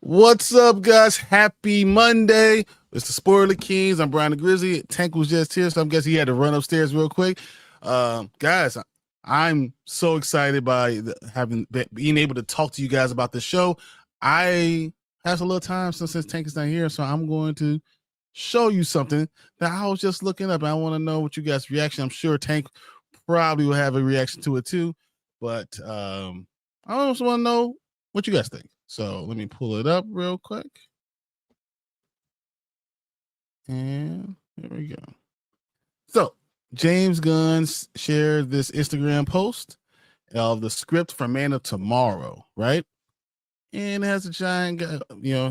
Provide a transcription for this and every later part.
What's up, guys? Happy Monday. It's the Spoiler Kings. I'm Brian the Grizzly. Tank was just here, so I'm guessing he had to run upstairs real quick. Guys, I'm so excited by being able to talk to you guys about the show. I have a little time since Tank is not here, so I'm going to show you something that I was just looking up. I want to know what you guys' reaction. I'm sure Tank probably will have a reaction to it too, but I also want to know what you guys think. So let me pull it up real quick. And here we go. So James Gunn shared this Instagram post of the script for Man of Tomorrow, right? And it has a giant,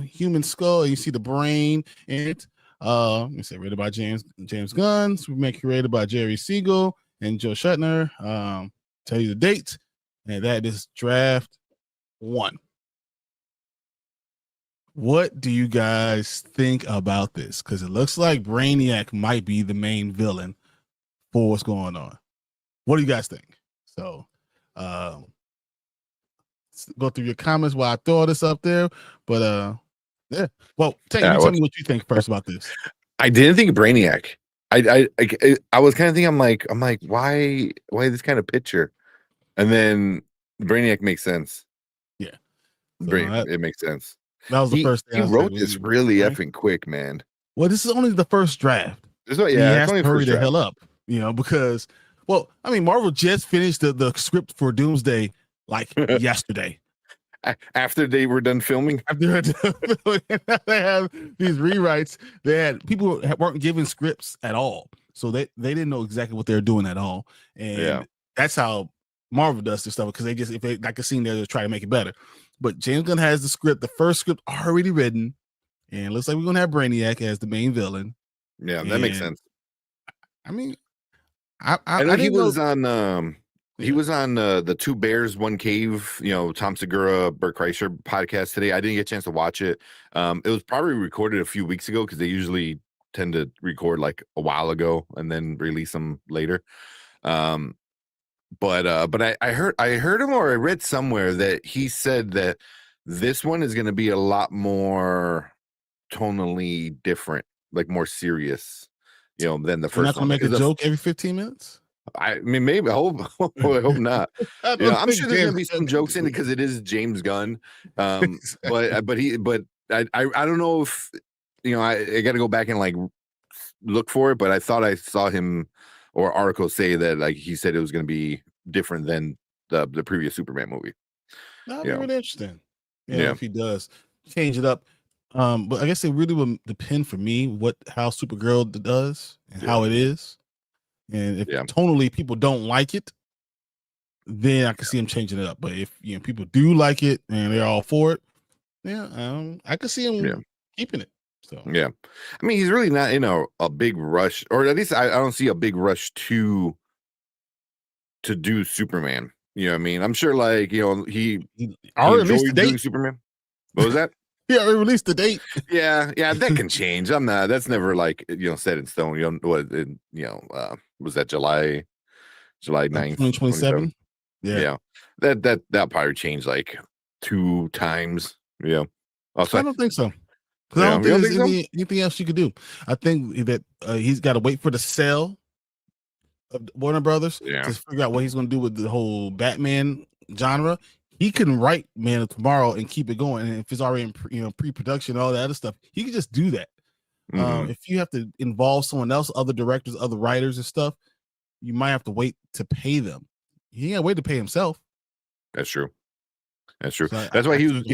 human skull. You see the brain in it. Let me say, written by James Gunn, Superman created by Jerry Siegel and Joe Shuttner. Tell you the date, and that is draft 1. What do you guys think about this? Because it looks like Brainiac might be the main villain for what's going on. What do you guys think? So, go through your comments while I throw this up there. But yeah. Well, tell me what you think first about this. I didn't think Brainiac. I was kind of thinking, I'm like, why this kind of picture? And then Brainiac makes sense. Yeah, so it makes sense. That was the first thing he wrote this really effing quick, man. Well, this is only the first draft. He has to hurry the hell up, because, well, I mean, Marvel just finished the script for Doomsday like yesterday. After they were done filming, they have these rewrites. They had people weren't given scripts at all, so they didn't know exactly what they're doing at all, and that's how Marvel does this stuff, because if they like a scene there, they'll try to make it better. But James Gunn has the script, the first script already written, and it looks like we're gonna have Brainiac as the main villain. Yeah, that makes sense. I mean, I know he was on. He was on the Two Bears, One Cave, Tom Segura, Bert Kreischer podcast today. I didn't get a chance to watch it. It was probably recorded a few weeks ago, because they usually tend to record like a while ago and then release them later. But I heard him, or I read somewhere that he said that this one is going to be a lot more tonally different, like more serious, than the first one. Not going to make a joke every 15 minutes? I mean, maybe. I hope not. I'm sure there's gonna be some jokes in it, because it is James Gunn. But I don't know if I got to go back and like look for it. But I thought I saw him or article say that, like, he said it was going to be different than the previous Superman movie. That'd be really interesting. Yeah, if he does change it up. But I guess it really would depend for me how Supergirl does and how it is. And if tonally people don't like it, then I can see him changing it up. But if people do like it and they're all for it, I can see him keeping it. So I mean, he's really not in a big rush, or at least I don't see a big rush to do Superman. You know what I mean? I'm sure, like, he enjoyed doing Superman. What was that? Yeah, we released the date. Yeah, that can change. That's never like set in stone. Was that July 9th, 2027? Yeah. That'll probably change like 2 times. Yeah. Also, I don't think so. Because I don't think there's anything else you could do. I think that he's got to wait for the sale of Warner Brothers to figure out what he's going to do with the whole Batman genre. He can write Man of Tomorrow and keep it going. And if it's already in pre-production, all that other stuff, he can just do that. If you have to involve someone else, other directors, other writers and stuff, you might have to wait to pay them. He can't wait to pay himself. That's true. So that's why he was,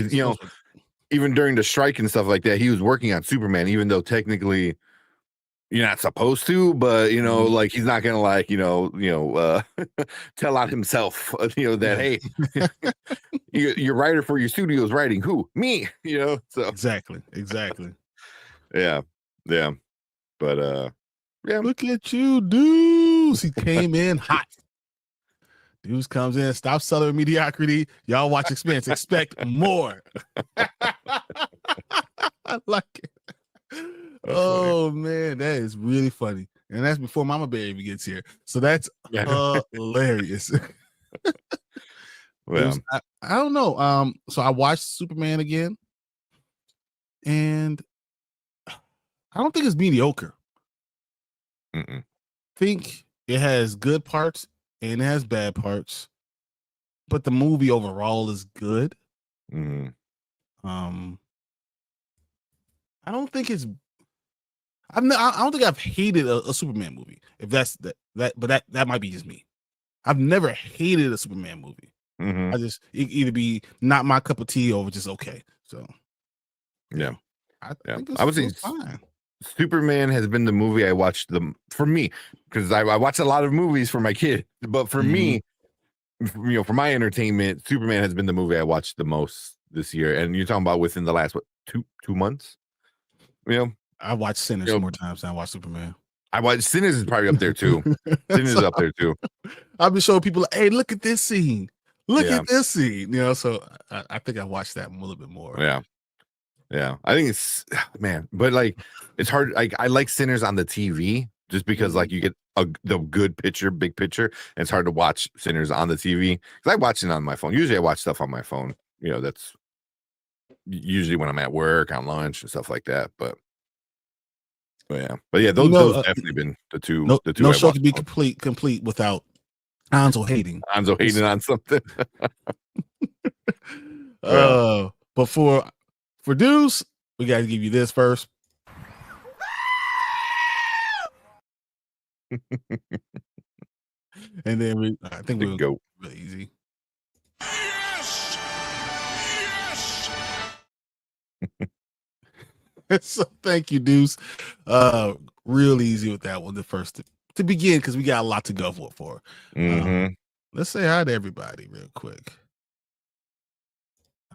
even during the strike and stuff like that, he was working on Superman, even though technically you're not supposed to, but like, he's not gonna like tell on himself, that hey, your writer for your studio is writing who? Me, so exactly. Yeah, but look at you, Deuce. He came in hot. Deuce comes in, stop selling mediocrity. Y'all watch Expanse, expect more. I like it. Oh man, that is really funny. And that's before Mama Bear even gets here. So that's hilarious. Well, I don't know. So I watched Superman again. and I don't think it's mediocre. Mm-mm. I think it has good parts and it has bad parts, but the movie overall is good. Mm-hmm. I don't think it's. I don't think I've hated a Superman movie. If that's but that might be just me. I've never hated a Superman movie. Mm-hmm. I just either be not my cup of tea or just okay. So Yeah. I Yeah. think I would say it's fine. Superman has been the movie I watched for me, because I watch a lot of movies for my kid, but for me, for my entertainment, Superman has been the movie I watched the most this year. And you're talking about within the last two months. I watched Sinners more times than I watched Superman. I watched Sinners is probably up there too. Sinners is up there too. I've been showing people, like, hey, look at this scene. Look at this scene. So I think I watched that a little bit more. Yeah. I think it's but like it's hard. Like I like Sinners on the TV just because like you get the good picture, big picture. And it's hard to watch Sinners on the TV because I watch it on my phone. Usually I watch stuff on my phone. That's usually when I'm at work, on lunch and stuff like that. But yeah, those definitely been the two. No show can be complete without Hanzo hating. Hanzo hating on something. But for Deuce, we got to give you this first. And then I think we'll go really easy. Yes! So thank you, Deuce. Real easy with that one. The first to begin, because we got a lot to go for. Let's say hi to everybody real quick.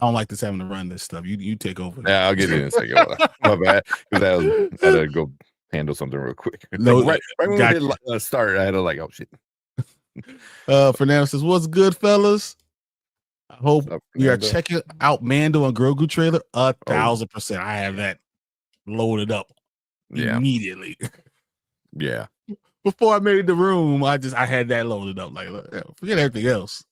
I don't like this having to run this stuff. You take over. Yeah, I'll get in a second. My bad, because I had to go handle something real quick. No, right when we did start, I had to oh shit. Fernando says, "What's good, fellas? I hope you are checking out Mando and Grogu trailer 1,000%. I have that loaded up immediately. Yeah. Before I made the room, I had that loaded up. Like, forget everything else."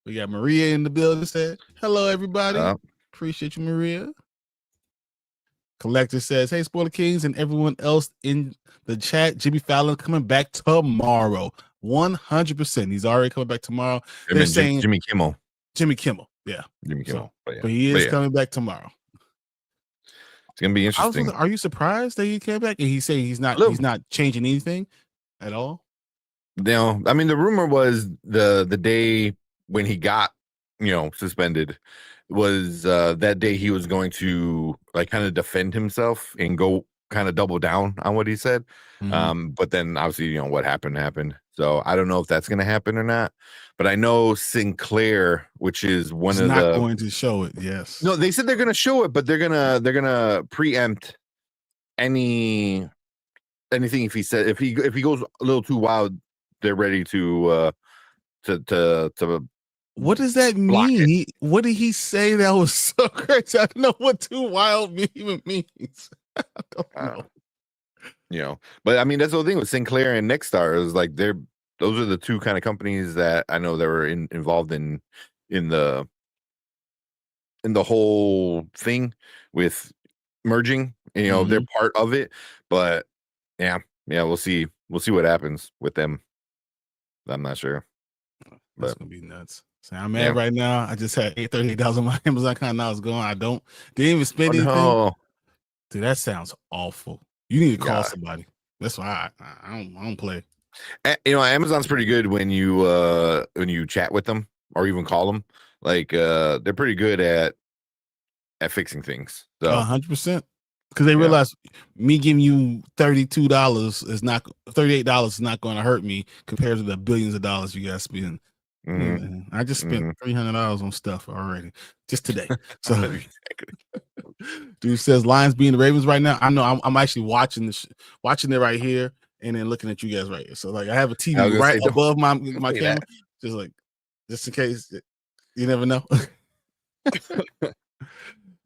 We got Maria in the building. Said, "Hello, everybody. Appreciate you, Maria." Collector says, "Hey, Spoiler Kings and everyone else in the chat. Jimmy Fallon coming back tomorrow. 100%. He's already coming back tomorrow." They're saying Jimmy Kimmel. Jimmy Kimmel. Yeah. Jimmy Kimmel. But he is coming back tomorrow. It's gonna be interesting. Are you surprised that he came back? And he's saying he's not changing anything at all? No, I mean the rumor was the day when he got suspended was that day he was going to like kind of defend himself and go kind of double down on what he said. But then obviously what happened. So I don't know if that's going to happen or not. But I know Sinclair, which is not going to show it. Yes. No, they said they're going to show it, but they're gonna preempt anything if he said if he goes a little too wild, they're ready to what does that mean? What did he say that was so crazy? I don't know what too wild even means. I don't know. But I mean that's the thing with Sinclair and Nexstar is like those are the two kind of companies that I know that were involved in the whole thing with merging. They're part of it, but yeah, we'll see what happens with them. I'm not sure. That's gonna be nuts. So I'm mad right now. I just had $38 on my Amazon account. Now it's going. Didn't even spend anything. No. Dude, that sounds awful. You need to call somebody. That's why I don't play. Amazon's pretty good when you chat with them or even call them. Like they're pretty good at fixing things. So 100%. Because they realize me giving you $38 is not going to hurt me compared to the billions of dollars you guys spend. I just spent $300 on stuff already just today. So dude says Lions being the Ravens right now. I know I'm actually watching watching it right here and then looking at you guys right here. So like I have a TV right above my camera, just in case you never know.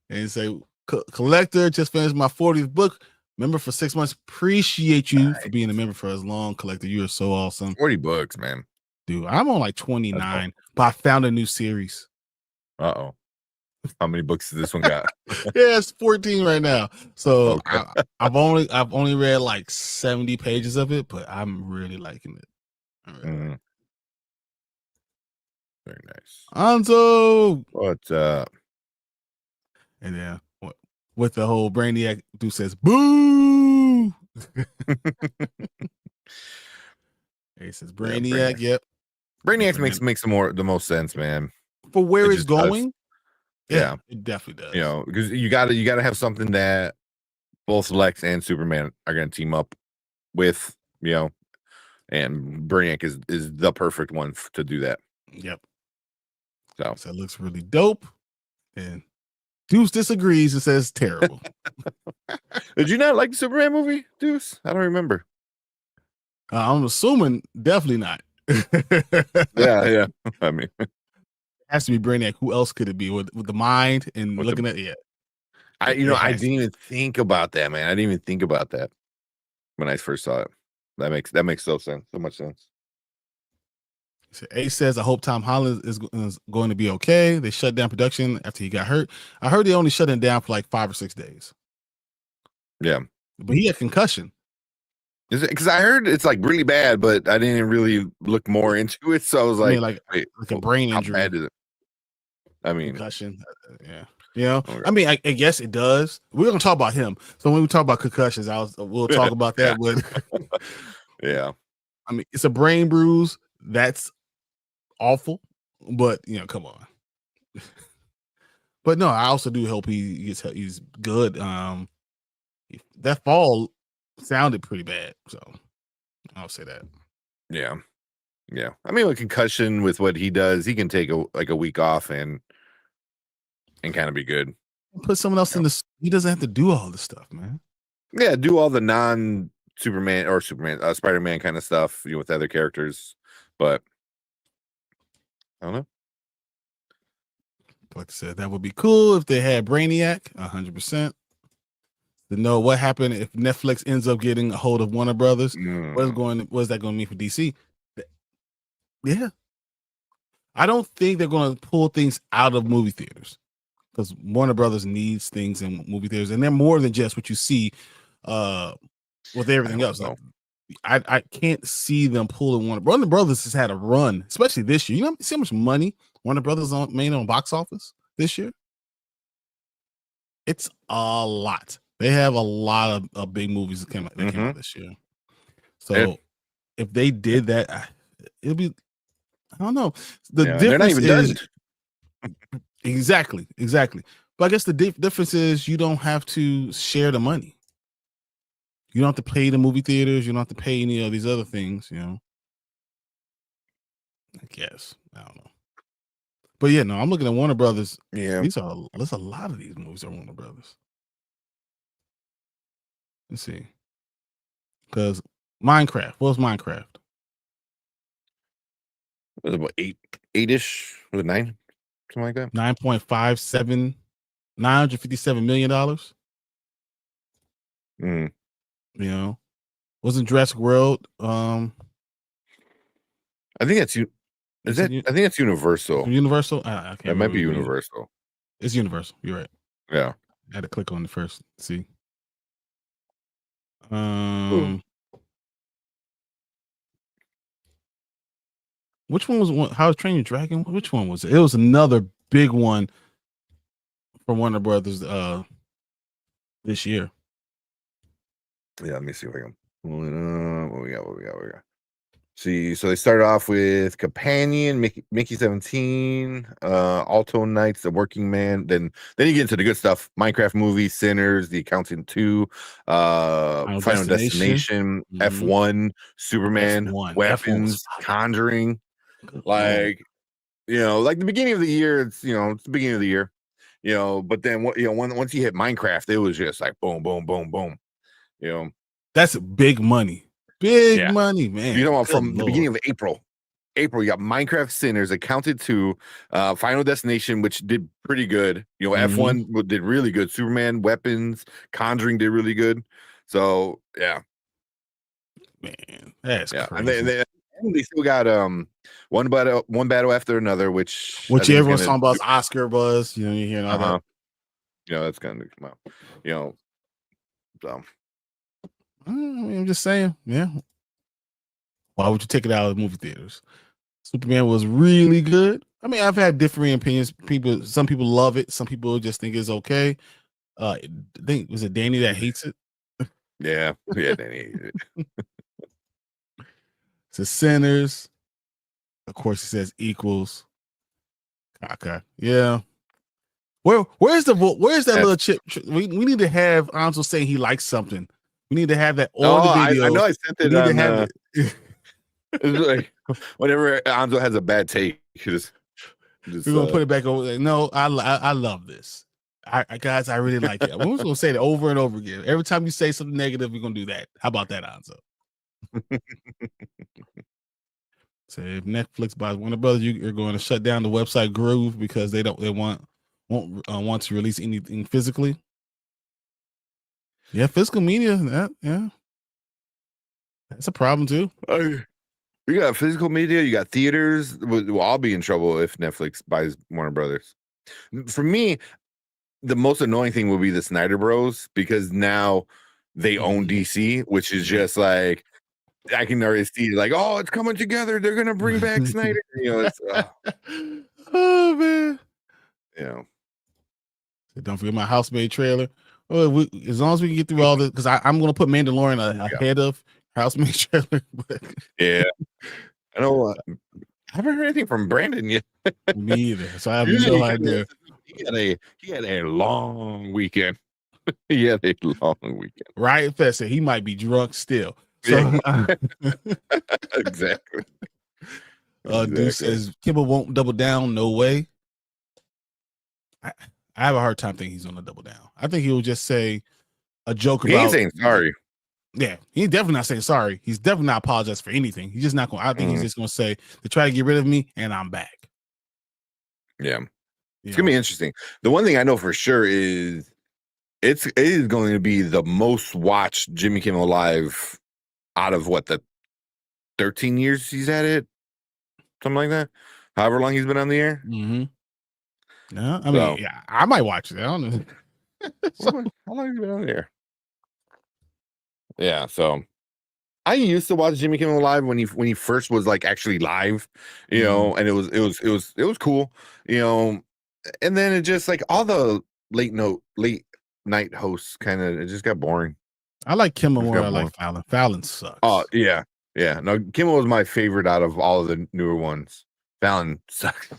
And say Collector just finished my 40th book. Member for 6 months. Appreciate you for being a member for as long, Collector. You are so awesome. 40 books, man. Dude, I'm on like 29, but I found a new series. Uh-oh. How many books does this one got? Yeah, it's 14 right now. So Okay. I've only read like 70 pages of it, but I'm really liking it. Very nice. Anzo. What's up? And then with the whole Brainiac dude says boo. He says Brainiac. Yep. Brainiac makes the most sense, man. For where It it's just does. going. Yeah, it definitely does. You know, because you gotta have something that both Lex and Superman are gonna team up with, you know, and Brainiac is the perfect one to do that. Yep. So it looks really dope. And Deuce disagrees and says terrible. Did you not like the Superman movie, Deuce? I don't remember. I'm assuming definitely not. Yeah. I mean, it has to be Brainiac. Who else could it be with the mind and looking at it? I didn't even think about that, man. I didn't even think about that when I first saw it. That makes so much sense. Ace says, I hope Tom Holland is going to be okay. They shut down production after he got hurt. I heard they only shut him down for like 5 or 6 days. Yeah. But he had concussion. Is it because I heard it's like really bad, but I didn't really look more into it. So I was like, like wait, a brain injury. How bad is it? I mean, concussion. Yeah. You know, okay. I mean, I guess it does. We're gonna talk about him. So when we talk about concussions, we'll talk about that. But yeah, I mean, it's a brain bruise. That's awful. But come on. But no, I also do hope he's good. That fall sounded pretty bad, so I'll say that. Yeah. I mean, with concussion, with what he does, he can take a week off and kind of be good. Put someone else in this. He doesn't have to do all this stuff, man. Yeah, do all the non-Superman or Spider-Man kind of stuff, with other characters. But I don't know. Like I said, that would be cool if they had Brainiac 100%. To know what happened if Netflix ends up getting a hold of Warner Brothers. What is that going to mean for DC? Yeah. I don't think they're going to pull things out of movie theaters because Warner Brothers needs things in movie theaters, and they're more than just what you see with everything else. Like, I can't see them pulling Warner Brothers has had a run, especially this year. You see how much money Warner Brothers made on box office this year? It's a lot. They have a lot of big movies that came out this year. So if they did that, it'd be, I don't know. The difference is exactly. But I guess the difference is you don't have to share the money. You don't have to pay the movie theaters. You don't have to pay any of these other things. I guess I don't know. But yeah, no, I'm looking at Warner Brothers. Yeah, there's a lot of these movies are Warner Brothers. Let's see. Because Minecraft, what was Minecraft? It was about eight-ish. Was it 9? Something like that. 9.57, $957 million. Wasn't Jurassic World? I think that's you. I think it's Universal. Universal? I can't. It might be Universal. It's Universal. You're right. Yeah. I had to click on it first. See. Which one was How to Train Your Dragon? Which one was it? It was another big one for Warner Brothers this year. Yeah, let me see if I can pull it up. What we got? See, so they started off with Companion, Mickey 17, Alto Knights, The Working Man. Then you get into the good stuff: Minecraft movie, Sinners, The Accountant 2, Final Destination, F1, Superman, F1. Weapons, Conjuring. Like the beginning of the year. It's it's the beginning of the year. But then once you hit Minecraft, it was just like boom, boom, boom, boom. That's big money. Big money, man. You know, from the beginning of April, you got Minecraft, Sinners, Accounted 2, Final Destination, which did pretty good. F1 did really good. Superman, Weapons, Conjuring did really good. So yeah, man, that's crazy. they still got one battle after another, which I think everyone's talking about Oscar buzz. You hearing all that. That's gonna come out. So I'm just saying, yeah. Why would you take it out of the movie theaters? Superman was really good. I mean, I've had differing opinions. Some people love it. Some people just think it's okay. I think was it Danny that hates it? Yeah, Danny. To Sinners, of course, he says equals. Okay, yeah. Where's that little chip? We need to have Anzo saying he likes something. We need to have that on the video. I know I sent it we need on. To have it. It's like whenever Anzo has a bad take, we're gonna put it back over. No, I love this. Guys, I really like it. We're just gonna say it over and over again. Every time you say something negative, we're gonna do that. How about that, Anzo? So if Netflix buys Warner Brothers, you're going to shut down the website Groove because they won't want to release anything physically. Yeah, physical media. Yeah, that's a problem too. You got physical media. You got theaters. We'll all be in trouble if Netflix buys Warner Brothers. For me, the most annoying thing will be the Snyder Bros because now they own DC, which is just like I can already see like, oh, it's coming together. They're gonna bring back Snyder. It's oh man. Don't forget my housemaid trailer. Well, as long as we can get through all this, because I'm gonna put Mandalorian ahead of housemaid trailer. Yeah, I know. I haven't heard anything from Brandon yet. Me either. So I have no idea. He had a long weekend. He had a long weekend. Riot Fest said he might be drunk still. So exactly. Deuce says Kimball won't double down. No way. I have a hard time thinking he's gonna double down. I think he will just say a joke about. He ain't saying sorry. Yeah, he's definitely not saying sorry. He's definitely not apologize for anything. He's just not going. I think he's just going to say they try to get rid of me, and I'm back. Yeah, it's gonna be interesting. The one thing I know for sure is it is going to be the most watched Jimmy Kimmel Live out of the 13 years he's at it, something like that. However long he's been on the air. Mm-hmm. No, I mean, yeah, I might watch it. I don't know. How long have you been on the air? Yeah, so I used to watch Jimmy Kimmel Live when he first was like actually live, and it was cool, and then it just like all the late night hosts it just got boring. I like Kimmel more. I like Fallon. Fallon sucks. Oh yeah. No, Kimmel was my favorite out of all of the newer ones. Fallon sucks.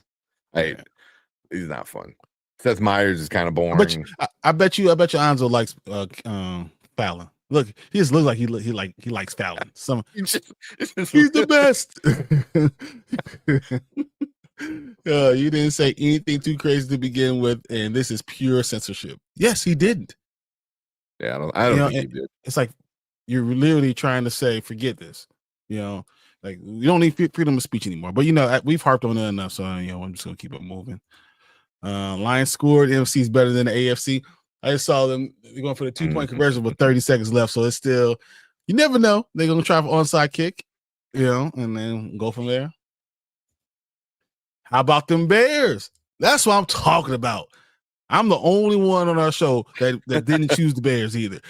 He's not fun. Seth Meyers is kind of boring. I bet you Anzo likes Fallon. Look, he just looks like he likes Fallon. He's the best. You didn't say anything too crazy to begin with, and this is pure censorship. Yes, he didn't. Yeah, I don't think he did. It's like you're literally trying to say, forget this. Like you don't need freedom of speech anymore. But we've harped on it enough, so I'm just gonna keep it moving. Lions scored. NFC is better than the AFC. I just saw them going for the 2-point conversion with 30 seconds left. So it's still, you never know. They're going to try for onside kick, and then go from there. How about them Bears? That's what I'm talking about. I'm the only one on our show that didn't choose the Bears either.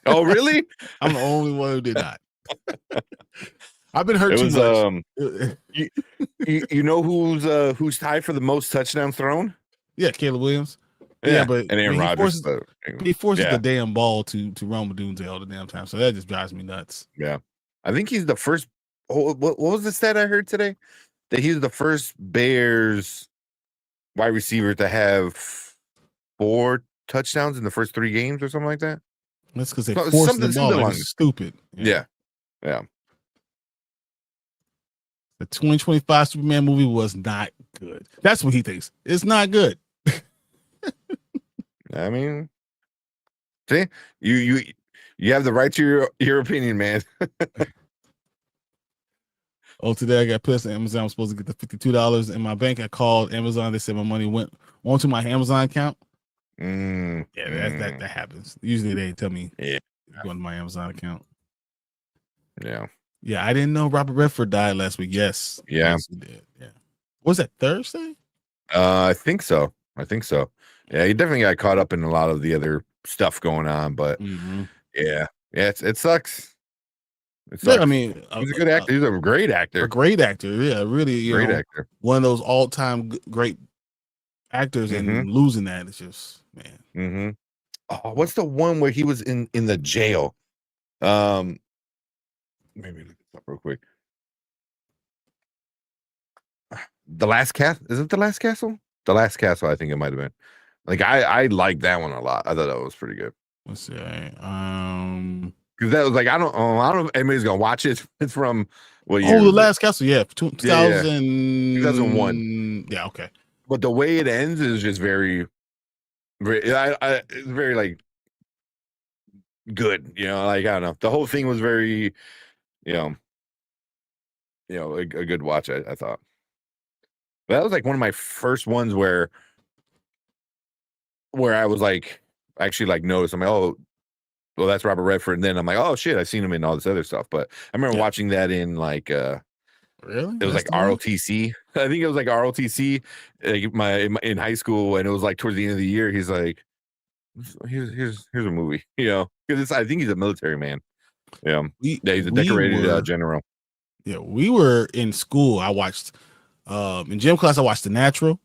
Oh, really? I'm the only one who did not. I've been hurt too much. You know who's tied for the most touchdowns thrown? Yeah, Caleb Williams. Yeah, but and Aaron Rodgers. He forces the damn ball to Rome Odunze all the damn time. So that just drives me nuts. Yeah. I think he's the first. What was the stat I heard today? That he's the first Bears wide receiver to have 4 touchdowns in the first 3 games or something like that. That's because they forced the ball. Like it's stupid. Yeah. The 2025 Superman movie was not good. That's what he thinks. It's not good. I mean, see, you have the right to your opinion, man. Today I got pissed at Amazon. I was supposed to get the $52 in my bank. I called Amazon. They said my money went onto my Amazon account. That happens. Usually they tell me going to my Amazon account. Yeah. Yeah, I didn't know Robert Redford died last week. Yes. Yeah. Yes, he did. Yeah. Was that Thursday? I think so. Yeah, he definitely got caught up in a lot of the other stuff going on, but yeah, it sucks. It sucks. Yeah, I mean, he's a good actor. He's a great actor. A great actor. Yeah, really, great actor. One of those all-time great actors, and losing that is just, man. Oh, what's the one where he was in the jail? Maybe look this up real quick. The Last Castle. Is it The Last Castle? The Last Castle, I think it might have been. Like I like that one a lot. I thought that was pretty good. Let's see. Because that was like I don't know if anybody's gonna watch it. It's from what year? Oh, The Last Castle, yeah, 2001. Yeah, okay. But the way it ends is just very, it's very like good. Like I don't know. The whole thing was very, a good watch. I thought. But that was like one of my first ones where I was like actually like noticed. I'm like, oh, well, that's Robert Redford. And then I'm like, oh shit, I've seen him in all this other stuff. But I remember watching that in like really? It was like ROTC. I think it was like ROTC in high school, and it was like towards the end of the year. He's like, here's a movie, because I think he's a military man. Yeah, he's a decorated general. Yeah, we were in school. I watched in gym class. I watched The Natural.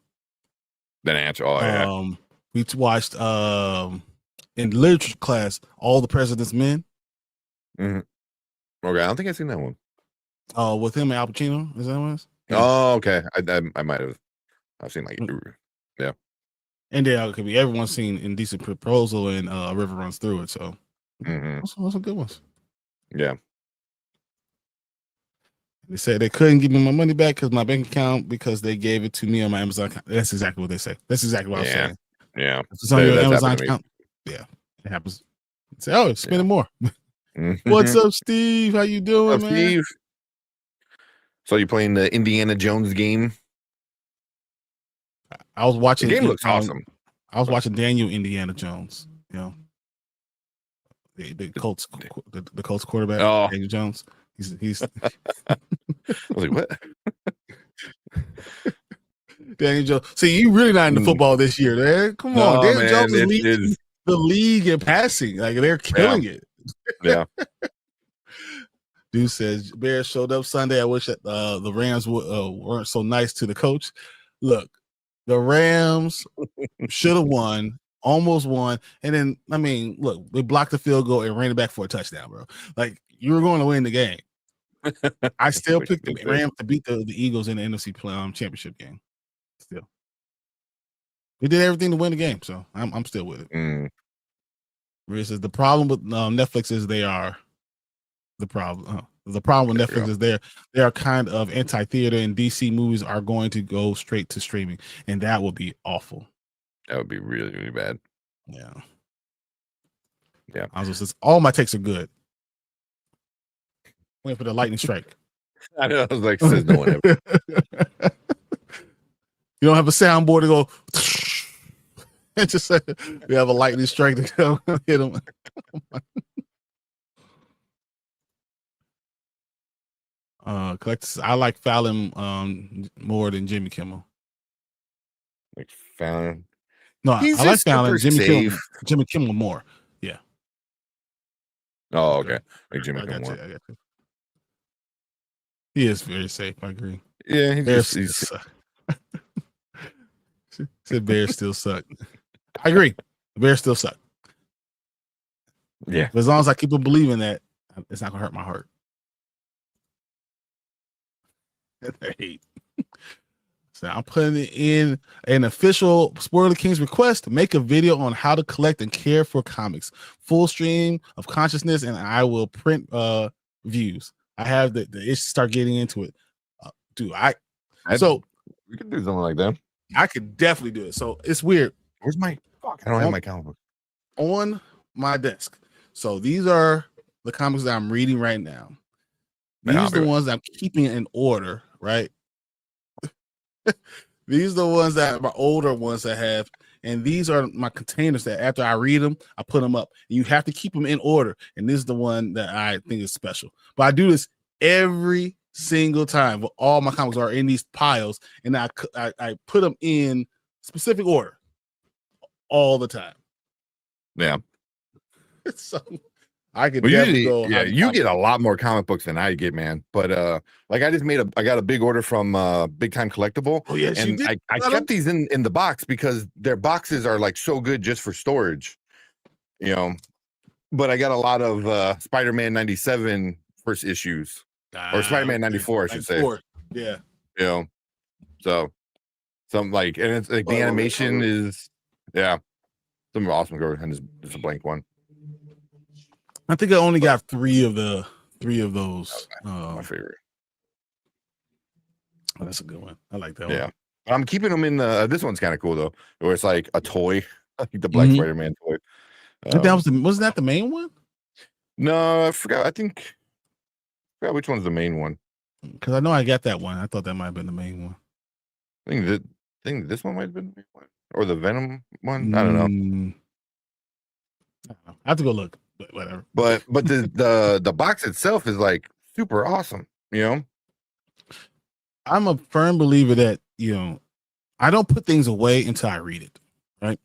Oh yeah. We watched in literature class All the President's Men. Okay, I don't think I've seen that one. With him and Al Pacino, is that what it was? Yeah. Oh, okay. I might have. I've seen like yeah. And then could be everyone's seen Indecent Proposal and River Runs Through It. So those are good ones. Yeah. They said they couldn't give me my money back because my bank account, because they gave it to me on my Amazon account. That's exactly what they say. That's exactly what I was saying. Yeah. It's on your Amazon account. Yeah. It happens. Say, oh, it's spending more. What's up, Steve? How you doing, man? Steve? So you playing the Indiana Jones game? I was watching. The game looks awesome. I was watching Daniel Indiana Jones. The Colts quarterback, Daniel Jones. He's. I was like, what? Daniel Jones. See, you really not into football this year, man. Come on, Daniel Jones is leading the league in passing. Like, they're killing it. Yeah. Dude says Bears showed up Sunday. I wish that the Rams weren't so nice to the coach. Look, the Rams should have won, almost won, and then look, they blocked the field goal and ran it back for a touchdown, bro. Like, you were going to win the game. I still picked the Rams to beat the Eagles in the NFC championship game. Still, they did everything to win the game, so I'm still with it. Maria says the problem with Netflix is they are the problem. The problem with Netflix is they are kind of anti-theater, and DC movies are going to go straight to streaming, and that would be awful. That would be really, really bad. Yeah. Yeah. Also says all my takes are good. Wait for the lightning strike. I know. I was like, says no one ever. You don't have a soundboard to go. And just we have a lightning strike to go hit them. I like Fallon more than Jimmy Kimmel. Like Fallon? No, I like Fallon. Jimmy Kimmel more. Yeah. Oh, okay. Like Jimmy Kimmel more. I got you. He is very safe. I agree. Yeah, he's said Bears still suck. I agree. The Bears still suck. Yeah. But as long as I keep on believing that, it's not gonna hurt my heart. I hate. So I'm putting it in an official Spoiler Kings request to make a video on how to collect and care for comics. Full stream of consciousness, and I will print views. I have the itch to start getting into it. Dude, so we could do something like that. I could definitely do it. So it's weird. Where's my fuck? I don't have my comic book on my desk. So these are the comics that I'm reading right now. These are the ones that I'm keeping in order, right? These are the ones that are my older ones I have, and these are my containers that after I read them, I put them up. You have to keep them in order, and this is the one that I think is special. But I do this every single time. All my comics are in these piles, and I put them in specific order all the time. Yeah. So I could Well, never usually, go. yeah, you get a lot more comic books than I get, man. But like I got a big order from Big Time Collectible. Oh yes, you and did. I kept these in the box because their boxes are like so good just for storage, you know. But I got a lot of Spider-Man 97 first issues, or Spider-Man 94, I should say. Yeah. You know, so some like, and it's like the animation is, yeah, some awesome cover, and it's a blank one. I think I only got three of those. My favorite. Oh, that's a good one. I like that Yeah. one. I'm keeping them in the. This one's kind of cool though, where it's like a toy, like the Black Spider-Man toy. Wasn't that the main one? No, I forgot. I forgot which one's the main one. Because I know I got that one. I thought that might have been the main one. I think this one might have been the main one, or the Venom one. I don't know. I have to go look. But whatever. But the box itself is like super awesome. You know, I'm a firm believer that I don't put things away until I read it, right?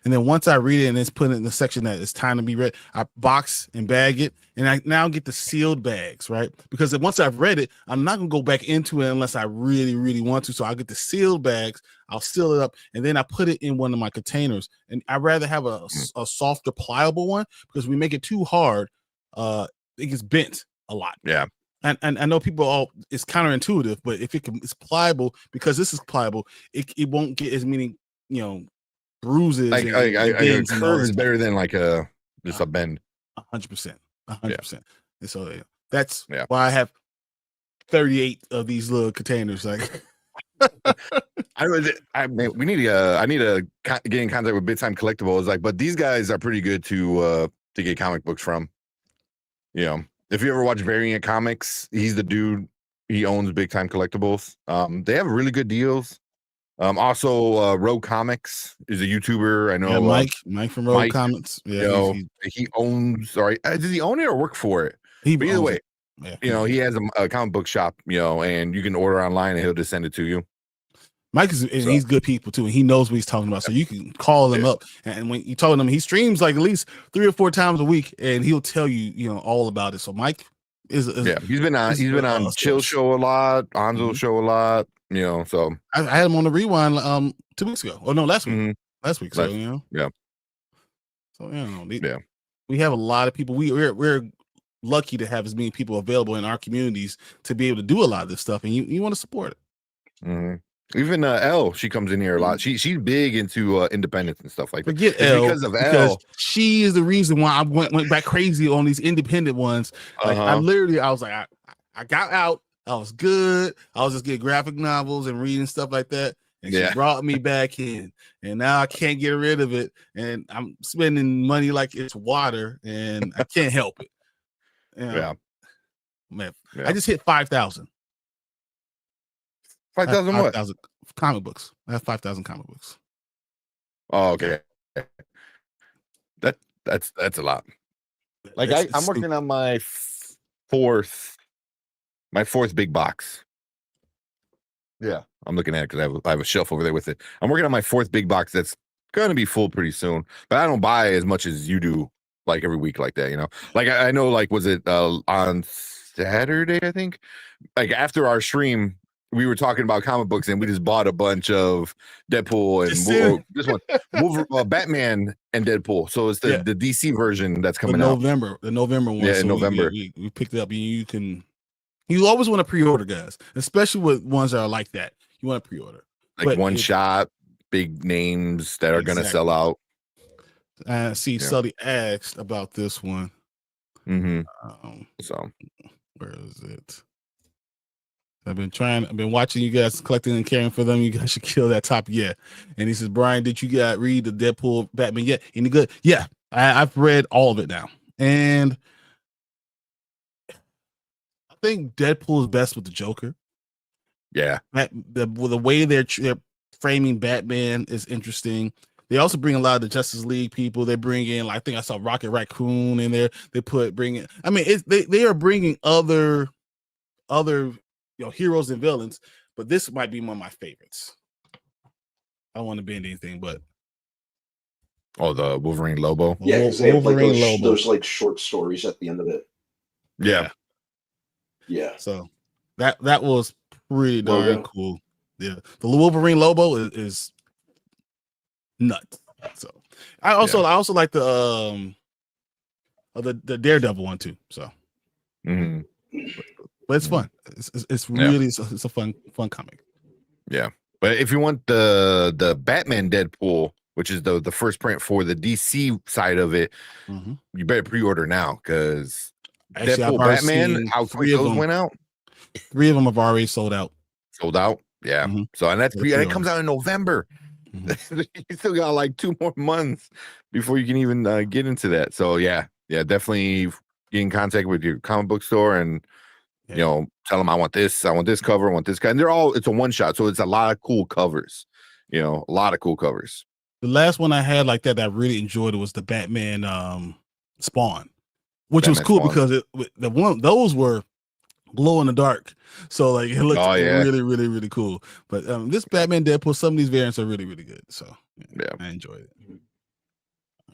And then once I read it and it's put in the section that it's time to be read, I box and bag it, and I now get the sealed bags, right? Because once I've read it, I'm not gonna go back into it unless I really, really want to. So I'll get the sealed bags, I'll seal it up, and then I put it in one of my containers. And I'd rather have a softer, pliable one, because we make it too hard, it gets bent a lot. Yeah. And I know people it's counterintuitive, but if it's pliable, because this is pliable, it won't get as many, bruises. Like a curve is better than like just a bend. 100%. 100%. And so that's why I have 38 of these little containers. Like I need to get in contact with Big Time Collectibles. Like, but these guys are pretty good to get comic books from. You know, if you ever watch Variant Comics, he's the dude. He owns Big Time Collectibles. They have really good deals. Also, Rogue Comics is a YouTuber. I know Mike from Rogue Comics. Yeah, he owns. Sorry, does he own it or work for it? But either way, he has a comic book shop. And you can order online, and he'll just send it to you. Mike he's good people too, and he knows what he's talking about. So you can call him up, and when you talk to him, he streams like at least 3 or 4 times a week, and he'll tell you, all about it. So Mike is he's been on Chill Show a lot, Anzo Show a lot. So I had him on the Rewind 2 weeks ago. Oh no, last week. Last week. So yeah. So we have a lot of people. We're lucky to have as many people available in our communities to be able to do a lot of this stuff, and you want to support it. Mm-hmm. Even Elle, she comes in here a lot. She's big into independence and stuff like that. Forget Elle, because she is the reason why I went back crazy on these independent ones. Like I was like, I got out. I was good. I was just getting graphic novels and reading stuff like that. And she brought me back in. And now I can't get rid of it. And I'm spending money like it's water, and I can't help it. Man. I just hit 5,000. 5,000 what? 5,000 comic books. I have 5,000 comic books. Oh, okay. That's a lot. Like I'm working on my fourth big box. Yeah, I'm looking at it because I have a shelf over there with it. I'm working on my 4th big box that's gonna be full pretty soon. But I don't buy as much as you do, like every week like that. Like I know, like was it on Saturday? I think, like after our stream, we were talking about comic books, and we just bought a bunch of Deadpool and this one, Batman and Deadpool. So it's the DC version that's coming out. The November one. Yeah, in November. We picked it up. You always want to pre-order, guys, especially with ones that are like that. You want to pre-order. Like one shot, big names that are going to sell out. Sully asked about this one. So where is it? I've been watching you guys collecting and caring for them. You guys should kill that top. Yeah. And he says, Brian, did you read the Deadpool Batman yet? Any good? Yeah. I've read all of it now. And I think Deadpool is best with the Joker. Yeah. The way they're framing Batman is interesting. They also bring a lot of the Justice League people. They bring in, I think I saw Rocket Raccoon in there. They are bringing other other heroes and villains, but this might be one of my favorites. I don't want to bend anything, but the Wolverine Lobo. Yeah, because they have like those like short stories at the end of it. Yeah. So that was pretty darn cool. Yeah, the Wolverine Lobo is nuts. So I also like the Daredevil one too. So, but it's fun. It's really it's a fun comic. Yeah, but if you want the Batman Deadpool, which is the first print for the DC side of it, you better pre-order now because Deadpool Batman, how quick those went out. 3 of them have already sold out. Sold out, yeah. So and that comes out in November. You still got like 2 more months before you can even get into that. So yeah, definitely get in contact with your comic book store and tell them I want this cover, I want this guy. And it's a one shot, so it's a lot of cool covers. A lot of cool covers. The last one I had like that I really enjoyed was the Batman Spawn, which was cool because those were glow in the dark, so like it looked really, really, really cool. But this Batman Deadpool, some of these variants are really, really good. So yeah, I enjoyed it. All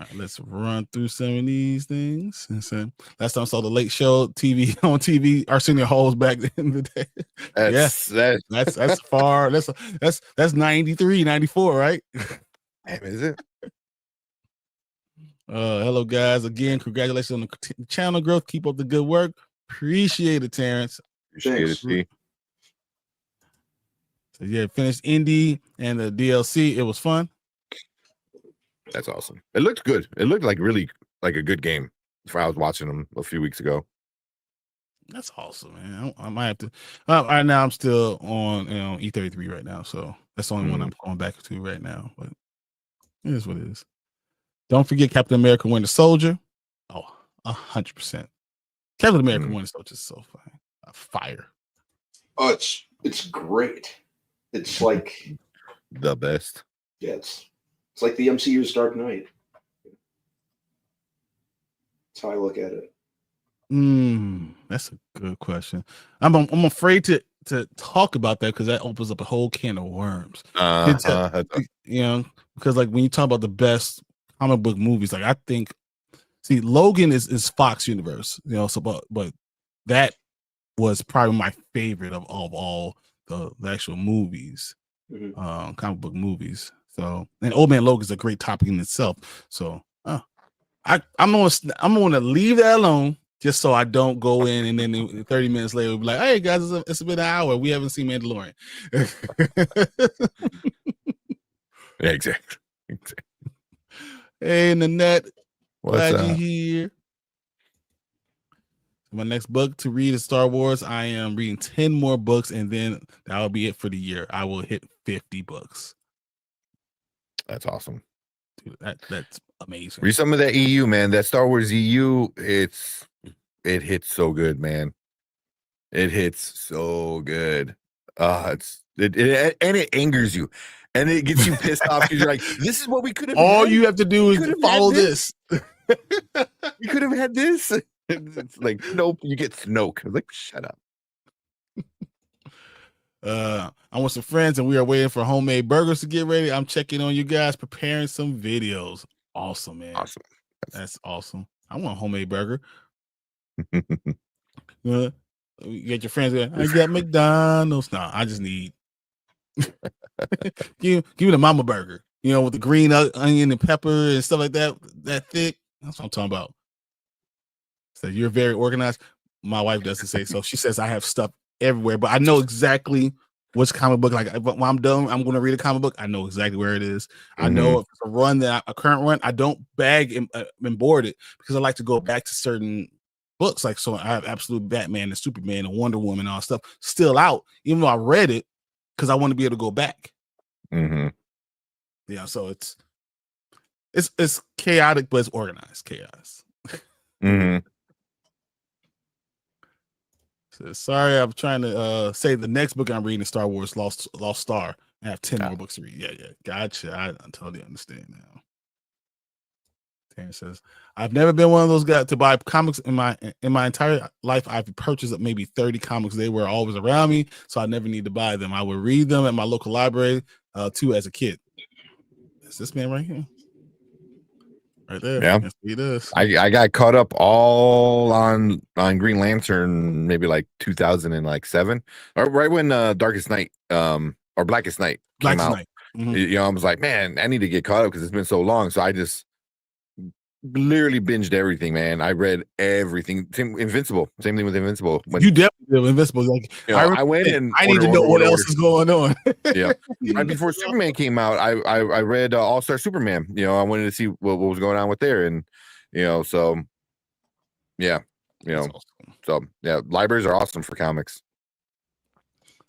right, let's run through some of these things. And so last time I saw the Late Show on TV, Arsenio Hall was back in the day. That's far. That's 93, 94, right? Damn, is it? Hello guys. Again, congratulations on the channel growth. Keep up the good work. Appreciate it, Terrence. Appreciate it. So yeah, finished Indy and the DLC. It was fun. That's awesome. It looked good. It looked like really like a good game. I was watching them a few weeks ago. That's awesome, man. I might have to. Right now, I'm still on E33 right now, so that's the only one I'm going back to right now. But it is what it is. Don't forget Captain America: Winter Soldier. Oh, 100%. Captain America: Winter Soldier is so fine. Fire. Oh, it's great. It's like the best. Yeah, it's like the MCU's Dark Knight. That's how I look at it. That's a good question. I'm afraid to talk about that because that opens up a whole can of worms. Because like when you talk about the best comic book movies, like I think, Logan is Fox Universe, so but that was probably my favorite of all the actual movies, comic book movies. So, and Old Man Logan is a great topic in itself. So, I'm gonna leave that alone just so I don't go in and then 30 minutes later we'll be like, hey guys, it's been an hour. We haven't seen Mandalorian. Yeah, exactly. Hey, Nanette, glad you're here. My next book to read is Star Wars. I am reading 10 more books, and then that'll be it for the year. I will hit 50 books. That's awesome. Dude, that's amazing. Read some of that EU, man. That Star Wars EU, it hits so good, man. It hits so good. And it angers you. And it gets you pissed off because you're like, this is what we could have All you have to do is follow this. We could have had this. It's like, nope, you get Snoke. I was like, shut up. I'm with some friends and we are waiting for homemade burgers to get ready. I'm checking on you guys, preparing some videos. Awesome, man. Awesome. That's awesome. I want a homemade burger. You get your friends going, I got McDonald's. No, I just need give me the mama burger, with the green onion and pepper and stuff like that, that thick. That's what I'm talking about. So you're very organized. My wife doesn't say so. She says I have stuff everywhere, but I know exactly which comic book. Like when I'm done, I'm going to read a comic book. I know exactly where it is. I know if it's a run a current run. I don't bag and board it because I like to go back to certain books. Like, so I have Absolute Batman and Superman and Wonder Woman and all stuff still out, even though I read it because I want to be able to go back. Yeah, so it's chaotic, but it's organized chaos. So, sorry, I'm trying to say the next book I'm reading is Star Wars Lost Star. I have 10 more books to read. Yeah, gotcha. I totally understand now. Terrence says, I've never been one of those guys to buy comics in my entire life. I've purchased maybe 30 comics. They were always around me, so I never need to buy them. I would read them at my local library too as a kid. That's this man right here. Right there. Yeah. Yes, he does. I got caught up all on Green Lantern maybe like 2007 or right when Darkest Night or Blackest Night came out. Mm-hmm. You know, I was like, man, I need to get caught up because it's been so long. So I just literally binged everything, man. I read everything. Invincible. Same thing with Invincible. You definitely did Invincible. Like, you know, I went and I need to know what else is going on. Yeah. Right before Superman came out, I read All-Star Superman. You know, I wanted to see what was going on with there, and you know, so yeah, you know, awesome. So yeah, libraries are awesome for comics.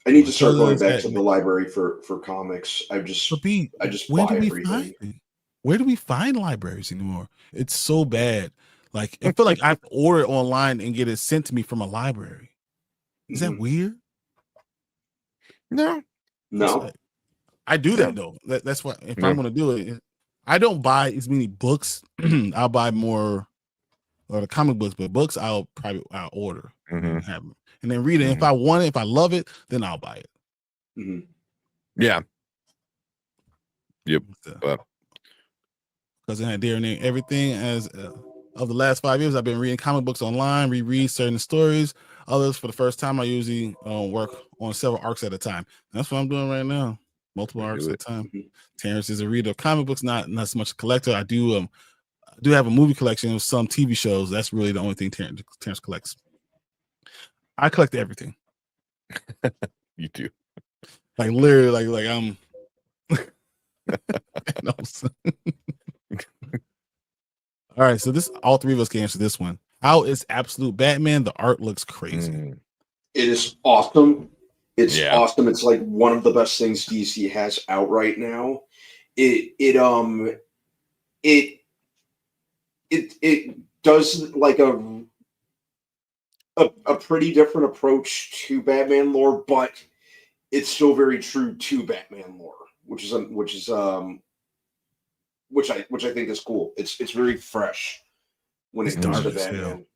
I need to start going back to the library for comics. I just where buy do we everything. Where do we find libraries anymore? It's so bad. Like I feel like I order it online and get it sent to me from a library. Is that weird? No. I do that though. That's what if I'm gonna do it. I don't buy as many books. I'll buy more or the comic books, but books I'll order and have them. And then read it. If I want it, if I love it, then I'll buy it. Mm-hmm. Yeah. Yep. Because I dare name everything as of the last 5 years, I've been reading comic books online, reread certain stories. Others for the first time. I usually work on several arcs at a time. That's what I'm doing right now. Multiple arcs at a time. Mm-hmm. Terrence is a reader of comic books, not so much a collector. I do have a movie collection of some TV shows. That's really the only thing Terrence collects. I collect everything. You do. Like literally, like I'm. All right, so all three of us can answer this one. How is Absolute Batman? The art looks crazy. It is awesome. It's awesome. It's like one of the best things DC has out right now. It does like a pretty different approach to Batman lore, but it's still very true to Batman lore, which I think is cool. It's very fresh when it comes to Batman.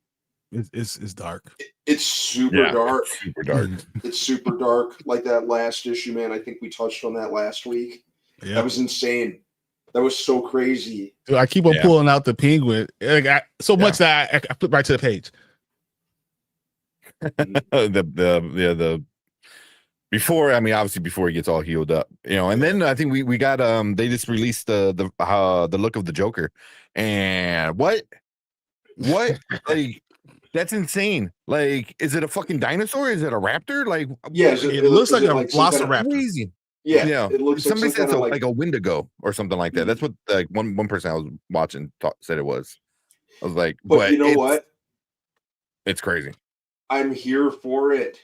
It's dark. It's super dark. Super dark. It's super dark. Like that last issue, man. I think we touched on that last week. Yeah. That was insane. That was so crazy. Dude, I keep on pulling out the Penguin much that I flip right to the page. Before, I mean, obviously before he gets all healed up, you know, and then I think we got they just released the look of the Joker, and what like that's insane. Like, is it a fucking dinosaur? Is it a raptor? Like, it looks like a velociraptor. Crazy. Yeah, it looks somebody like said so, like a Wendigo or something like that. That's what like one person I was watching said it was. I was like, but you know what? It's crazy. I'm here for it.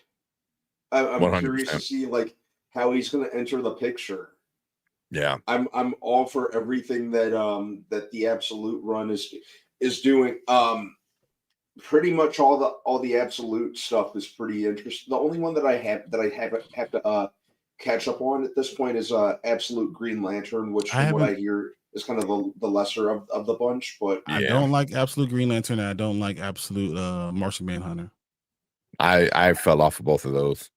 I'm 100%. curious to see like how he's going to enter the picture. Yeah, I'm all for everything that the Absolute run is doing. Pretty much all the Absolute stuff is pretty interesting. The only one that I have to catch up on at this point is Absolute Green Lantern, which from what I hear is kind of the lesser of the bunch. But I don't like Absolute Green Lantern, and I don't like Absolute Martian Manhunter. I fell off of both of those.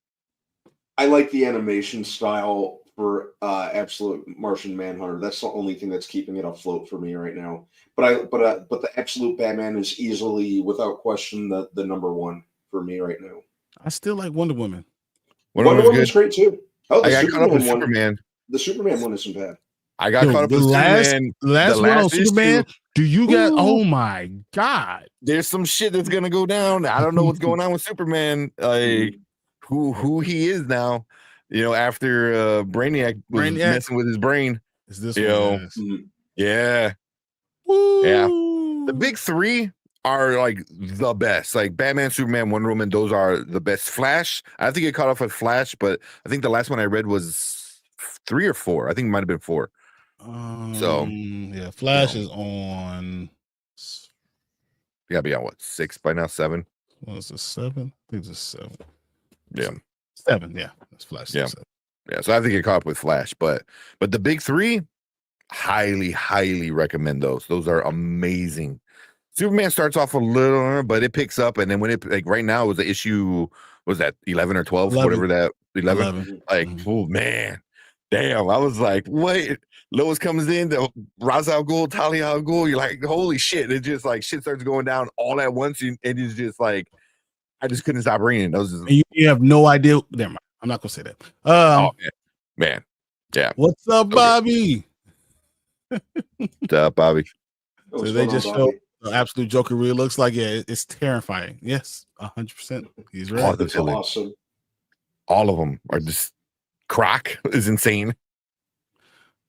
I like the animation style for Absolute Martian Manhunter. That's the only thing that's keeping it afloat for me right now. But the Absolute Batman is easily, without question, the number one for me right now. I still like Wonder Woman. Wonder Woman's great too. Oh, I got caught up with Superman. The Superman one isn't bad. I got caught up with Superman. The last one on Superman. Do you got? Oh my god! There's some shit that's gonna go down. I don't know what's going on with Superman. Like who he is now. You know, after Brainiac was messing with his brain. Is this Yeah. Woo. Yeah. The big three are like the best. Like Batman, Superman, Wonder Woman, those are the best. Flash, I think it caught off with Flash, but I think the last one I read was 3 or 4. I think it might have been 4. Flash is on. You gotta be on what, 6 by now? 7? Was it 7? I think it's 7. Yeah. 7, yeah. That's Flash. Yeah. 7. Yeah. So I think it caught up with Flash, but the big three, highly recommend those. Those are amazing. Superman starts off a little, but it picks up, and then when it like right now it was the issue, was that 11 or 12, 11. whatever that 11. 11. Like, oh man, damn! I was like, wait, Lois comes in, the Ra's al Ghul, Talia al Ghul. You're like, holy shit! It just like shit starts going down all at once, and it's just like I just couldn't stop reading. Those, and you have no idea. Never mind. I'm not gonna say that. oh man, yeah. What's up, Bobby? What's up, Bobby? So they just showed the absolute Joker really looks like. Yeah, it's terrifying. Yes, 100%. He's right. Oh, that's awesome. All of them are just Croc is insane.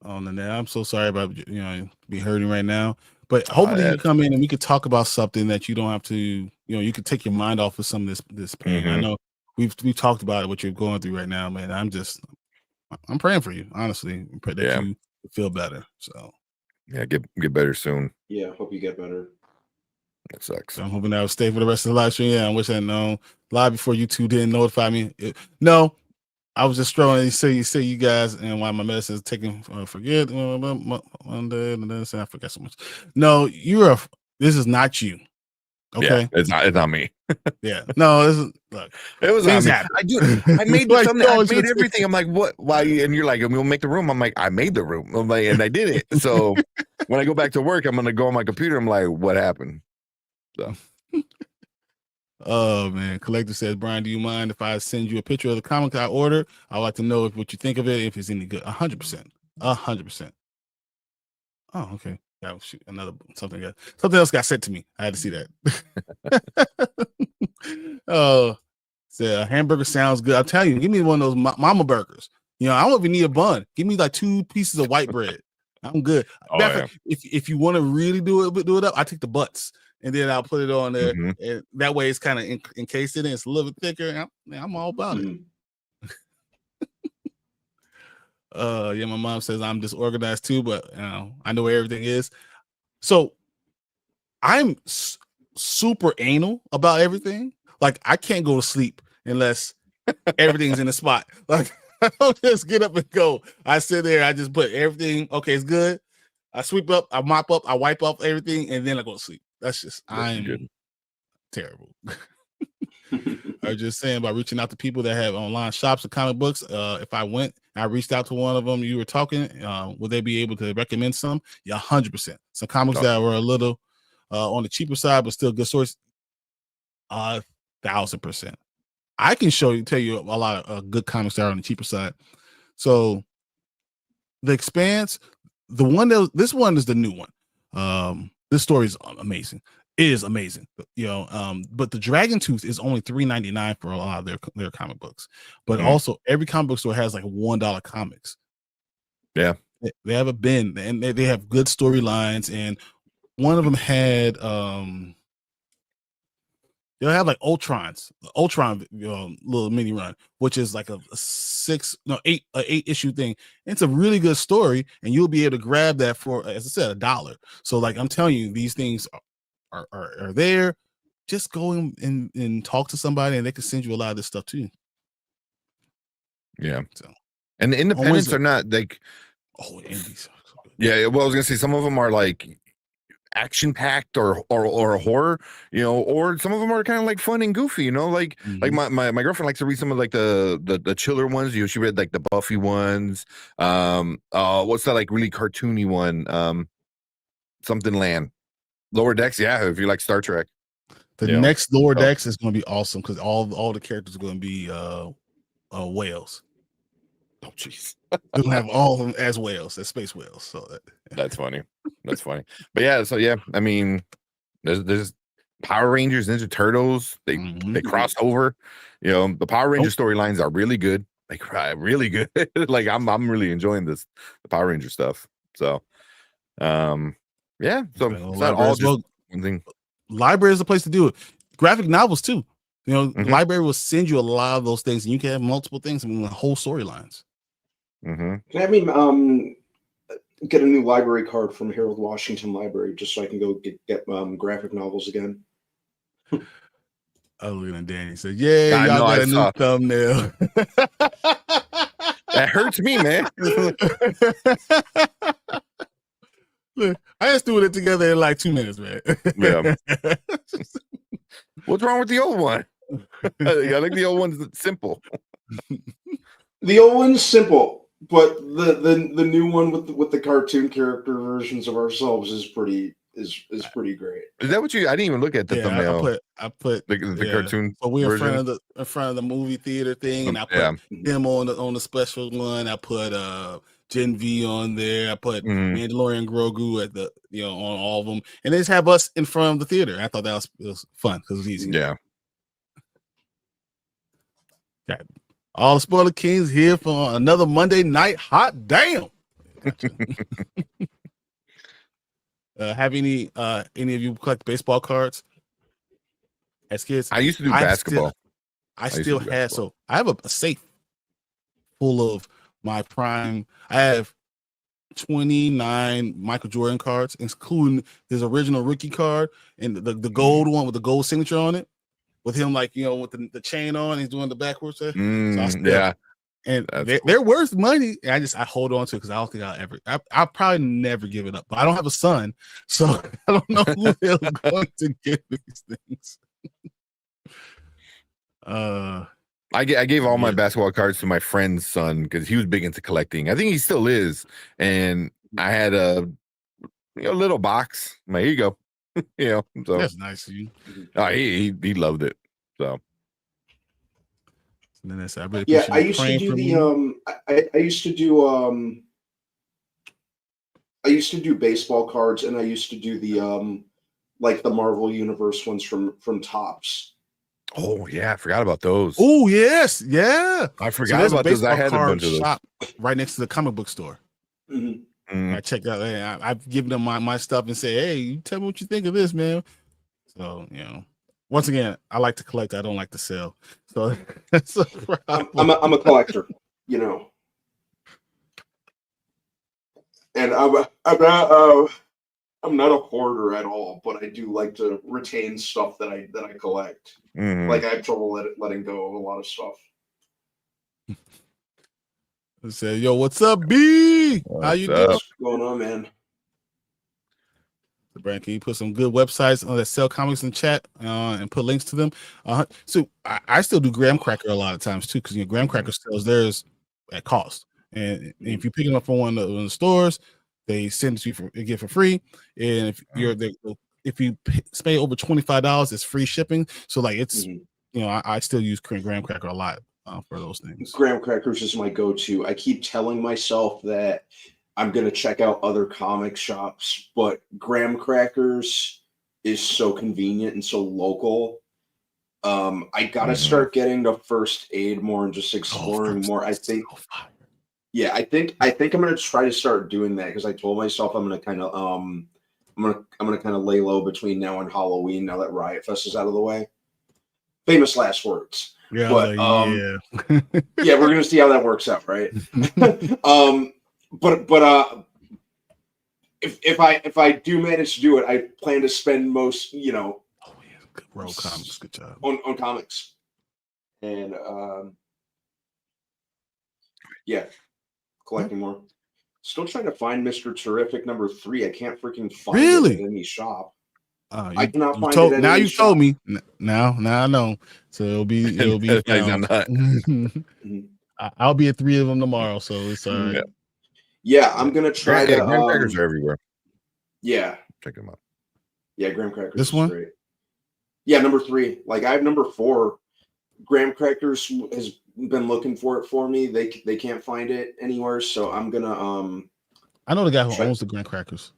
Oh, no, I'm so sorry about be hurting right now. But hopefully you come in and we could talk about something that you don't have to. You could take your mind off of some of this pain. Mm-hmm. I know we've talked about it, what you're going through right now, man. I'm praying for you, honestly. Pray that you feel better. So yeah, get better soon. Yeah, hope you get better. That sucks. So I'm hoping that will stay for the rest of the live stream. Yeah, I wish I'd known live before you two didn't notify me. No, I was just strolling and say you guys and why my medicine is taking forget Monday and then I forget so much. No, this is not you. Okay, yeah, it's not me. Yeah, no, this is look. It was not me. I made the thumbnail. I made everything. I'm like, what? Why? And you're like, we'll make the room. I'm like, I made the room. I'm like, and I did it. So when I go back to work, I'm gonna go on my computer. I'm like, what happened? So. Oh man, Collector says, Brian, do you mind if I send you a picture of the comic I ordered? I'd like to know what you think of it, if it's any good. 100%. 100%. Oh, okay. Yeah, shoot, something else got sent to me. I had to see that. Oh, so hamburger sounds good. I'll tell you, give me one of those mama burgers. I don't even need a bun. Give me like 2 pieces of white bread. I'm good. If you want to really do it up, I take the butts. And then I'll put it on there, and that way it's kind of encased in it. It's a little bit thicker. I'm all about it. Yeah, my mom says I'm disorganized too, but I know where everything is. So I'm super anal about everything. Like I can't go to sleep unless everything's in a spot. Like I don't just get up and go. I sit there. I just put everything. Okay, it's good. I sweep up. I mop up. I wipe off everything, and then I go to sleep. That's just I'm terrible. I was just saying about reaching out to people that have online shops of comic books. If I went, I reached out to one of them. You were talking. Would they be able to recommend some? Yeah, 100%. Some comics that were a little on the cheaper side, but still good source. 1,000%. I can tell you a lot of good comics that are on the cheaper side. So, The Expanse, this one is the new one. This story is amazing. It is amazing, but the Dragon Tooth is only $3.99 for a lot of their comic books. But also, every comic book store has like $1 comics. Yeah, they have a bin, and they have good storylines. And one of them had they'll have like Ultron little mini run, which is like a 8 issue thing. It's a really good story, and you'll be able to grab that for, as I said, $1. So like I'm telling you, these things are there. Just go and talk to somebody, and they can send you a lot of this stuff too. Yeah. So, and the independents are not like indies. Yeah, well, I was gonna say some of them are like action packed or horror, or some of them are kind of like fun and goofy, like my girlfriend likes to read some of like the chiller ones. She read like the Buffy ones. What's that like really cartoony one? Something Land. Lower Decks, yeah, if you like Star Trek. The next Lower Decks is going to be awesome because all the characters are going to be whales. Oh jeez, they're gonna have all of them as whales, as space whales. So that's funny. That's funny. But yeah, I mean, there's Power Rangers, Ninja Turtles. They cross over. The Power Ranger storylines are really good. Like really good. Like I'm really enjoying the Power Ranger stuff. So, yeah. So it's not all just one thing. Library is the place to do it. Graphic novels too. Library will send you a lot of those things, and you can have multiple things and whole storylines. Can I get a new library card from Harold Washington Library just so I can go get graphic novels again? Oh, look at Danny said, "Yeah, y'all got a new thumbnail." That hurts me, man. Look, I just threw it together in like 2 minutes, man. Yeah. What's wrong with the old one? I think the old one's simple. The old one's simple, but the new one with the cartoon character versions of ourselves is pretty great. Is that what you? I didn't even look at the thumbnail. I put the cartoon. So we're version? in front of the movie theater thing, and I put Yeah. him on the special one. I put Gen V on there. I put Mandalorian Grogu at the on all of them, and they just have us in front of the theater. I thought that was fun because it was easy. Yeah. Got all the spoiler kings here for another Monday night. Hot damn! Gotcha. Have any of you collect baseball cards as kids? I used to do basketball. I still have so I have a safe full of my prime. I have 29 Michael Jordan cards, including his original rookie card and the gold one with the gold signature on it, with him with the chain on. He's doing the backwards there. Yeah. And they're worth money. And I hold on to it because I don't think I'll probably never give it up. But I don't have a son, so I don't know who they're going to give these things. I gave all my basketball cards to my friend's son because he was big into collecting. I think he still is. And I had a little box. I'm like, here you go. So that's nice of you. He loved it. So. And then I really I used to do I used to do baseball cards, and I used to do the like the Marvel Universe ones from Topps. Oh yeah, I forgot about those. Oh yes, yeah. I forgot about those. I had a bunch of those. Shop right next to the comic book store. I checked out. I've given them my stuff and say, "Hey, you tell me what you think of this, man." So once again, I like to collect. I don't like to sell. So that's a problem. I'm a collector, and I'm not a hoarder at all, but I do like to retain stuff that I collect. Like I have trouble letting go of a lot of stuff. I say, yo, what's up, B? How you doing? What's going on, man? Brand, can you put some good websites that sell comics in chat and put links to them? So I still do Graham Cracker a lot of times too, because Graham Cracker sells theirs at cost, and if you pick them up from one of the stores, they send it to you for free. And if you pay over $25, it's free shipping. So like it's I still use Graham Cracker a lot for those things. Graham Crackers is my go-to. I keep telling myself that I'm going to check out other comic shops, but Graham Crackers is so convenient and so local. I got to start getting to First Aid more and just exploring more. I think I think I'm going to try to start doing that, because I told myself I'm going to kind of I'm going to kind of lay low between now and Halloween, now that Riot Fest is out of the way. Famous last words. Yeah, but we're going to see how that works out, right? But if I do manage to do it, I plan to spend most Roll Comics, good job on comics, and collecting more. Still trying to find Mr. Terrific #3. I can't freaking find it in any shop. I cannot find it. Now you told me. Now I know. So it'll be I'll be at 3 of them tomorrow, so it's all right. Yeah, I'm gonna try to. Graham Crackers are everywhere. Yeah, check them out. Yeah, Graham Crackers. This one? Great. Yeah, #3. Like I have #4. Graham Crackers has been looking for it for me. They can't find it anywhere, so I'm gonna I know the guy who owns the Graham Crackers.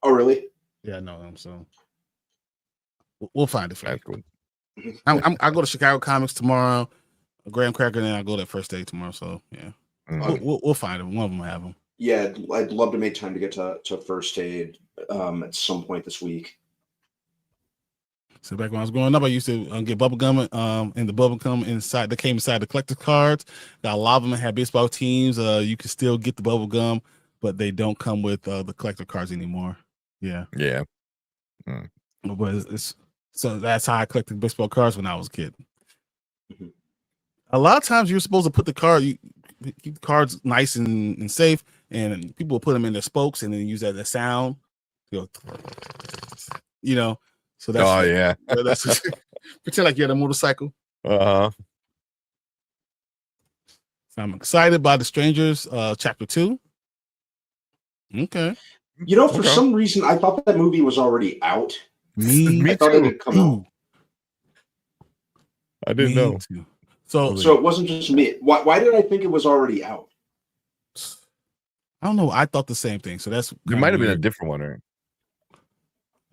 Oh, really? Yeah, I know him. So we'll find it for you. Cool. I go to Chicago Comics tomorrow. Graham Cracker, and then I go to First Aid tomorrow. So yeah, we'll find them. One of them will have them. Yeah, I'd love to make time to get to First Aid at some point this week. So back when I was growing up, I used to get bubble gum, and the bubble gum that came inside the collector's cards. Got a lot of them that had baseball teams. You can still get the bubble gum, but they don't come with the collector cards anymore. Yeah. But so that's how I collected baseball cards when I was a kid. A lot of times you're supposed to put the card, keep the cards nice and safe. and people put them in their spokes and then use that as sound. You know, so that's that's pretend like you're at a motorcycle. Uh-huh. So I'm excited by The Strangers, Chapter 2. Okay. For some reason, I thought that movie was already out. Me I thought too. it had come out. I didn't know. Too. So it wasn't just me. Why did I think it was already out? I don't know. I thought the same thing. So that's It might have been a different one, right?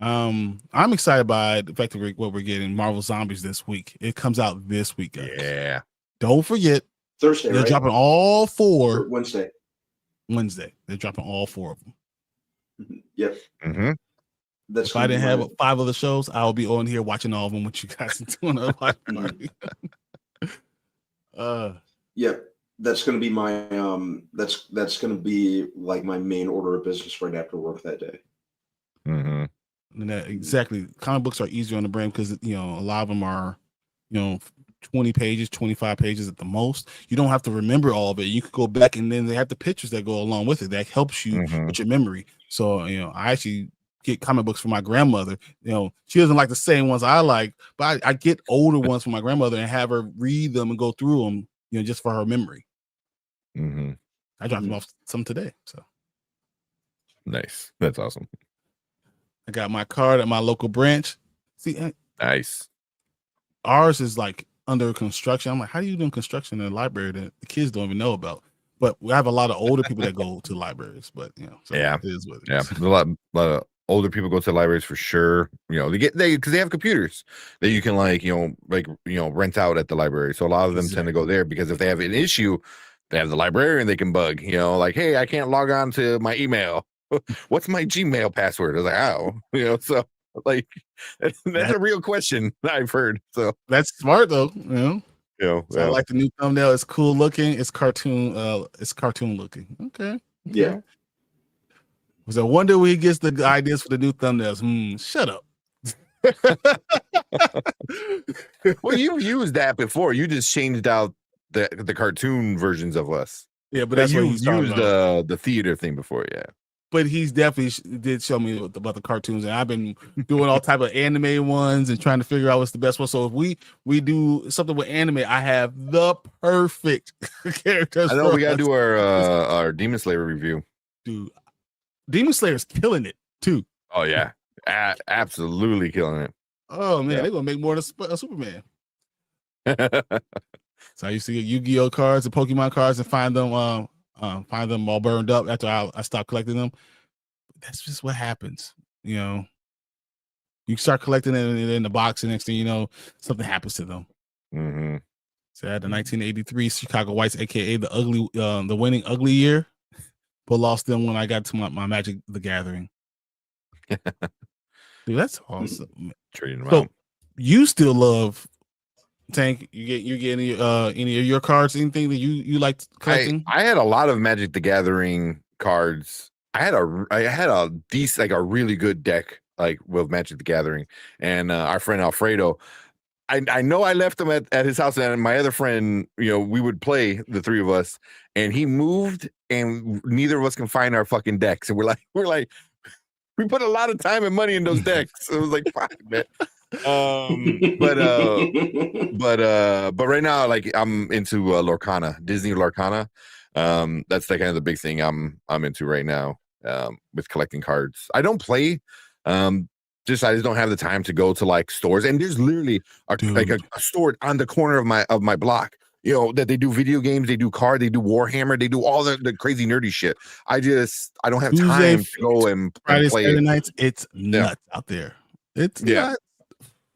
I'm excited by the fact that what we're getting Marvel Zombies this week. It comes out this week, guys. Yeah. Don't forget Thursday. They're dropping all 4 or Wednesday. They're dropping all 4 of them. Yep. Mm-hmm. That's if I didn't have 5 other shows, I will be on here watching all of them with you guys and doing a live party. Yep. That's gonna be my that's gonna be like my main order of business right after work that day. Mm-hmm. And exactly. Comic books are easier on the brain because a lot of them are 20 pages, 25 pages at the most. You don't have to remember all of it. You could go back and then they have the pictures that go along with it that helps you with your memory. So I actually get comic books from my grandmother. She doesn't like the same ones I like, but I get older ones from my grandmother and have her read them and go through them just for her memory. I dropped them off some today. So nice. That's awesome. I got my card at my local branch. See, nice. Ours is like under construction. I'm like, how do you do construction in a library that the kids don't even know about? But we have a lot of older people that go to libraries. But so it is what it is. A lot of older people go to libraries for sure. Because they have computers that you can rent out at the library. So a lot of them tend to go there because if they have an issue, they have the librarian they can bug. Hey, I can't log on to my email. What's my Gmail password? I was like, so like that's a real question I've heard. So that's smart though. I like the new thumbnail. It's cool looking. It's cartoon. It's cartoon looking. Okay. Yeah. Was I wonder where he gets the ideas for the new thumbnails? Shut up. Well, you've used that before. You just changed out the cartoon versions of us. Yeah, but that's what he's talking about. The theater thing before, yeah. But he's definitely did show me about the cartoons, and I've been doing all type of anime ones and trying to figure out what's the best one. So if we do something with anime, I have the perfect characters. I know we gotta do our Demon Slayer review. Dude, Demon Slayer is killing it too. Oh yeah, absolutely killing it. Oh man, they're gonna make more than Superman. So I used to get Yu-Gi-Oh cards and Pokemon cards and find them all burned up after I stopped collecting them. That's just what happens. You start collecting it in the box, and next thing you know, something happens to them. So I had the 1983 Chicago Whites, aka the winning ugly year, but lost them when I got to my Magic the Gathering. Dude, that's awesome. Trading them out. So you still love Tank? You get any of your cards? Anything that you like collecting? I had a lot of Magic the Gathering cards. I had a decent, like a really good deck, like with Magic the Gathering, and our friend Alfredo. I know I left him at his house, and my other friend, we would play, the three of us, and he moved, and neither of us can find our fucking decks, and we're like, we put a lot of time and money in those decks. It was like, fuck, man. But right now, like, I'm into Lorcana, Disney Lorcana. That's like kind of the big thing I'm into right now, with collecting cards. I don't play, I just don't have the time to go to like stores, and there's literally a store on the corner of my block, that they do video games, they do card, they do Warhammer, they do all the crazy nerdy shit. I don't have time to go and Friday, play. Saturday nights, it's nuts out there. It's nuts.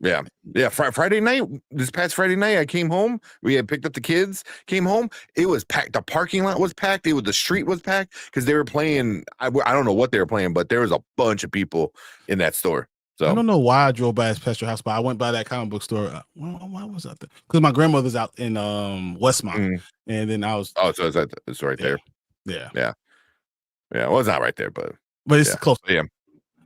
Yeah. Friday night, this past Friday night, I came home. We had picked up the kids, came home. It was packed. The parking lot was packed. The street was packed because they were playing. I don't know what they were playing, but there was a bunch of people in that store. So I don't know why I drove by his past your house, but I went by that comic book store. Why was I there? Because my grandmother's out in Westmont, and then I was. Oh, so it's right there. Yeah. Well, it's not right there, but it's close. Yeah.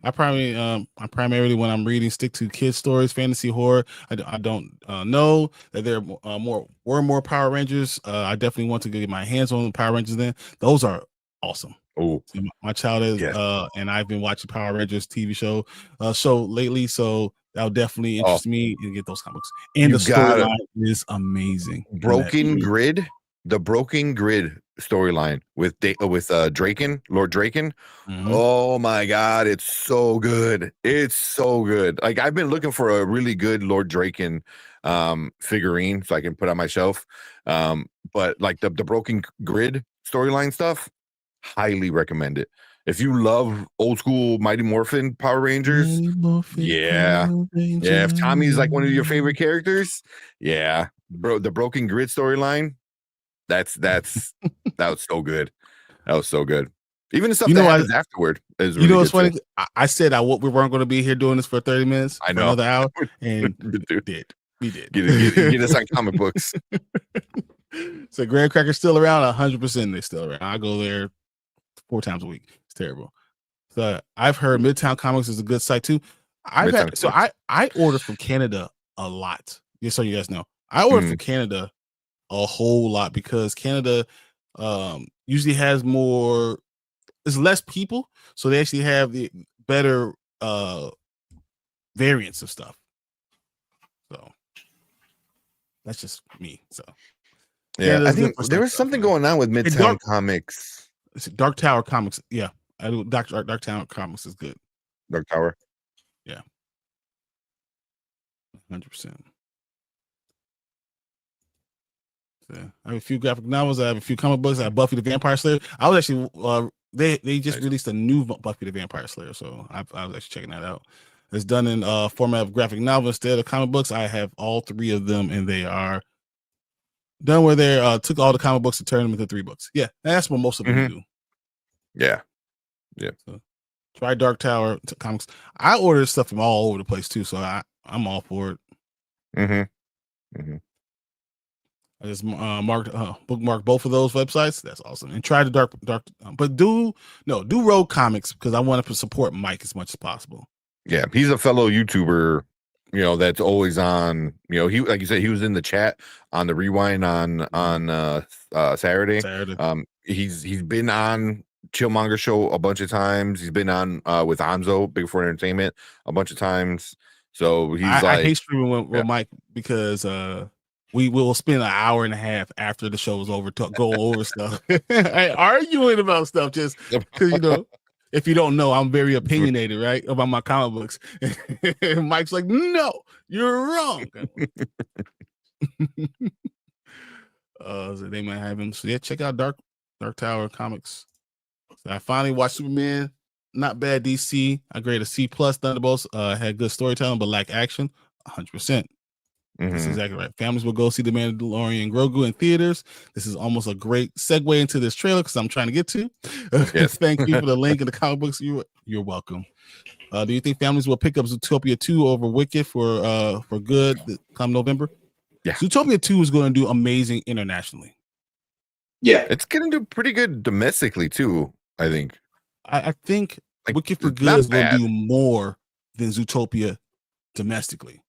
I primarily when I'm reading stick to kids stories, fantasy, horror. I don't know that there are more Power Rangers. I definitely want to get my hands on Power Rangers. Then those are awesome. Oh, So my child is, yes. and I've been watching Power Rangers TV show lately, so that'll definitely interest me and get those comics. And You the got storyline is amazing. Broken Grid, the Broken Grid storyline with Draken, Lord Draken. Mhm. Oh my God, it's so good. It's so good. Like I've been looking for a really good Lord Draken figurine so I can put on my shelf. But like the Broken Grid storyline stuff, highly recommend it. If you love old school Mighty Morphin Power Rangers, yeah. Yeah, if Tommy's like one of your favorite characters, yeah. Bro, the Broken Grid storyline, that was so good. That was so good. Even the stuff that happens afterward is really what's good funny? I said we weren't going to be here doing this for 30 minutes, I know. for another hour, and we did. Get us on comic books. So Graham Cracker's still around. 100% they're still around. I go there 4 times a week. It's terrible. So I've heard Midtown Comics is a good site too. I order from Canada a lot. Just so you guys know, I order from Canada a whole lot because Canada usually has more. There's less people, so they actually have the better variants of stuff. So that's just me. So yeah, I think there was something going on with Midtown Comics. It's Dark Tower Comics. Yeah, I do. Dark Tower Comics is good. Dark Tower. Yeah, 100%. So I have a few graphic novels. I have a few comic books. I have Buffy the Vampire Slayer. I was actually they just released a new Buffy the Vampire Slayer, so I was actually checking that out. It's done in format of graphic novel instead of comic books. I have all 3 of them, and they are done where they took all the comic books and turned them into 3 books. Yeah, that's what most of them do. Yeah. So, try Dark Tower Comics. I order stuff from all over the place too, so I'm all for it. I just bookmark both of those websites. That's awesome. And try the dark, but do Rogue Comics because I want to support Mike as much as possible. Yeah, he's a fellow YouTuber, that's always on. He, like you said, he was in the chat on the Rewind on Saturday. He's been on Chillmonger Show a bunch of times. He's been on with Anzo, Big Four Entertainment, a bunch of times. So I hate streaming with Mike because we will spend an hour and a half after the show is over to go over stuff, arguing about stuff just because if you don't know, I'm very opinionated, right, about my comic books. Mike's like, no, you're wrong. So they might have him. So yeah, check out Dark Tower Comics. So I finally watched Superman. Not bad. DC. I graded a C+. Thunderbolts had good storytelling, but lack action. 100%. That's exactly right. Families will go see The Mandalorian Grogu in theaters. This is almost a great segue into this trailer because I'm trying to get to. Yes. Thank you for the link in the comic books. You're welcome. Do you think families will pick up Zootopia 2 over Wicked for good come November? Yeah. Zootopia 2 is going to do amazing internationally. Yeah. It's going to do pretty good domestically too, I think. I think Wicked for Good is going to do more than Zootopia domestically.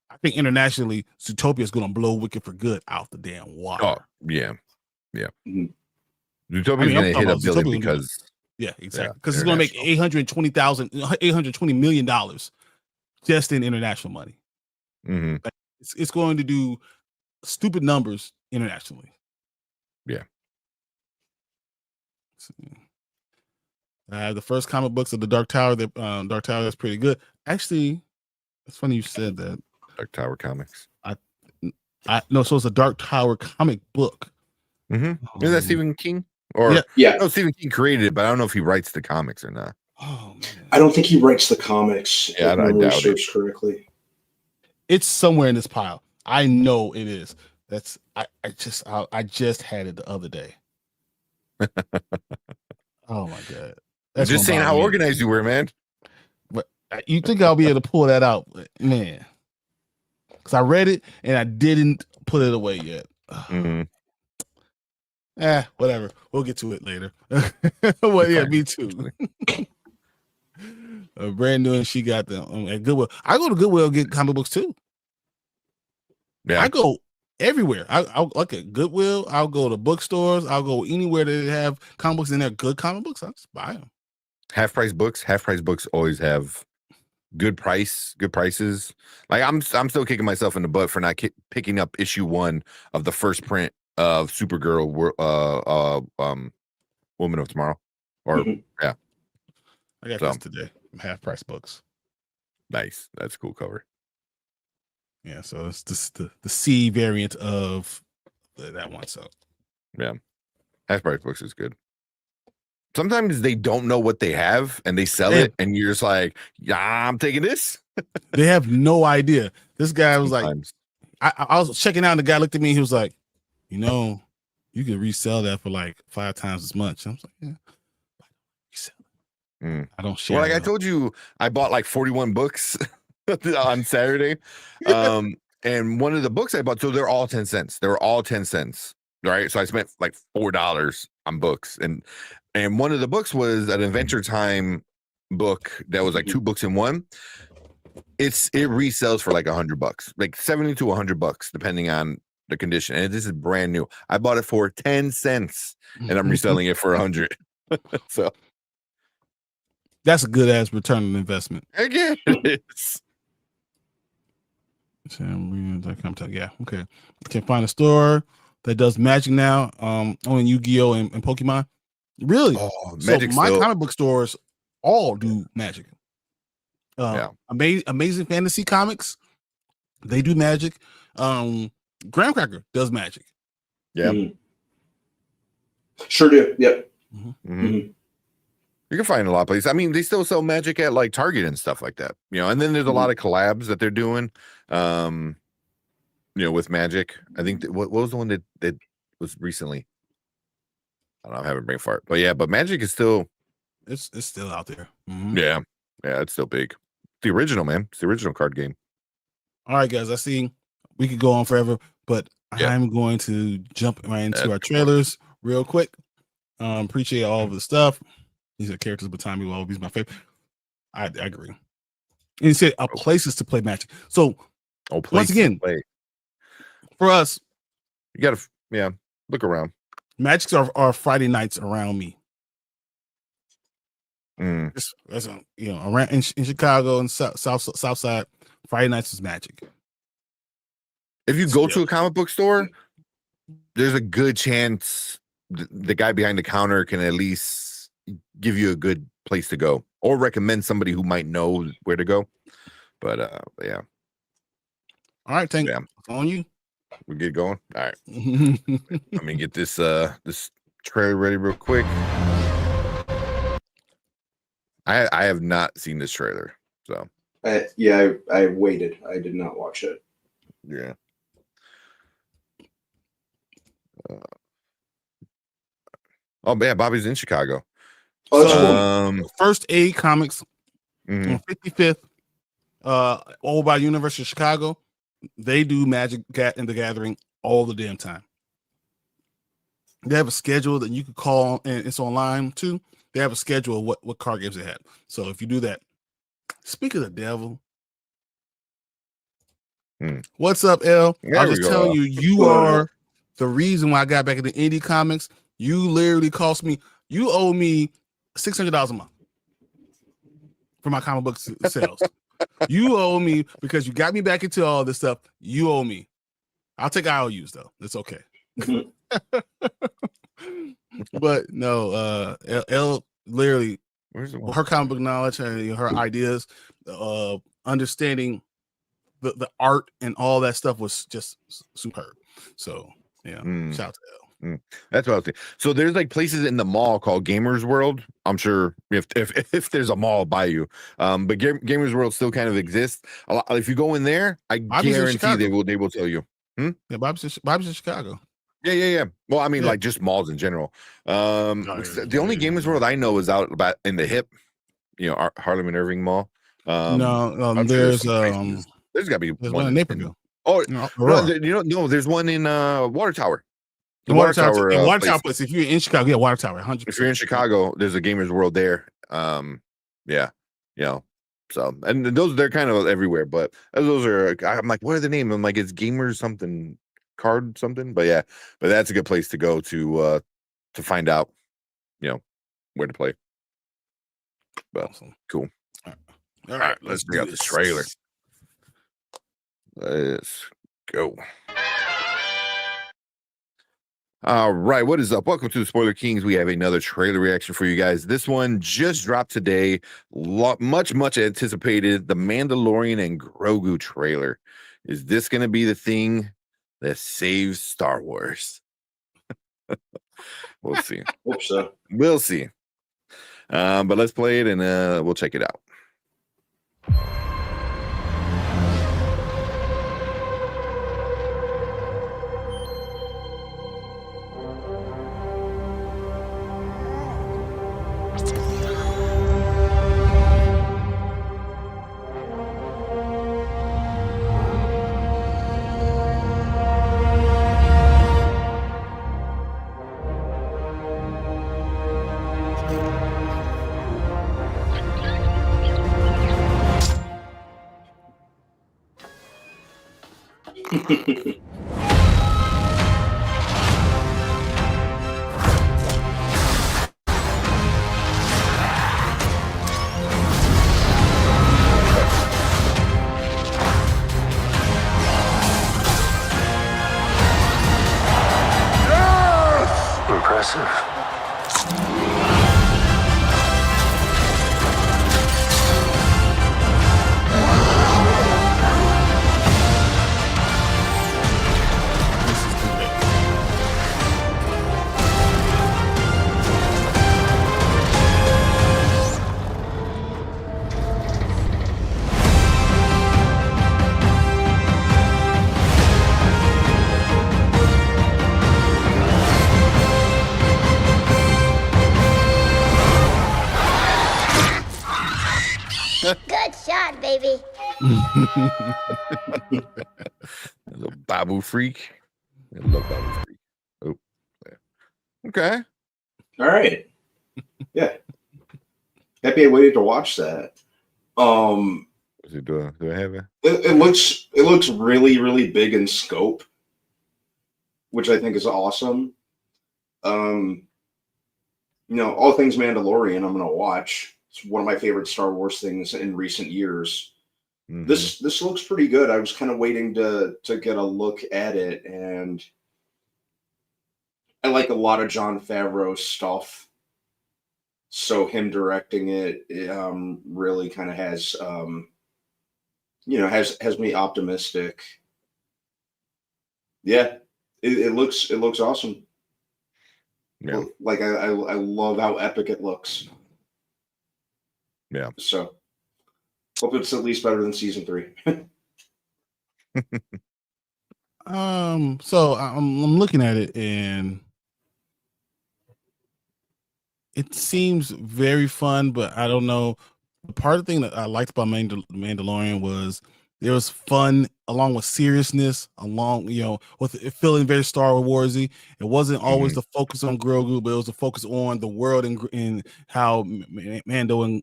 I think internationally, Zootopia is going to blow Wicked for Good out the damn water. Oh, yeah. Zootopia is going to hit $1 billion because... Yeah, exactly. Because it's going to make $820 million just in international money. Like, it's going to do stupid numbers internationally. Yeah. The first comic books of the Dark Tower. Dark Tower that's pretty good. Actually, it's funny you said that. Dark Tower Comics. No, so it's a Dark Tower comic book. Is that Stephen King? Or no, Stephen King created it, but I don't know if he writes the comics or not. Oh man, I don't think he writes the comics. Yeah, I doubt it. Correctly. It's somewhere in this pile. I know it is. That's I just had it the other day. Oh my god! That's just saying how organized you were, man. But you think I'll be able to pull that out, man? Because I read it and I didn't put it away yet. Whatever. We'll get to it later. Well, yeah, me too. Brand new, and she got them at Goodwill. I go to Goodwill and get comic books too. Yeah, I go everywhere. I'll look at Goodwill. I'll go to bookstores. I'll go anywhere that have comic books and they're good comic books. I'll just buy them. Half price books always have good prices. Like I'm still kicking myself in the butt for not picking up issue 1 of the first print of Supergirl, Woman of Tomorrow. Or yeah, I got this today. Half price books. Nice. That's a cool cover. Yeah, so it's just the C variant of that one. So yeah, half price books is good. Sometimes they don't know what they have and they sell it, and you're just like, yeah, I'm taking this. They have no idea. This guy was like, I was checking out, and the guy looked at me. He was like, you could resell that for like 5 times as much. I was like, yeah, resell. I don't share. Well, like I told you, I bought like 41 books on Saturday. And one of the books I bought, so they're all 10 cents. They were all 10 cents. Right. So I spent like $4 on books. And one of the books was an Adventure Time book that was like 2 books in one. It resells for like $100, like 70 to $100, depending on the condition. And this is brand new. I bought it for 10 cents and I'm reselling it for 100. So that's a good ass return on investment. Again, it is. Yeah, okay. Can find a store that does Magic now. On Yu-Gi-Oh and Pokemon. Really? Magic. So my comic book stores all do Magic. Amazing Fantasy Comics, they do Magic. Graham Cracker does Magic. Yeah. Sure do. Yep. You can find a lot of places. I mean, they still sell Magic at like Target and stuff like that, and then there's a lot of collabs that they're doing, with Magic. I think what was the one that was recently? I don't know, I haven't brain fart, but Magic is still, it's still out there. Yeah, it's still big. The original, man. It's the original card game. All right, guys, I see we could go on forever, but I'm going to jump right into our trailers real quick. Appreciate all of the stuff. These are characters behind me will always be my favorite. I agree. And he said places to play Magic. So once again, for us, you gotta look around. Magics are Friday nights around me. That's around in Chicago and South Side, Friday nights is Magic. If you go to a comic book store, there's a good chance the guy behind the counter can at least give you a good place to go or recommend somebody who might know where to go. But yeah. All right, Tank. On you. We get going. All right. Let me get this this trailer ready real quick. I have not seen this trailer, so I waited. I did not watch it. Yeah. Bobby's in Chicago. First Aid Comics on 55th, over by University of Chicago. They do Magic and the Gathering all the damn time. They have a schedule that you could call, and it's online too. They have a schedule of what card games they have. So if you do that, speak of the devil. What's up, L? I was just telling you, you are the reason why I got back into indie comics. You literally cost me. You owe me $600 a month for my comic book sales. You owe me because you got me back into all this stuff. You owe me. I'll take IOUs though. It's okay. But no, L literally, her comic book knowledge and her ideas, understanding the art and all that stuff was just superb. So yeah, shout out to L. That's what I was thinking. So there's like places in the mall called Gamers World. I'm sure if there's a mall by you, but Gamers World still kind of exists. If you go in there, I guarantee they will tell you. Yeah, Bob's in Chicago. Yeah. Well, I mean, like just malls in general. The only Gamers World I know is out about in the hip, Harlem and Irving Mall. There's got to be one in Naperville. There's one in Water Tower. The Water Tower place. If you're in Chicago, Water Tower, 100%. If you're in Chicago, there's a Gamers World there. So and they're kind of everywhere, but those are. I'm like, what are the name? I'm like, it's Gamers something. card something. But yeah, but that's a good place to go to find out, where to play. But Awesome. cool. All right, let's check out this trailer. Let's go. All right, what is up? Welcome to the Spoiler Kings. We have another trailer reaction for you guys. This one just dropped today. Much anticipated. The Mandalorian and Grogu trailer. Is this going to be the thing that saves Star Wars? We'll see. Hope so. We'll see. But let's play it and we'll check it out. Impressive. Good shot, baby. Little Babu freak. I love Babu freak. Oh, yeah. Okay. All right. Yeah. Happy I waited to watch that. What's it doing? Do I have it? It looks really, really big in scope, which I think is awesome. All things Mandalorian, I'm gonna watch. It's one of my favorite Star Wars things in recent years. Mhm. This looks pretty good. I was kind of waiting to get a look at it, and I like a lot of Jon Favreau's stuff. So him directing it really kind of has has me optimistic. Yeah, it looks awesome. Yeah. Like I love how epic it looks. Yeah. So hope it's at least better than season 3. So I'm looking at it and it seems very fun, but I don't know. The part of the thing that I liked about Mandalorian was there was fun along with seriousness, along with it feeling very Star Warsy. It wasn't always the focus on Grogu, but it was the focus on the world and how Mando and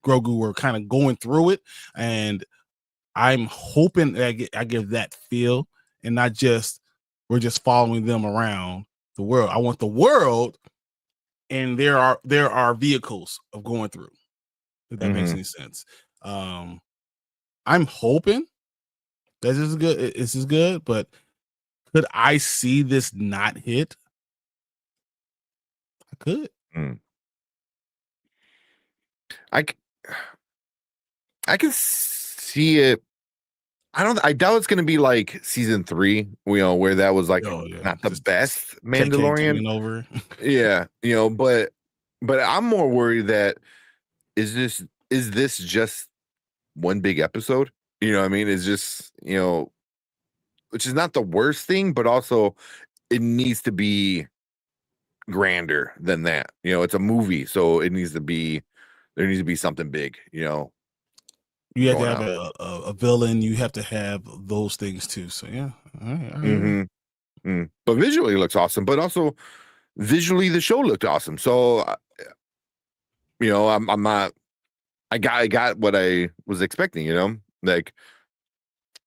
Grogu were kind of going through it. And I'm hoping that I give that feel and not just we're just following them around the world. I want the world, and there are vehicles of going through. If that makes any sense. I'm hoping that this is good. This is good, but could I see this not hit? I could. I can see it. I doubt it's gonna be like season 3, where that was like not the best Mandalorian over. Yeah, but I'm more worried that is this just one big episode? You know what I mean? It's just, which is not the worst thing, but also it needs to be grander than that. It's a movie, so there needs to be something big, You have to going have on. a villain. You have to have those things too. So yeah. All right. But visually it looks awesome, but also visually the show looked awesome. So I'm not, I got what I was expecting, like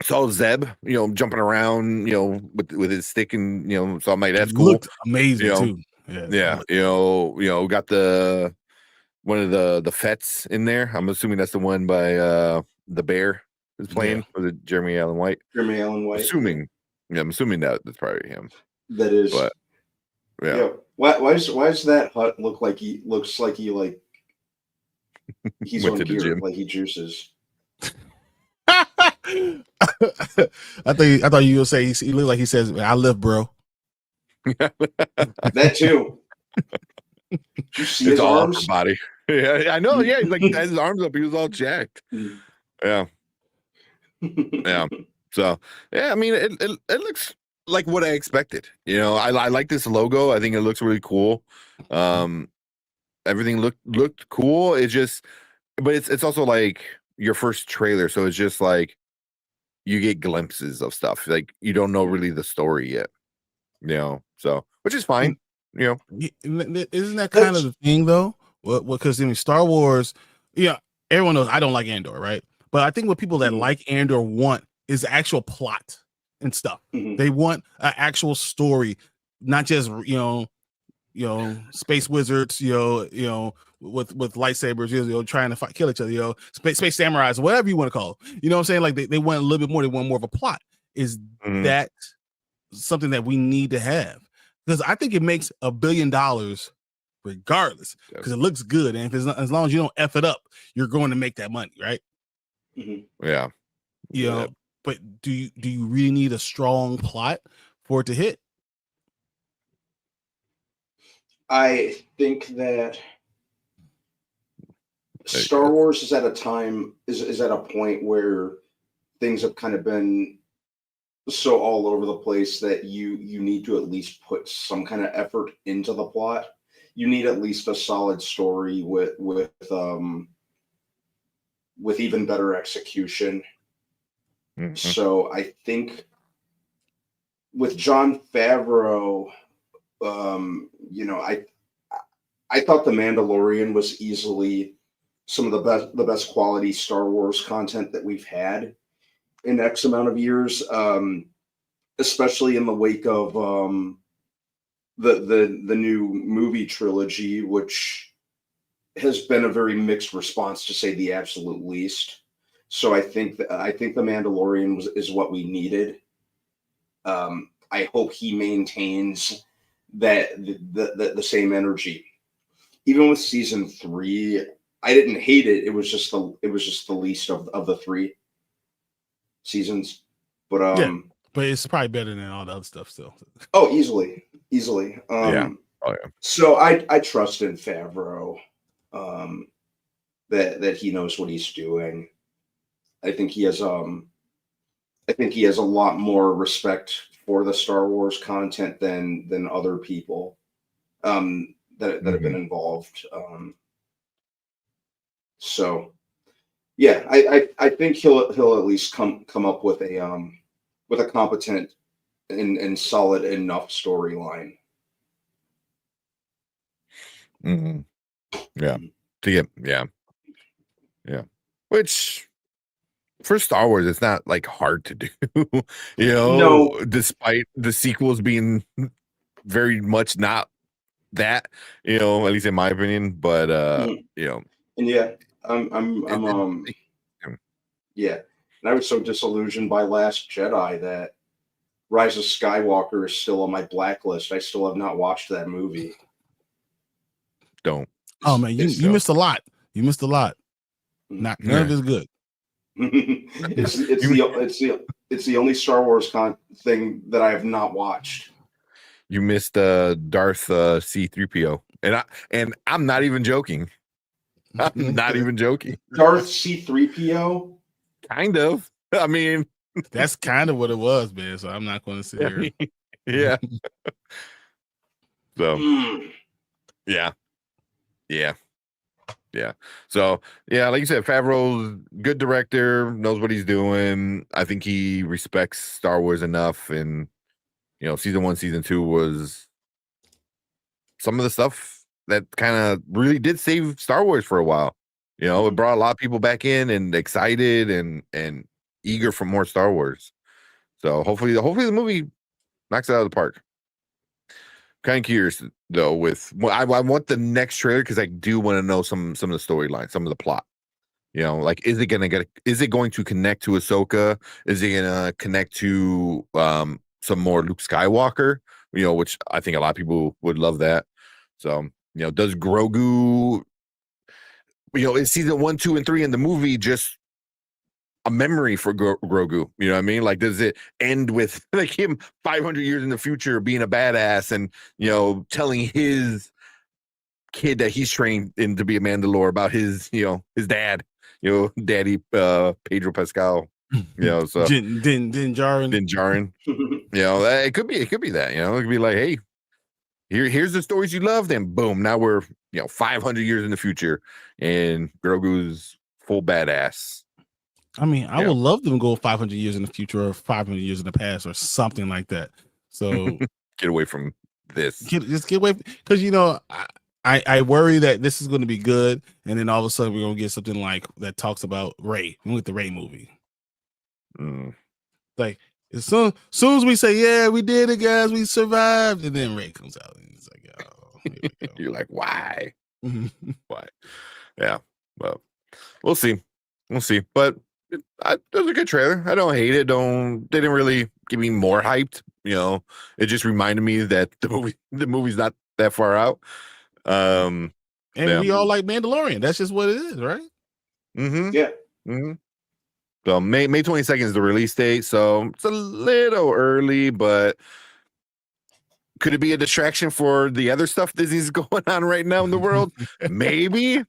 saw Zeb, jumping around, with his stick, and so I'm like, It that's cool. looked amazing too. Yeah, got one of the Fets in there. I'm assuming that's the one by the Bear is playing. Was it Jeremy Allen White? Jeremy Allen White. Assuming, I'm assuming that's probably him. That is. But yeah. Why does that hut look like looks like he's Went on to the gear, gym. like he juices. I thought you were gonna say he looked like he says, "I lift, bro." That too. Did you see his all arms? upper body. Yeah, I know. Yeah, he's like had his arms up. He was all jacked. Yeah. Yeah. So yeah, I mean, it looks like what I expected. I like this logo. I think it looks really cool. Everything looked cool. It's just, but it's also like your first trailer, so it's just like you get glimpses of stuff. Like you don't know really the story yet. So which is fine. Isn't that kind of the thing though? Well, because Star Wars, everyone knows I don't like Andor, right? But I think what people that like Andor want is actual plot and stuff. They want an actual story, not just space wizards, with lightsabers, trying to kill each other, space samurais, whatever you want to call it. You know what I'm saying? Like they want a little bit more. They want more of a plot. Is that something that we need to have? Because I think it makes $1 billion regardless, because it looks good, and as long as you don't F it up, you're going to make that money, right? Yeah. But do you really need a strong plot for it to hit? I think that Star Wars is at a point where things have kind of been so all over the place that you need to at least put some kind of effort into the plot. You need at least a solid story with even better execution. So I think with Jon Favreau, I thought The Mandalorian was easily some of the best quality Star Wars content that we've had in X amount of years, especially in the wake of the new movie trilogy, which has been a very mixed response, to say the absolute least. So I think The Mandalorian is what we needed. I hope he maintains that the same energy. Even with season 3, I didn't hate it. It was just the least of the 3 seasons. But but it's probably better than all the other stuff still. Oh, easily. Yeah. Oh yeah. So I trust in Favreau, that he knows what he's doing. I think he has a lot more respect for the Star Wars content than other people that have been involved. So yeah, I think he'll at least come up with a competent and solid enough storyline. Yeah. Yeah. Which for Star Wars, it's not like hard to do, No. despite the sequels being very much not that, at least in my opinion. But And yeah, yeah. And I was so disillusioned by Last Jedi that Rise of Skywalker is still on my blacklist. I still have not watched that movie. Don't. Oh man, you missed a lot. You missed a lot. None of it's good. It's the only Star Wars thing that I have not watched. You missed Darth C-3PO, and I'm not even joking. I'm not even joking. Darth C-3PO? Kind of. I mean, that's kind of what it was, man. So I'm not going to sit here. Yeah. So, yeah. So, yeah, like you said, Favreau's good director, knows what he's doing. I think he respects Star Wars enough, and season 1, season 2 was some of the stuff that kind of really did save Star Wars for a while. It brought a lot of people back in and excited, and eager for more Star Wars. So hopefully the movie knocks it out of the park. Kind of curious though. I want the next trailer because I do want to know some of the storyline, some of the plot. Like is it going to connect to Ahsoka? Is it gonna connect to some more Luke Skywalker? Which I think a lot of people would love that. So does Grogu? Is season 1, 2, and 3 in the movie just a memory for Grogu? You know what I mean? Like, does it end with like him 500 years in the future being a badass and telling his kid that he's trained in to be a Mandalore about his dad, daddy Pedro Pascal, so Din Djarin. Din Djarin. It could be that, it could be like, hey, here's the stories you loved, and boom, now we're 500 years in the future and Grogu's full badass. I mean, I would love them to go 500 years in the future or 500 years in the past or something like that. So get away from this. Just get away, because I worry that this is going to be good, and then all of a sudden we're going to get something like that talks about Rey with the Rey movie. Like as soon as we say, yeah, we did it, guys, we survived, and then Rey comes out and he's like, oh, here we go. You're like, why? Why? Yeah, well, we'll see. But it was a good trailer. I don't hate it. They didn't really get me more hyped. It just reminded me that the movie's not that far out. And we all like Mandalorian. That's just what it is, right? Mm-hmm. Yeah. Mm-hmm. So May 22nd is the release date. So it's a little early, but could it be a distraction for the other stuff Disney's going on right now in the world? Maybe.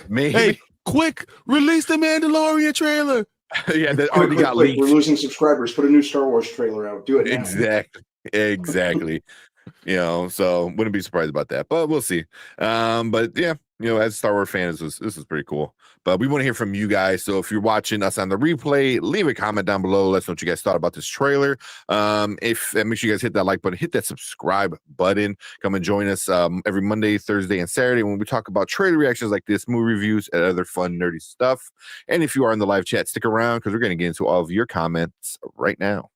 Hey, quick, release the Mandalorian trailer. Yeah, that already got leaked. We're losing subscribers. Put a new Star Wars trailer out. Do it now. Exactly. So wouldn't be surprised about that, but we'll see. But yeah, as a Star Wars fan, this is pretty cool. But we want to hear from you guys. So if you're watching us on the replay, leave a comment down below. Let us know what you guys thought about this trailer. Make sure you guys hit that like button, hit that subscribe button. Come and join us every Monday, Thursday, and Saturday when we talk about trailer reactions like this, movie reviews, and other fun, nerdy stuff. And if you are in the live chat, stick around because we're going to get into all of your comments right now.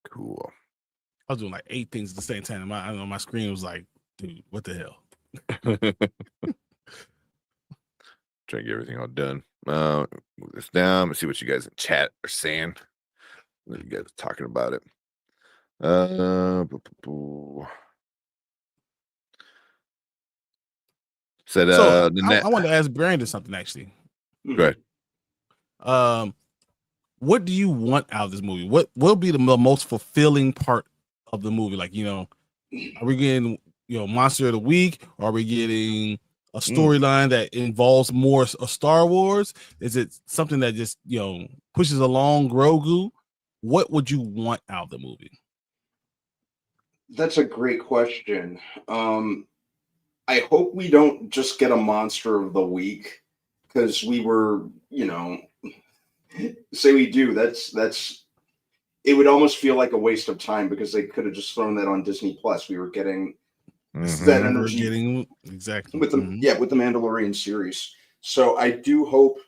Cool. I was doing like 8 things at the same time. My screen was like, dude, what the hell? Trying to get everything all done. Move this down. Let's see what you guys in chat are saying. What you guys are talking about it. Said I wanted to ask Brandon something actually. Go ahead. What do you want out of this movie? What will be the most fulfilling part of the movie? Like, are we getting Monster of the Week? Are we getting a storyline that involves more of Star Wars? Is it something that just pushes along Grogu? What would you want out of the movie? That's a great question. I hope we don't just get a Monster of the Week, because we were, say we do. That's it would almost feel like a waste of time, because they could have just thrown that on Disney Plus. We were getting that energy exactly with the with the Mandalorian series. So I do hope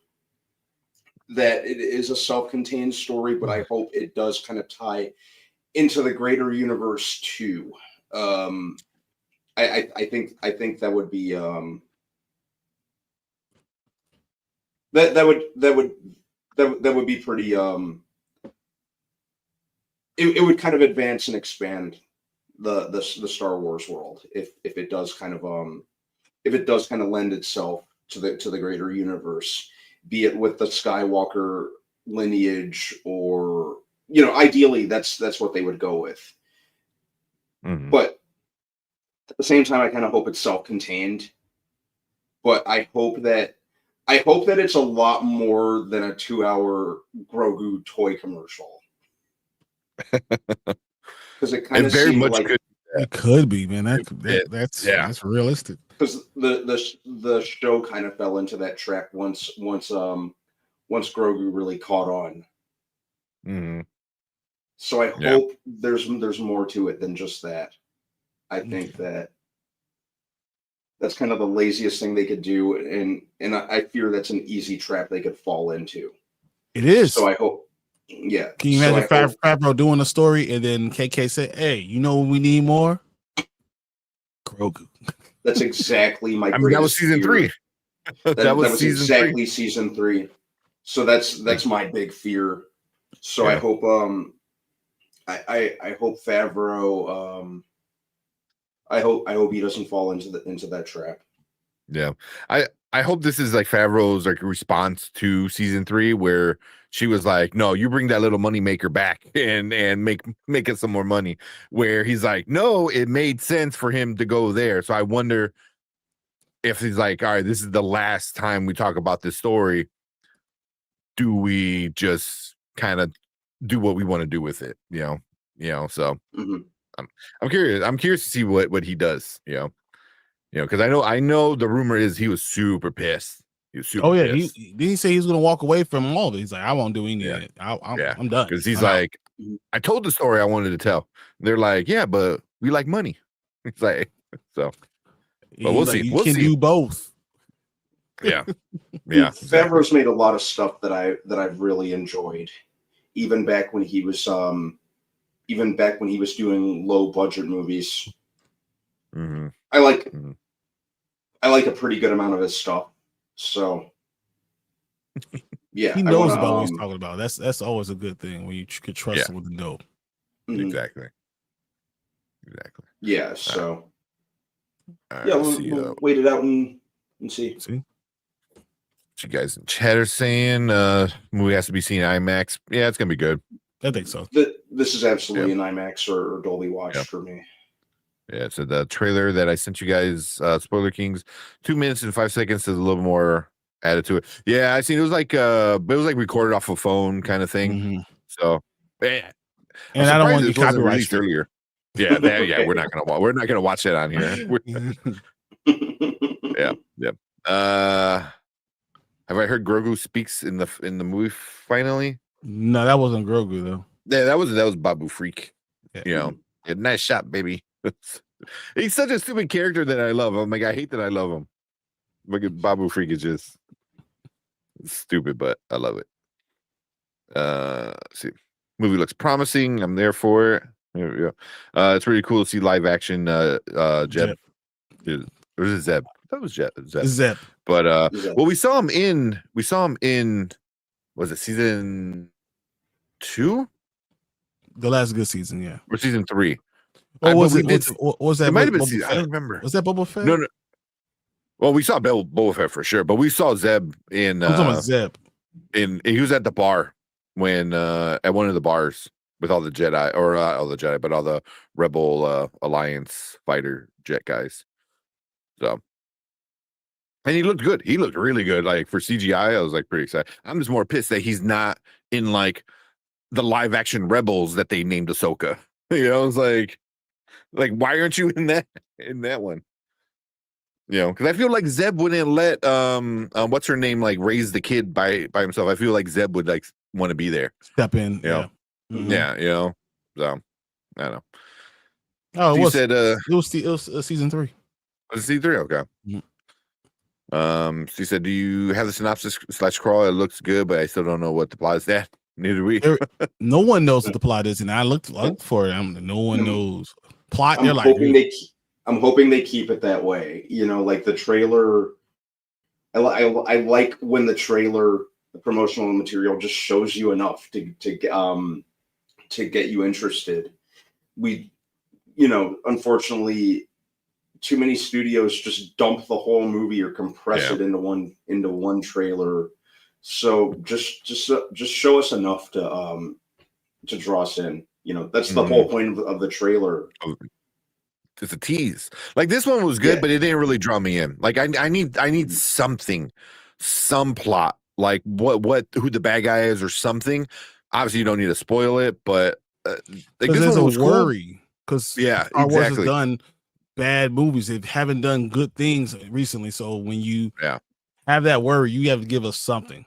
that it is a self-contained story, but I hope it does kind of tie into the greater universe too. I think that would be that would be pretty it would kind of advance and expand the Star Wars world if it does kind of lend itself to the greater universe, be it with the Skywalker lineage, or ideally that's what they would go with. But at the same time, I kind of hope it's self-contained, but I hope that it's a lot more than a 2-hour Grogu toy commercial. Because it kind of very much like it could be, man. That's realistic. Because the show kind of fell into that trap once Grogu really caught on. So I hope there's more to it than just that. I think that that's kind of the laziest thing they could do, and I fear that's an easy trap they could fall into. It is. So I hope, yeah. Can you imagine Favreau doing a story and then KK said, "Hey, you know what we need more? Grogu." That's exactly my. I mean, that was season fear. 3. That was season exactly 3. season 3. So that's my big fear. So I hope I hope Favreau I hope he doesn't fall into that trap. Yeah. I hope this is like Favreau's like response to season 3, where she was like, "No, you bring that little money maker back and make us some more money." Where he's like, "No, it made sense for him to go there." So I wonder if he's like, "All right, this is the last time we talk about this story. Do we just kind of do what we want to do with it?" So I'm curious. I'm curious to see what he does. Because I know the rumor is he was super pissed. He was super pissed. He say he's gonna walk away from all of it. He's like, I won't do any of it. I'm done. Because he's like, I told the story I wanted to tell. They're like, yeah, but we like money. It's like, so. But we'll see. You can do both. Yeah. Favreau's made a lot of stuff that I've really enjoyed, even back when he was doing low budget movies. Mm-hmm. I like a pretty good amount of his stuff. So yeah, he knows about what he's talking about. That's always a good thing when you could trust him with the dope. Exactly. Yeah. So right, we'll wait it out and see. You guys in chat are saying movie has to be seen in IMAX. Yeah, it's gonna be good. I think so. This is absolutely an IMAX or Dolby Watch for me. Yeah, so the trailer that I sent you guys, Spoiler Kings, 2 minutes and 5 seconds, is a little more added to it. Yeah, I seen it was like recorded off a phone kind of thing. Mm-hmm. So, and I don't want to get copyright earlier. Yeah, we're not gonna watch that on here. Yeah. Have I heard Grogu speaks in the movie finally? No, that wasn't Grogu though. Yeah, that was Babu Freak. Yeah. Nice shot, baby. He's such a stupid character that I love. I'm like, I hate that I love him. Like, Babu Freak is just stupid, but I love it. Let's see, movie looks promising. I'm there for it. There we go. It's really cool to see live action. Jeb. Or is it Zeb? That was Zeb. But Zeb. Well, we saw him in. Was it season 2? The last good season, yeah. Or season 3? Or was that? It might have been season. I don't remember. Was that Boba Fett? No. Well, we saw Boba Fett for sure, but we saw Zeb in. I'm talking about Zeb. He was at the bar when at one of the bars with all the Jedi, or all the Jedi, but all the Rebel Alliance fighter jet guys. So, and he looked good. He looked really good. Like, for CGI, I was like pretty excited. I'm just more pissed that he's not in like the live action Rebels that they named Ahsoka. It's like why aren't you in that one? Because I feel like Zeb wouldn't let what's her name, like, raise the kid by himself. I feel like Zeb would like want to be there, step in. Yeah. So I don't know. Oh, it was season 3. Was it season 3? Okay. Mm-hmm. She said, "Do you have the synopsis / crawl? It looks good, but I still don't know what the plot is." That neither do we. No one knows what the plot is, and I looked for it. No one knows plot. I'm hoping they keep it that way. Like the trailer. I like when the trailer, the promotional material, just shows you enough to get you interested. Unfortunately, too many studios just dump the whole movie or compress it into one trailer. So just show us enough to draw us in. That's the whole point of the trailer. It's a tease. Like, this one was good, but it didn't really draw me in. Like, I need something, some plot, like who the bad guy is or something. Obviously, you don't need to spoil it, but because there's a worry. Because Star Wars has done bad movies. They haven't done good things recently. So when you have that worry, you have to give us something.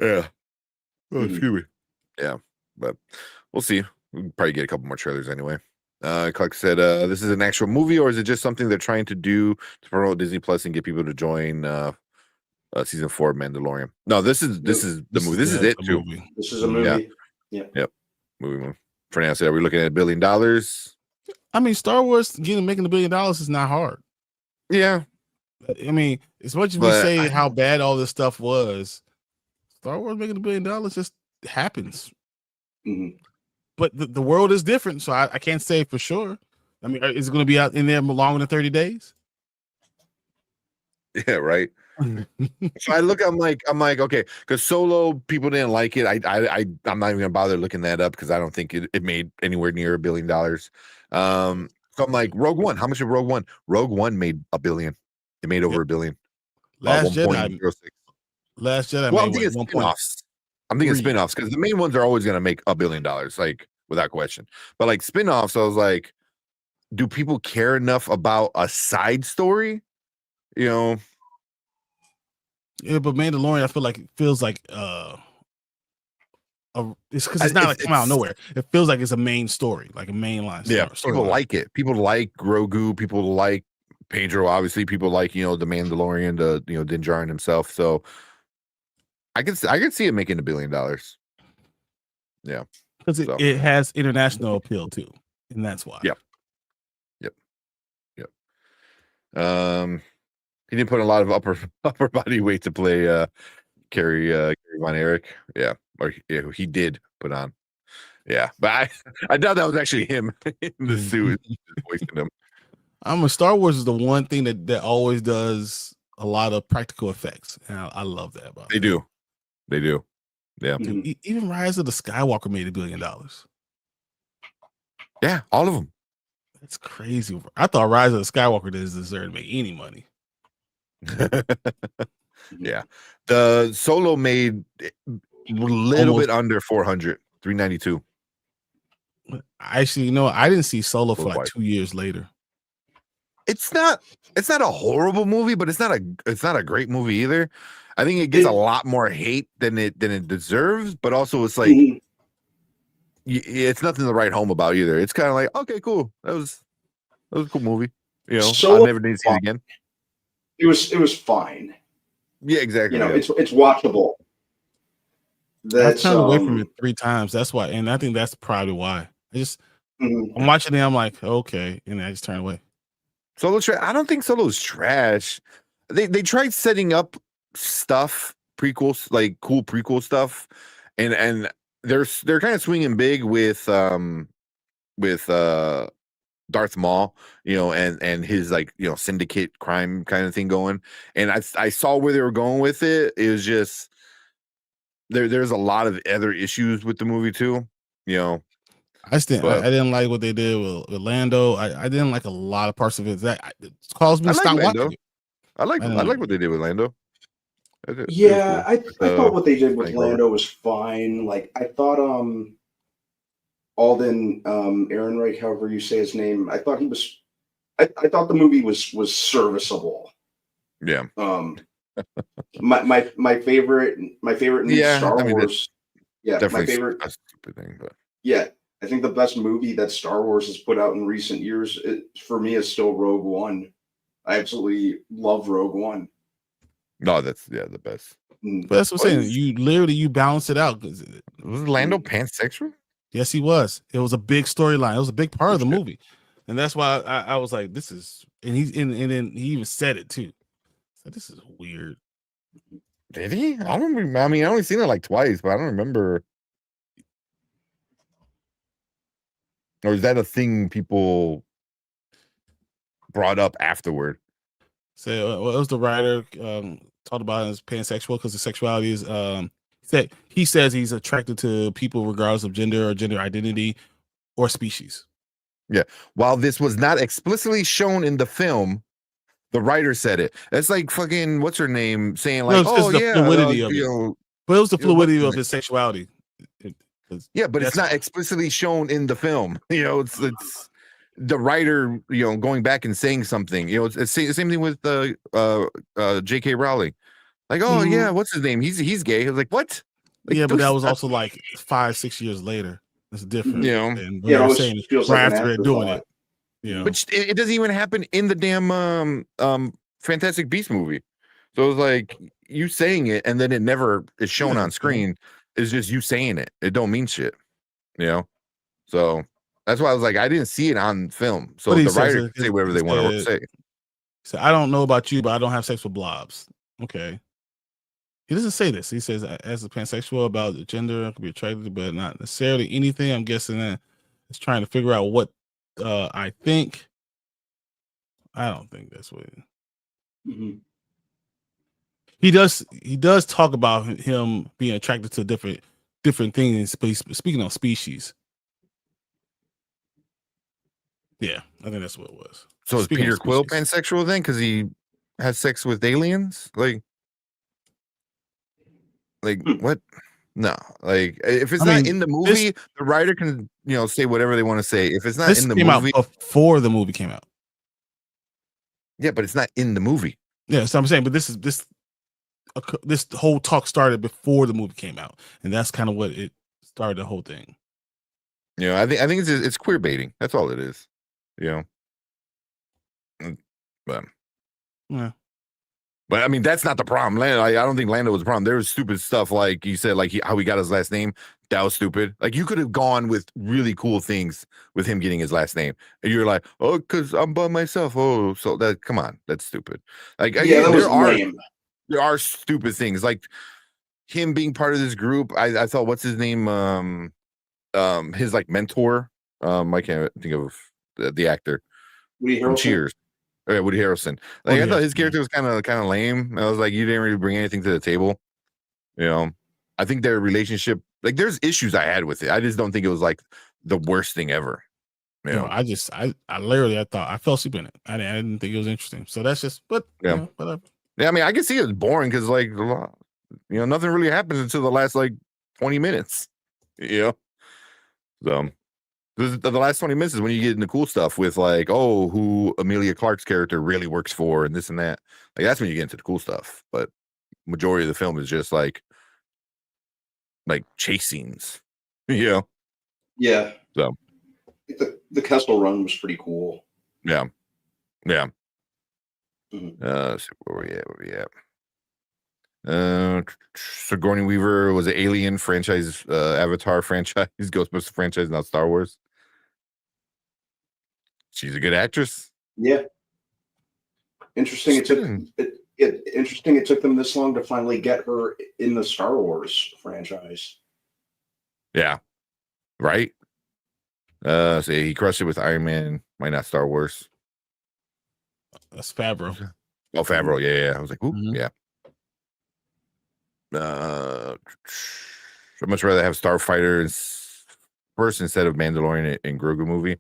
Yeah. Oh, excuse me. Yeah, but we'll see. We'll probably get a couple more trailers anyway. Clark said, "This is an actual movie, or is it just something they're trying to do to promote Disney Plus and get people to join season 4 of Mandalorian?" No, this is the movie. This is it the too. movie. This is a movie. Yep. Movie. Fernando said, "Are we looking at $1 billion?" I mean, Star Wars making $1 billion is not hard. Yeah. I mean, as much as we say how bad all this stuff was, Star Wars making $1 billion just happens. Mm-hmm. But the world is different, so I can't say for sure. I mean, is it going to be out in there longer than 30 days? Yeah, right. So I look, I'm like, okay, because Solo, people didn't like it. I'm not even gonna bother looking that up because I don't think it made anywhere near $1 billion. So I'm like, Rogue One, how much did Rogue One? Rogue One made $1 billion. It made over $1 billion. Last Jedi. 1.06. Last Jedi. Well, I'm thinking spin-offs. Spin-offs because the main ones are always gonna make $1 billion, like without question. But like spin-offs, I was like, do people care enough about a side story? You know. Yeah, but Mandalorian, I feel like it feels like it's because it's not like come out of nowhere. It feels like it's a main story, like a mainline. People like it. People like Grogu. People like Pedro. Obviously, people like the Mandalorian, Din Djarin himself. So I could see it making $1 billion. Yeah, because it has international appeal too, and that's why. Yep. He didn't put a lot of upper body weight to play Carrie Von Erich. Yeah, or he did put on. Yeah, but I doubt that was actually him in the suit voicing him. Star Wars is the one thing that always does a lot of practical effects, and I love that about They do. Yeah. Dude, even Rise of the Skywalker made $1 billion. Yeah, all of them. That's crazy. I thought Rise of the Skywalker didn't deserve to make any money. Yeah, the Solo made a little bit under 400, 392. Actually, I didn't see Solo for like 2 years later. It's not a horrible movie, but it's not a great movie either. I think it gets a lot more hate than it deserves, but also it's like it's nothing to write home about either. It's kind of like, okay, cool. That was a cool movie. I'll never need to see it again. It was fine. Yeah, exactly. It's watchable. I turned away from it 3 times. That's why, and I think that's probably why. I'm watching it. I'm like, okay, and I just turn away. Solo trash. I don't think Solo's trash. They tried setting up stuff, prequels, like cool prequel stuff, and they're kind of swinging big with Darth Maul, and his syndicate crime kind of thing going. And I saw where they were going with it. It was just there's a lot of other issues with the movie too. I didn't like what they did with Lando. I didn't like a lot of parts of it. It caused me to stop watching it. I like what they did with Lando. Yeah, I thought what they did with Lando was fine. Like I thought Alden Ehrenreich, however you say his name, I thought he was I thought the movie was serviceable. Yeah. My favorite new Star Wars. Yeah, my favorite. A stupid thing, but yeah, I think the best movie that Star Wars has put out in recent years, for me, is still Rogue One. I absolutely love Rogue One. No, that's the best. But that's what I'm saying. You balance it out. Was Lando pansexual? Yes, he was. It was a big storyline. It was a big part of the movie, and that's why I was like, "This is." And then he even said it too. So this is weird. Did he? I don't remember. I mean, I only seen it like twice, but I don't remember. Or is that a thing people brought up afterward? So what was the writer talked about as pansexual because the sexuality is he says he's attracted to people regardless of gender or gender identity or species. Yeah. While this was not explicitly shown in the film, the writer said it. That's like fucking what's her name saying like, fluidity of it. But it was the fluidity of his sexuality. But it's not explicitly shown in the film. It's the writer, going back and saying something. It's the same thing with J.K. Rowling. Like, what's his name? He's gay. I was like, what? Like, but that was also like 5-6 years later. It's different. You know, And when Yeah, it they're always saying feels right like an after they're doing afterthought. it, you know. but it doesn't even happen in the damn Fantastic Beast movie. So it's like you saying it and then it never is shown on screen. It's just you saying it. It don't mean shit. You know? So that's why I was like, I didn't see it on film. So What he the says, writer can say whatever they want to say. So I don't know about you, but I don't have sex with blobs. Okay. He doesn't say this. He says, as a pansexual about the gender, I could be attracted, but not necessarily anything. I'm guessing that it's trying to figure out what I think. I don't think that's what he does. He does talk about him being attracted to different things. Speaking of species. Yeah, I think that's what it was. So is Speaking Peter of Quill species. pansexual then? Because he has sex with aliens? Like what? No, like if it's not in the movie, the writer can say whatever they want to say. If it's not in the came movie, out before the movie came out. Yeah, but it's not in the movie. Yeah, so I'm saying, but this whole talk started before the movie came out, and that's kind of what it started the whole thing. I think it's queer baiting. That's all it is. But yeah. But I mean, that's not the problem. I don't think Lando was the problem. There was stupid stuff like you said, like how he got his last name. That was stupid. Like you could have gone with really cool things with him getting his last name, and you're like, oh, because I'm by myself. Oh, so that come on, that's stupid. Like yeah, that was lame. There are stupid things like him being part of this group. I thought, what's his name? His like mentor. I can't think of the actor from Cheers. Woody Harrelson. Like I thought his character was kind of lame. I was like, you didn't really bring anything to the table. I think their relationship, like there's issues I had with it. I just don't think it was like the worst thing ever. I literally thought I fell asleep in it. I didn't think it was interesting. So that's just, but whatever. Yeah, I mean, I can see it was boring because like nothing really happens until the last like 20 minutes. So the last 20 minutes is when you get into cool stuff with like, oh, who Emilia Clarke's character really works for and this and that. Like that's when you get into the cool stuff. But majority of the film is just like chase scenes. Yeah. So the Kessel Run was pretty cool. Yeah. Mm-hmm. So where we at? Sigourney Weaver was an Alien franchise, Avatar franchise, Ghostbusters franchise, not Star Wars. She's a good actress. Yeah. Interesting. It took them this long to finally get her in the Star Wars franchise. Yeah. Right. So he crushed it with Iron Man. Why not Star Wars? That's Favreau. Oh, Favreau. Yeah. I was like, ooh, yeah. I'd much rather have Starfighter first instead of Mandalorian and Grogu movie.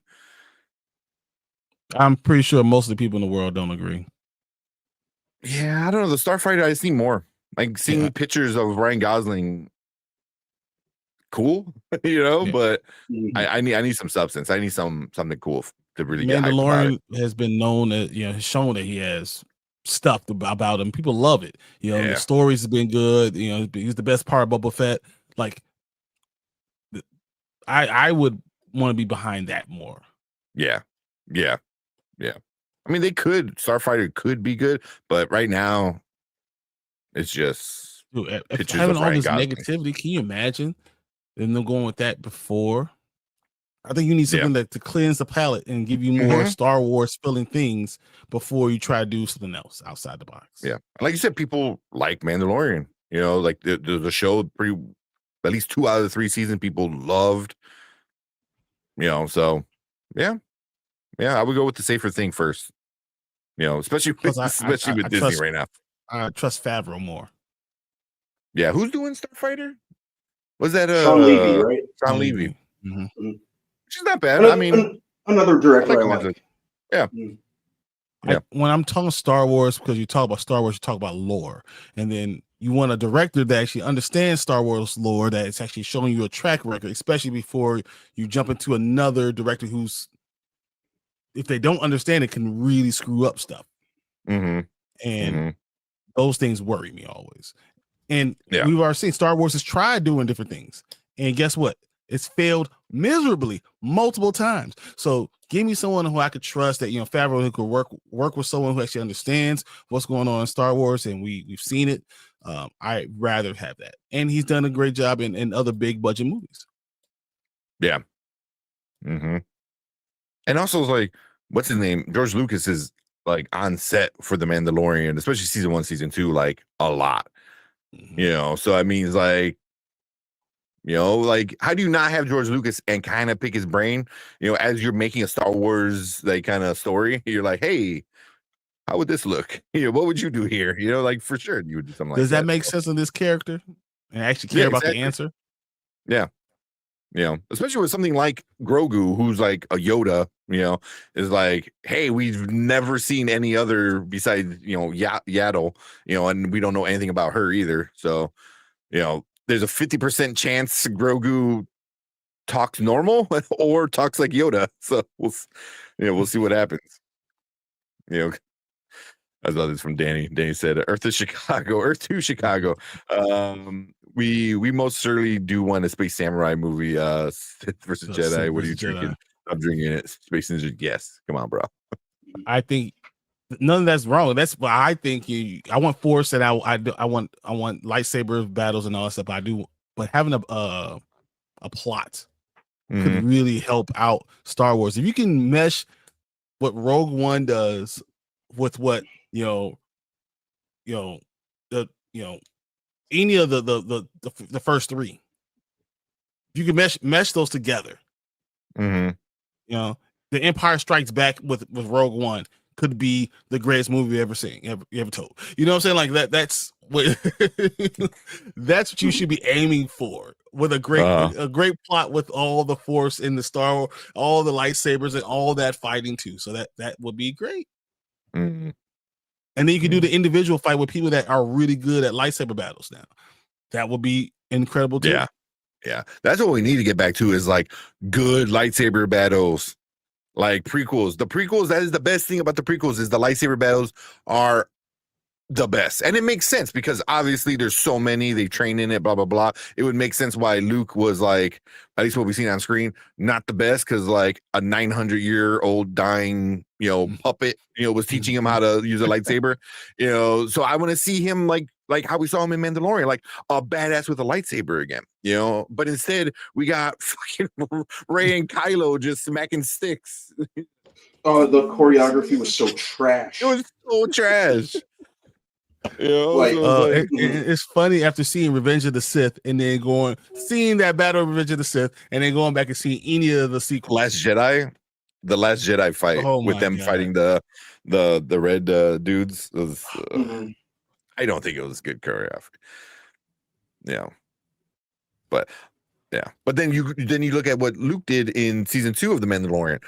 I'm pretty sure most of the people in the world don't agree. Yeah, I don't know. The Starfighter, I see more. Like seeing pictures of Ryan Gosling, cool, but I need some substance. I need something cool to really get hyped about it. Mandalorian has been known that has shown that he has stuff about him. People love it. The stories have been good. He's the best part of Boba Fett. Like, I would want to be behind that more. Yeah. I mean, Starfighter could be good, but right now, it's just pictures having of all Ryan this Gosling. negativity. Can you imagine them going with that before? I think you need something to cleanse the palate and give you more Star Wars feeling things before you try to do something else outside the box. Yeah, like you said, people like Mandalorian. Like the show, at least 2 out of the 3 seasons, people loved. So yeah, I would go with the safer thing first. Especially with Disney right now. I trust Favreau more. Yeah, who's doing Starfighter? Was that Sean Levy, right? Sean Levy. Mm-hmm. Which is not bad. I mean, another director I like. Yeah. When I'm talking Star Wars, because you talk about Star Wars, you talk about lore, and then you want a director that actually understands Star Wars lore, that it's actually showing you a track record, especially before you jump into another director who's, if they don't understand it, can really screw up stuff. And those things worry me always. And we've already seen Star Wars has tried doing different things, and guess what? It's failed miserably multiple times. So give me someone who I could trust, that Favreau, who could work with someone who actually understands what's going on in Star Wars, and we've seen it. I'd rather have that, and he's done a great job in other big budget movies. Yeah. Mm-hmm. And also, like, what's his name? George Lucas is like on set for The Mandalorian, especially season 1, season 2, like a lot. Mm-hmm. So I mean, it's like, like, how do you not have George Lucas and kind of pick his brain, as you're making a Star Wars like kind of story? You're like, hey, how would this look? What would you do here? Like, for sure you would do something like that. Does that make sense in this character and actually care about the answer? Yeah. Especially with something like Grogu, who's like a Yoda, is like, hey, we've never seen any other besides, Yaddle, and we don't know anything about her either. So, there's a 50% chance Grogu talks normal or talks like Yoda. So we'll see what happens. I love this from Danny. Danny said, Earth to Chicago. We most certainly do want a Space Samurai movie, Sith versus Jedi. Sith what are you versus Jedi. drinking? I'm drinking it. Space Ninja. Yes. Come on, bro. I think none of that's wrong. That's why I think I want Force, and I want lightsaber battles and all that stuff. I do, but having a plot could really help out Star Wars. If you can mesh what Rogue One does with what any of the first three, you can mesh those together. The Empire Strikes Back with Rogue One could be the greatest movie you ever seen, ever told. You know what I'm saying? Like that. That's what that's what you should be aiming for, with a great plot with all the Force in the Star Wars, all the lightsabers and all that fighting too. So that would be great. And then you can do the individual fight with people that are really good at lightsaber battles now. That would be incredible too. Yeah. That's what we need to get back to, is like good lightsaber battles, like prequels. The prequels, that is the best thing about the prequels, is the lightsaber battles are the best. And it makes sense because obviously there's so many, they train in it, blah, blah, blah. It would make sense why Luke was, like, at least what we've seen on screen, not the best, because like a 900-year-old dying, puppet, was teaching him how to use a lightsaber, so I want to see him like how we saw him in Mandalorian, like a badass with a lightsaber again, but instead we got fucking Rey and Kylo just smacking sticks. Oh, the choreography was so trash. It was so trash. It's funny after seeing Revenge of the Sith and then seeing that battle of Revenge of the Sith and then going back and seeing any of the sequels. The Last Jedi fight with them fighting the red dudes was, I don't think it was good choreography. But then you look at what Luke did in season 2 of The Mandalorian.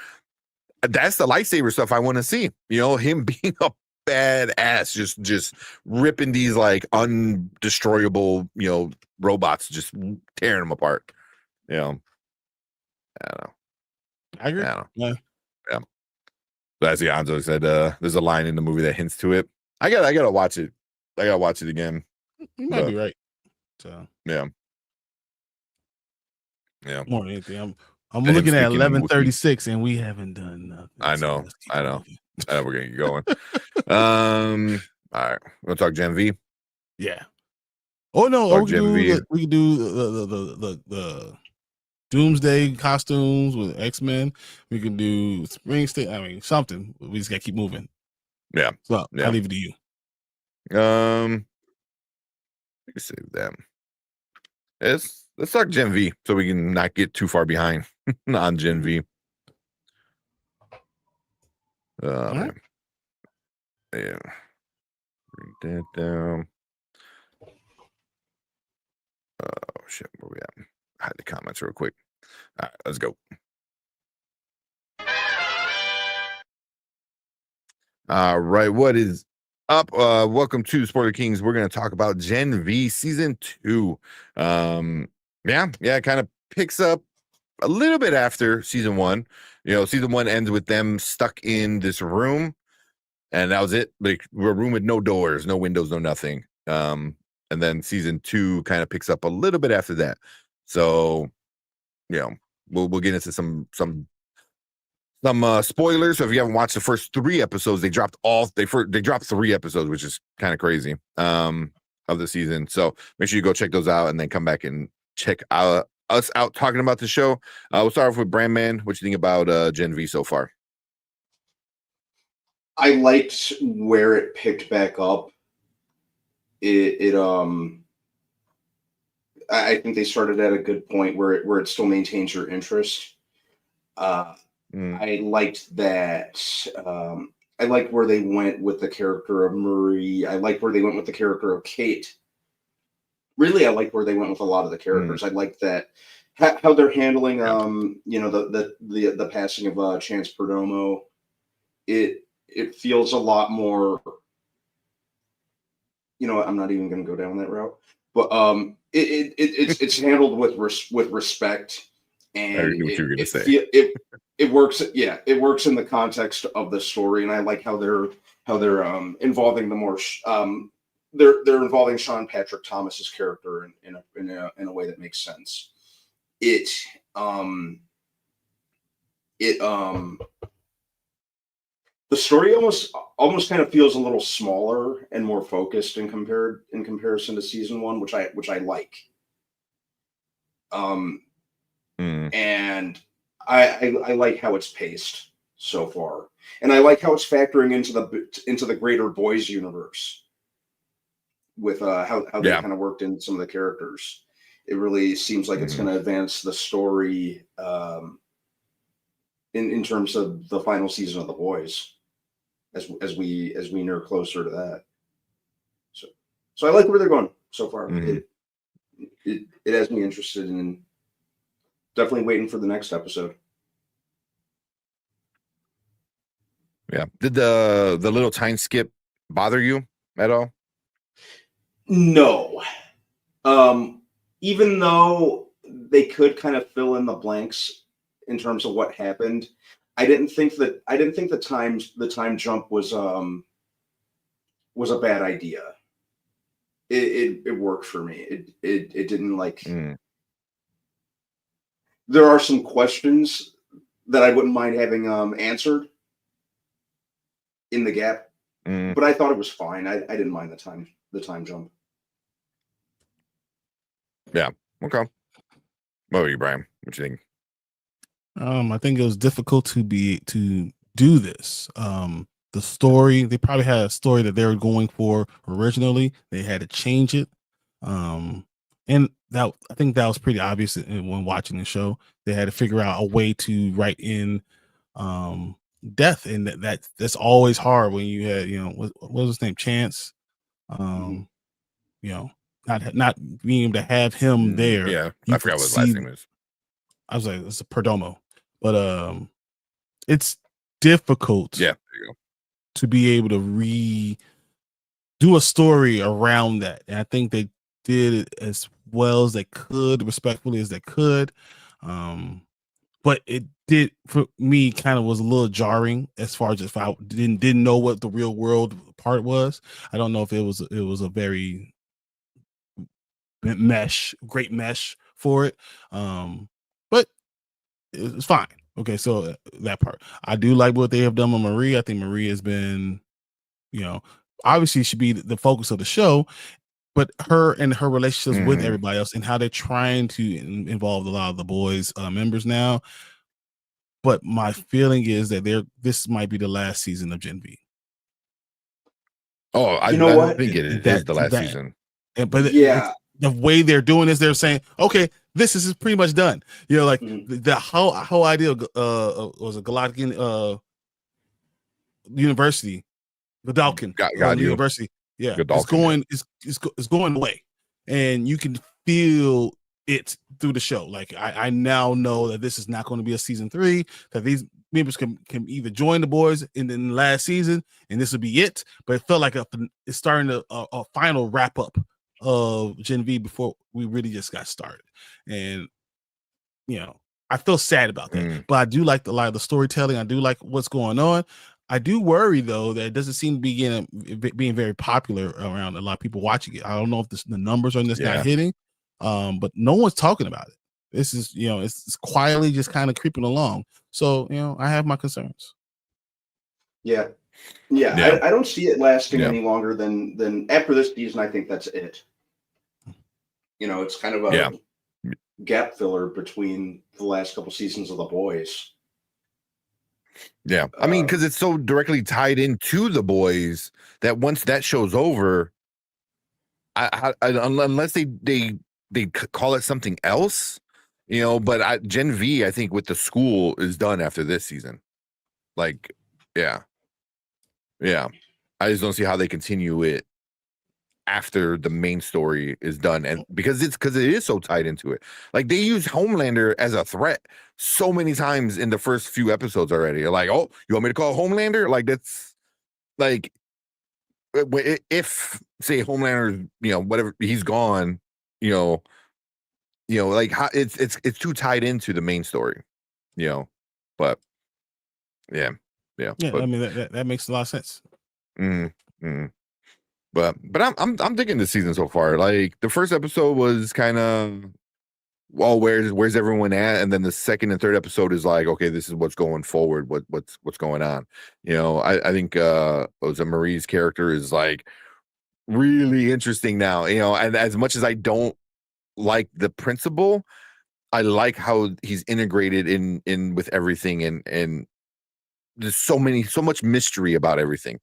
That's the lightsaber stuff I want to see. Him being a badass, just ripping these like undestroyable, robots, just tearing them apart. I don't know. I agree. Yeah. As Anzo said, there's a line in the movie that hints to it. I gotta watch it. I gotta watch it again. You might be right. So yeah. More than anything, I'm looking at 11:36 and we haven't done nothing. I know. We're gonna get going. All right, we'll talk Gen V. Yeah. Oh no, we can do the Doomsday costumes with X-Men. We can do Spring State. I mean, something. We just gotta keep moving. Yeah. So I'll leave it to you. We can save them. Let's talk Gen V so we can not get too far behind on Gen V. Right. Yeah. Bring that down. Oh shit, where we at? Hide the comments real quick. All right, let's go. All right, what is up? Welcome to Spoiler Kings. We're gonna talk about Gen V season 2. It kind of picks up a little bit after season 1. Season 1 ends with them stuck in this room, and that was it. Like, a room with no doors, no windows, no nothing. And then season 2 kind of picks up a little bit after that. So we'll get into some spoilers. So if you haven't watched the first 3 episodes, they dropped 3 episodes, which is kind of crazy of the season. So make sure you go check those out and then come back and check us out talking about the show. We'll start off with Brandman. What you think about Gen V so far? I liked where it picked back up. I think they started at a good point where it still maintains your interest. I liked that. I liked where they went with the character of Marie. I liked where they went with the character of Kate. Really, I like where they went with a lot of the characters. I like that how they're handling, the passing of Chance Perdomo. It feels a lot more. You know what? I'm not even going to go down that route. But it's handled with respect, and I knew what you were going to say. It works. Yeah, it works in the context of the story, and I like how they're involving the more. They're involving Sean Patrick Thomas's character in a way that makes sense. The story almost kind of feels a little smaller and more focused in comparison to season 1, which I like. And I like how it's paced so far, and I like how it's factoring into the greater boys universe with how they kind of worked in some of the characters. It really seems like it's going to advance the story in terms of the final season of The Boys, as we near closer to that. So I like where they're going so far. It has me interested in definitely waiting for the next episode. Yeah. Did the little time skip bother you at all? No. Even though they could kind of fill in the blanks in terms of what happened, I didn't think the time jump was a bad idea. It worked for me. It didn't like. There are some questions that I wouldn't mind having answered in the gap, but I thought it was fine. I didn't mind the time jump. Yeah. Okay. What about you, Brian? What you think? I think it was difficult to do this. The story, they probably had a story that they were going for originally. They had to change it. And that, I think that was pretty obvious when watching the show. They had to figure out a way to write in death, and that's always hard when you had, what was his name, Chance, not being able to have him there. Yeah, I forgot what his last name is. I was like, it's a Perdomo, but it's difficult. Yeah, there you go. To be able to do a story around that, and I think they did it as well as they could, respectfully as they could. But it did, for me, kind of was a little jarring as far as if I didn't know what the real world part was. I don't know if it was a very great mesh for it. But it's fine. Okay, so that part. I do like what they have done with Marie. I think Marie has been, obviously should be the focus of the show, but her and her relationships with everybody else and how they're trying to involve a lot of the boys members now. But my feeling is that this might be the last season of Gen V. Oh, I think it is the last season. But yeah, the way they're doing this, they're saying, okay, this is pretty much done. Like the whole idea was a Galactic University, Godalkin University. Yeah, it's going away, and you can feel it through the show. Like I now know that this is not going to be a season 3. That these members can either join the boys in the last season, and this will be it. But it felt like it's starting a final wrap up of Gen V before we really just got started. And I feel sad about that. But I do like a lot of the storytelling. I do like what's going on. I do worry though that it doesn't seem to be being very popular around a lot of people watching it. I don't know if the numbers are just not hitting, but no one's talking about it. This is, it's quietly just kind of creeping along. So, I have my concerns. Yeah. I don't see it lasting any longer than after this season. I think that's it. It's kind of a gap filler between the last couple seasons of The Boys. Yeah, I mean, because it's so directly tied into The Boys that once that show's over, unless they call it something else, but Gen V, I think with the school is done after this season. Like, yeah, I just don't see how they continue it after the main story is done, and because it is so tied into it. Like, they use Homelander as a threat so many times in the first few episodes already. Like, oh, you want me to call Homelander? Like, that's like, if say Homelander, whatever, he's gone, like, how it's too tied into the main story, but yeah. But, I mean, that makes a lot of sense. But I'm digging this season so far. Like, the first episode was kind of, well, where's everyone at, and then the second and third episode is like, okay, this is what's going forward. What's going on? I think Marie's character is like really interesting now. And as much as I don't like the principal, I like how he's integrated in with everything, and there's so much mystery about everything.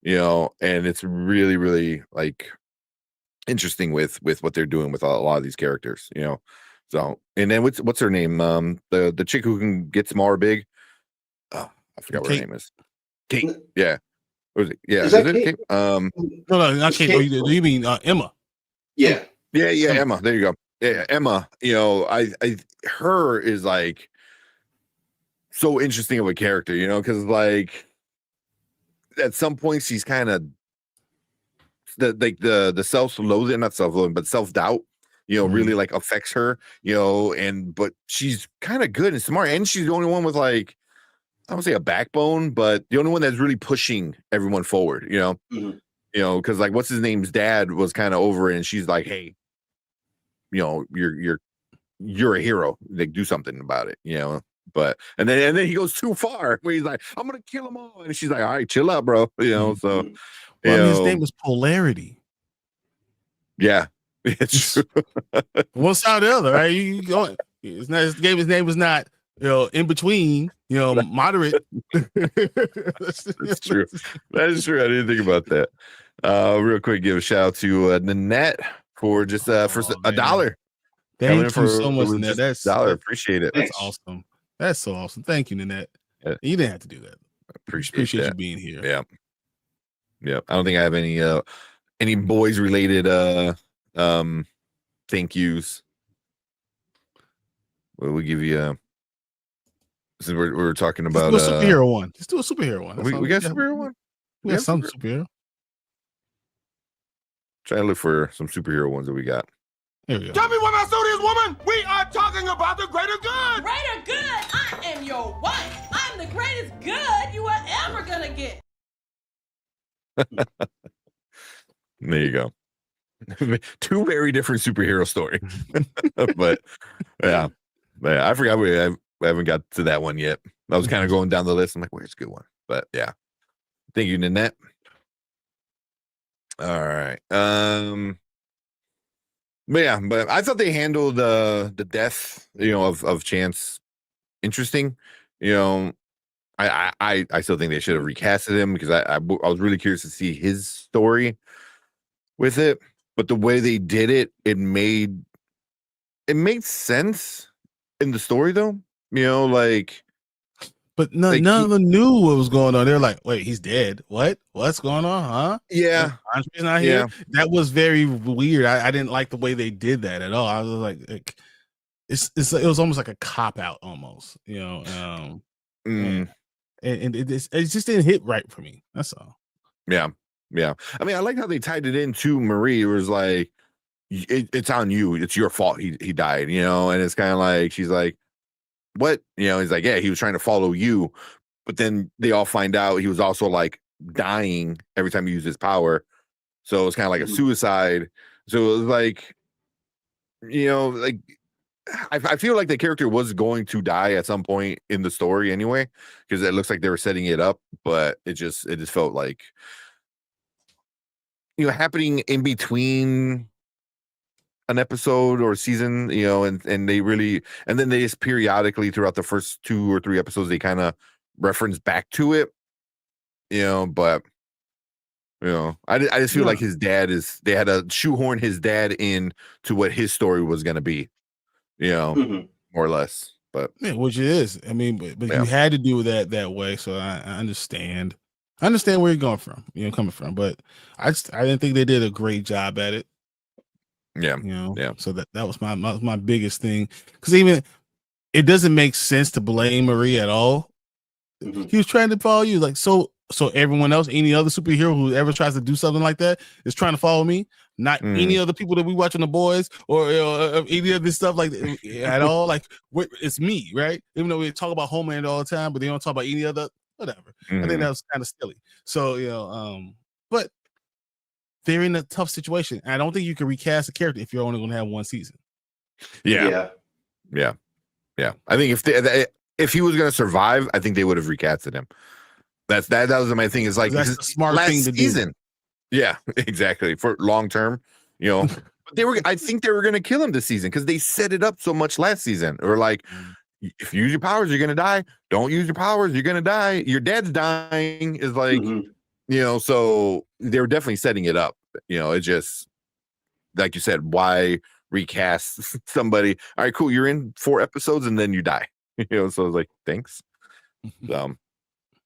And it's really, really like interesting with what they're doing with a lot of these characters, So, and then what's her name? The chick who can get small or big. Oh, I forgot what her name is. Kate. Yeah. What was it? Yeah. Is that Kate? Kate? No, not Kate. Kate? Do you mean Emma? Yeah. Emma. There you go. Yeah, Emma. Her is like so interesting of a character, because like at some point she's kind of the self-loathing, not self-loathing, but self-doubt, really like affects her, but she's kind of good and smart, and she's the only one with, like, I don't say a backbone, but the only one that's really pushing everyone forward, because like, what's his name's dad was kind of over it, and she's like, hey, you're a hero, like, do something about it, but and then he goes too far where he's like, I'm gonna kill them all, and she's like, all right, chill out, bro, so well, his name is Polarity. Yeah, it's true. One side or the other, right? You going? His name was not, in between, moderate. That's true. That is true. I didn't think about that. Real quick, give a shout out to Nanette for just for $1. Thank you so much, Nanette. That's $1. Appreciate it. That's awesome. That's so awesome. Thank you, Nanette. Yeah. You didn't have to do that. Appreciate you being here. Yeah. I don't think I have any boys related thank yous. Well, we'll give you since we're talking about Let's do a superhero one. Let's do a superhero one. We got a superhero one? We got some superhero. Try to look for some superhero ones that we got. Here we go. Tell me what my suit is, woman! We are talking about the greater good! Greater good? I am your wife. I'm the greatest good you are ever gonna get. There you go. Two very different superhero stories. but yeah, I forgot we haven't got to that one yet. I was kind of going down the list. I'm like, where's a good one? But yeah, thank you, Nanette. All right. But I thought they handled the death, of Chance interesting. I still think they should have recasted him, because I was really curious to see his story with it. But the way they did it, it made sense in the story, though. Like, but none of them knew what was going on. They're like, wait, he's dead. What's going on, huh? Yeah. Andre's not here. Yeah. That was very weird. I didn't like the way they did that at all. I was like it was almost like a cop out almost, and it just didn't hit right for me. That's all. Yeah. I mean, I like how they tied it into Marie. It was like, it's on you. It's your fault. He died, and it's kind of like, she's like, what? He's like, yeah, he was trying to follow you. But then they all find out he was also like dying every time he used his power. So it's kind of like a suicide. So it was like, like, I feel like the character was going to die at some point in the story anyway, because it looks like they were setting it up, but it just felt like, happening in between an episode or season, and then they just periodically throughout the first 2 or 3 episodes, they kind of reference back to it, but I just feel like his dad they had to shoehorn his dad in to what his story was going to be, more or less, but yeah, which it is. I mean, but you had to do that way. So I understand. I understand where you're going from, coming from, but I didn't think they did a great job at it. Yeah. So that was my biggest thing, because even it doesn't make sense to blame Marie at all. He was trying to follow you, like so everyone else, any other superhero who ever tries to do something like that is trying to follow me, not any other people that we watch on The Boys or any of this stuff like at all. Like it's me, right? Even though we talk about Homeland all the time, but they don't talk about any other whatever. I think that was kind of silly. So but they're in a tough situation. I don't think you can recast a character if you're only going to have one season. Yeah. I think if he was going to survive, I think they would have recasted him. That was my thing. Is like that's the smart thing to season. do. Yeah, exactly. For long term, but I think they were going to kill him this season because they set it up so much last season. Or like, if you use your powers, you're going to die. Don't use your powers, you're going to die. Your dad's dying. Is like, so they were definitely setting it up. It just, like you said, why recast somebody? All right, cool. You're in 4 episodes and then you die. So I was like, thanks.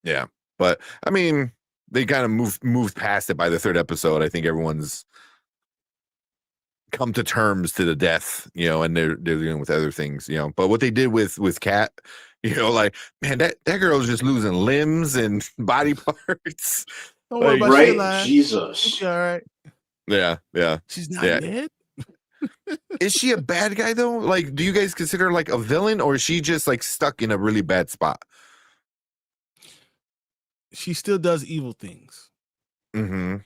Yeah. But I mean, they kind of moved past it by the 3rd episode. I think everyone's come to terms to the death, and they're dealing with other things, But what they did with Kat, like, man, that girl is just losing limbs and body parts. Don't worry about right? Jesus. She'll be all right. Yeah. She's not dead. Is she a bad guy though? Like, do you guys consider her like a villain, or is she just like stuck in a really bad spot? She still does evil things. I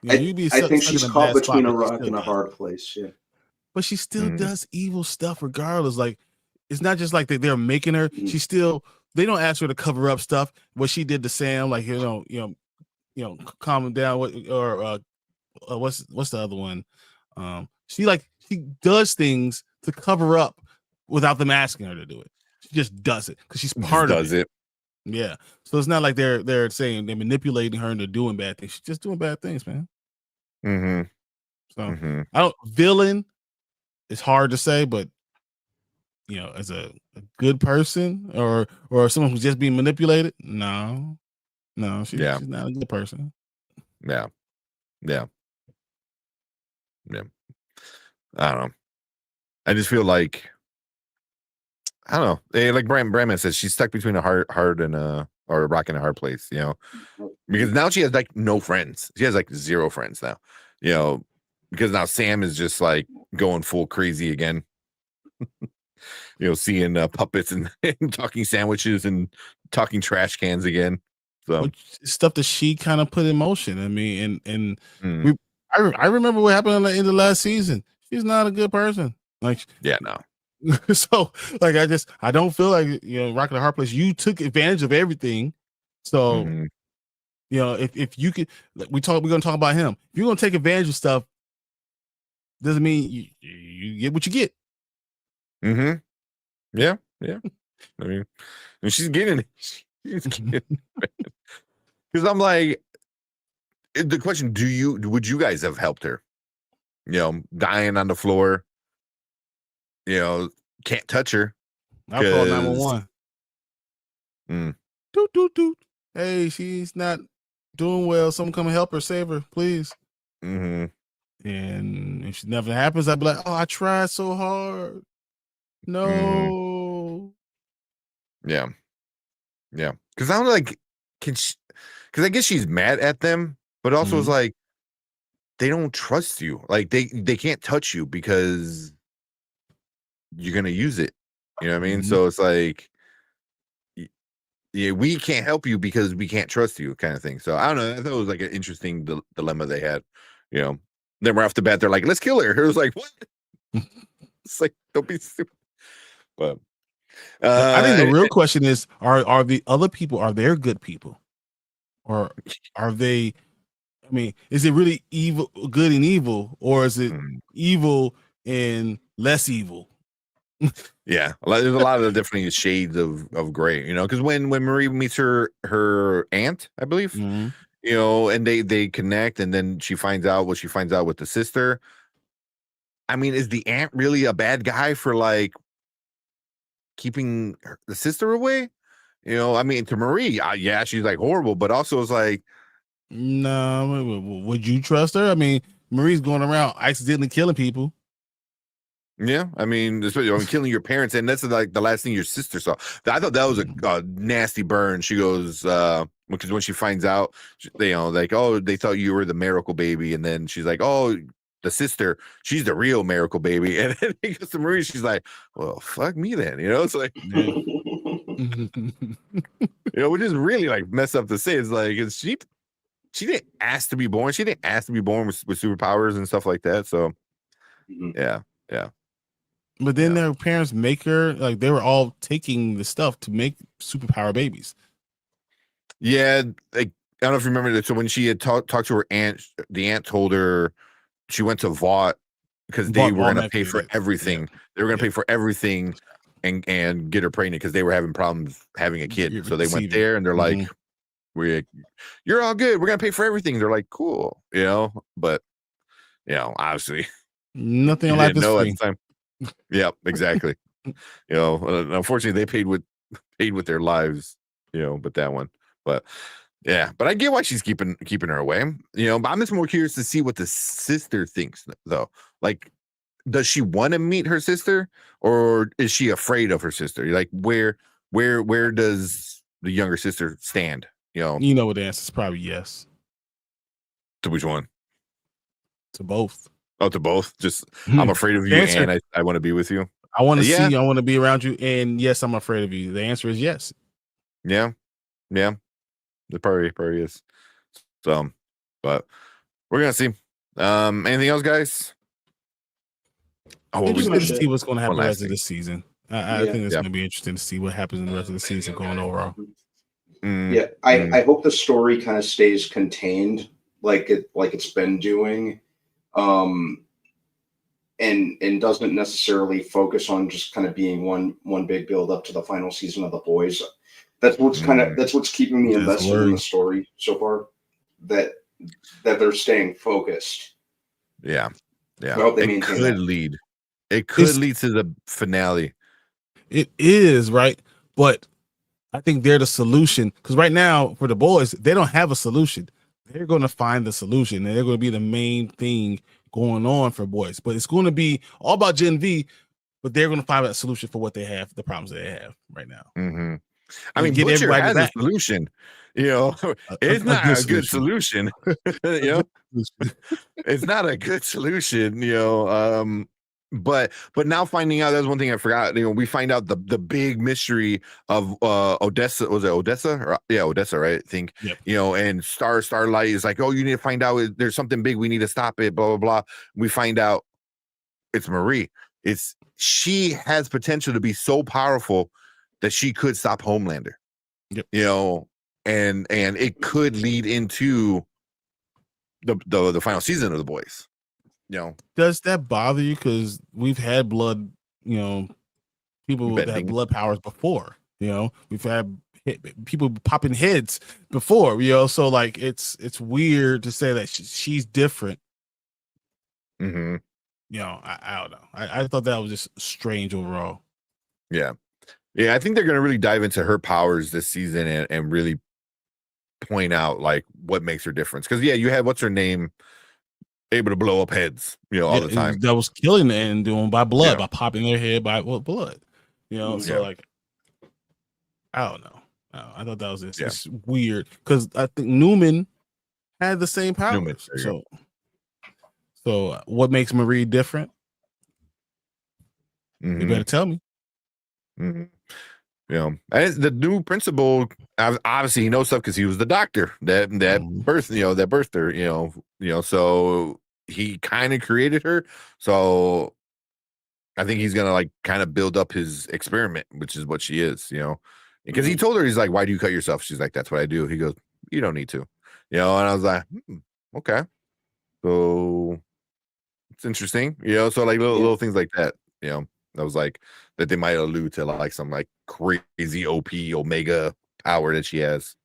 think she's caught between a rock and a hard place. Yeah, but she still does evil stuff regardless. Like, it's not just like they're making her. She still, they don't ask her to cover up stuff. What she did to Sam, like calm him down. What's the other one? She does things to cover up without them asking her to do it. She just does it because she's part of it. Yeah. So it's not like they're saying they're manipulating her into doing bad things. She's just doing bad things, man. So villain is hard to say, but as a good person or someone who's just being manipulated, no, she's not a good person. Yeah. I don't know. I just feel like, I don't know. Like Brandman says, she's stuck between a hard and or a rock and a hard place, because now she has like no friends. She has like 0 friends now, because now Sam is just like going full crazy again. Seeing puppets and talking sandwiches and talking trash cans again. So stuff that she kind of put in motion. I mean, I remember what happened in the last season. She's not a good person. Like, yeah, no. So like, I don't feel like Rock and a Hard Place. You took advantage of everything. So if you could, we're gonna talk about him. If you're gonna take advantage of stuff, doesn't mean you get what you get. Yeah. I mean, she's getting it. Because I'm like, the question: would you guys have helped her? Dying on the floor. Can't touch her. I'll call 911. Doot, doot, doot. Hey, she's not doing well. Someone come and help her, save her, please. And if nothing happens, I'd be like, oh, I tried so hard. No. Yeah. Because I'm like, because I guess she's mad at them, but also it's like, they don't trust you. Like they can't touch you because you're gonna use it. You know what I mean? So it's like, yeah, we can't help you because we can't trust you, kind of thing. So I don't know. I thought it was like an interesting dilemma they had. Then right off the bat, they're like, let's kill her. It was like, what? It's like, Don't be stupid. But I think the real question is: Are the other people? Are they good people, or are they? I mean, is it really evil, good and evil, or is it evil and less evil? Yeah, there's a lot of different shades of gray, because when Marie meets her aunt, I believe, Mhm. and they connect, and then she finds out what she finds out with the sister. I mean, is the aunt really a bad guy for like keeping the sister away? I mean, to Marie, yeah, she's like horrible, but also it's like, no, would you trust her? I mean, Marie's going around accidentally killing people. yeah, I mean, especially killing your parents, and that's like the last thing your sister saw. I thought that was a nasty burn. She goes, because when she finds out, like, oh, they thought you were the miracle baby, and then she's like, oh, the sister, she's the real miracle baby, and then he goes to Marie, she's like, well, fuck me then, it's like, Yeah. which is really like messed up to say. It's like, she didn't ask to be born. She didn't ask to be born with superpowers and stuff like that. So, yeah. But then their parents make her like they were all taking the stuff to make superpower babies. Yeah, like I don't know if you remember that. So when she had talked to her aunt, the aunt told her she went to Vought because they were going to pay for everything. Yeah. They were going to pay for everything and get her pregnant because they were having problems having a kid. So they went there and they're like, "You're all good. We're going to pay for everything." They're like, "Cool," but obviously nothing in life is free. At the time. Yeah, exactly. Unfortunately, they paid with their lives. But that one, but I get why she's keeping her away. But I'm just more curious to see what the sister thinks, though. Like, does she want to meet her sister, or is she afraid of her sister? Like, where does the younger sister stand? What the answer is probably yes. To which one? To both. Oh, to both. Just I'm afraid of you, and I want to be with you. I want to see you. I want to be around you, and yes, I'm afraid of you. The answer is yes. Yeah. It probably is. So, but we're gonna see. Anything else, guys? Interesting to see what's going to happen the rest of the season. I think it's going to be interesting to see what happens in the rest of the season going overall. Yeah, I hope the story kind of stays contained, like it's been doing, and doesn't necessarily focus on just kind of being one big build up to the final season of The Boys. That's what's keeping me invested in the story so far. That they're staying focused. Yeah. I hope they maintain that. It could lead to the finale. It is, right? But I think they're the solution, because right now for The Boys, they don't have a solution. They're going to find the solution, and they're going to be the main thing going on for Boys. But it's going to be all about Gen V, but they're going to find a solution for what they have, the problems they have right now. Mm-hmm. I mean, Butcher has a solution. It's not a good solution. It's not a good solution. But now finding out, that's one thing I forgot. We find out the big mystery of Odessa. Was it Odessa? Odessa, right? I think. Yep. And Starlight is like, oh, you need to find out. There's something big. We need to stop it. Blah blah blah. We find out it's Marie. She has potential to be so powerful that she could stop Homelander. Yep. And it could lead into the final season of The Boys. Does that bother you? Because we've had blood, people that have blood powers before. We've had people popping heads before. So like it's weird to say that she's different. Mm-hmm. I don't know. I thought that was just strange overall. Yeah, I think they're going to really dive into her powers this season and really point out like what makes her difference. Because you had what's her name able to blow up heads, all the time. That was killing and doing by blood, by popping their head by blood. So like I don't know. I thought that was it's weird because I think Newman had the same powers. So what makes Marie different? Mm-hmm. You better tell me. Mm-hmm. And the new principal, obviously he knows stuff because he was the doctor that birthed her. So he kind of created her. So I think he's gonna like kind of build up his experiment, which is what she is, because he told her, he's like, "Why do you cut yourself?" She's like, "That's what I do." He goes, "You don't need to," and I was like, okay, so it's interesting, so like little things like that, I was like that they might allude to like some like crazy OP Omega power that she has.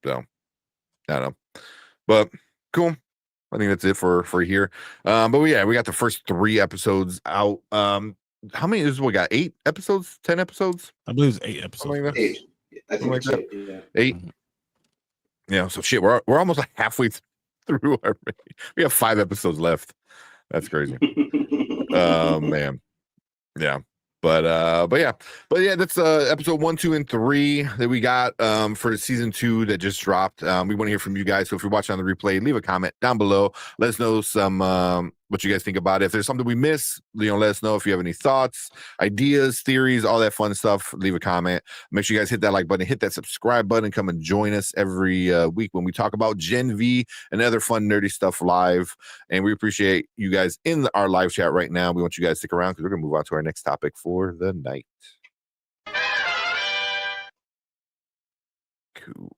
So I don't know, but cool. I think that's it for here. But we got the first 3 episodes out. How many is we got? 8 episodes? 10 episodes? I believe it's 8 episodes. Like 8. I think like it's 8. Yeah. 8. So shit, we're almost like halfway through our. We have 5 episodes left. That's crazy. Man. Yeah. But yeah, that's episode 1, 2, and 3 that we got for season 2 that just dropped. We want to hear from you guys. So if you're watching on the replay, leave a comment down below. Let us know some what you guys think about it. If there's something we miss, let us know. If you have any thoughts, ideas, theories, all that fun stuff, leave a comment. Make sure you guys hit that like button, hit that subscribe button, come and join us every week when we talk about Gen V and other fun nerdy stuff live. And we appreciate you guys in our live chat right now. We want you guys to stick around because we're gonna move on to our next topic for the night. Cool.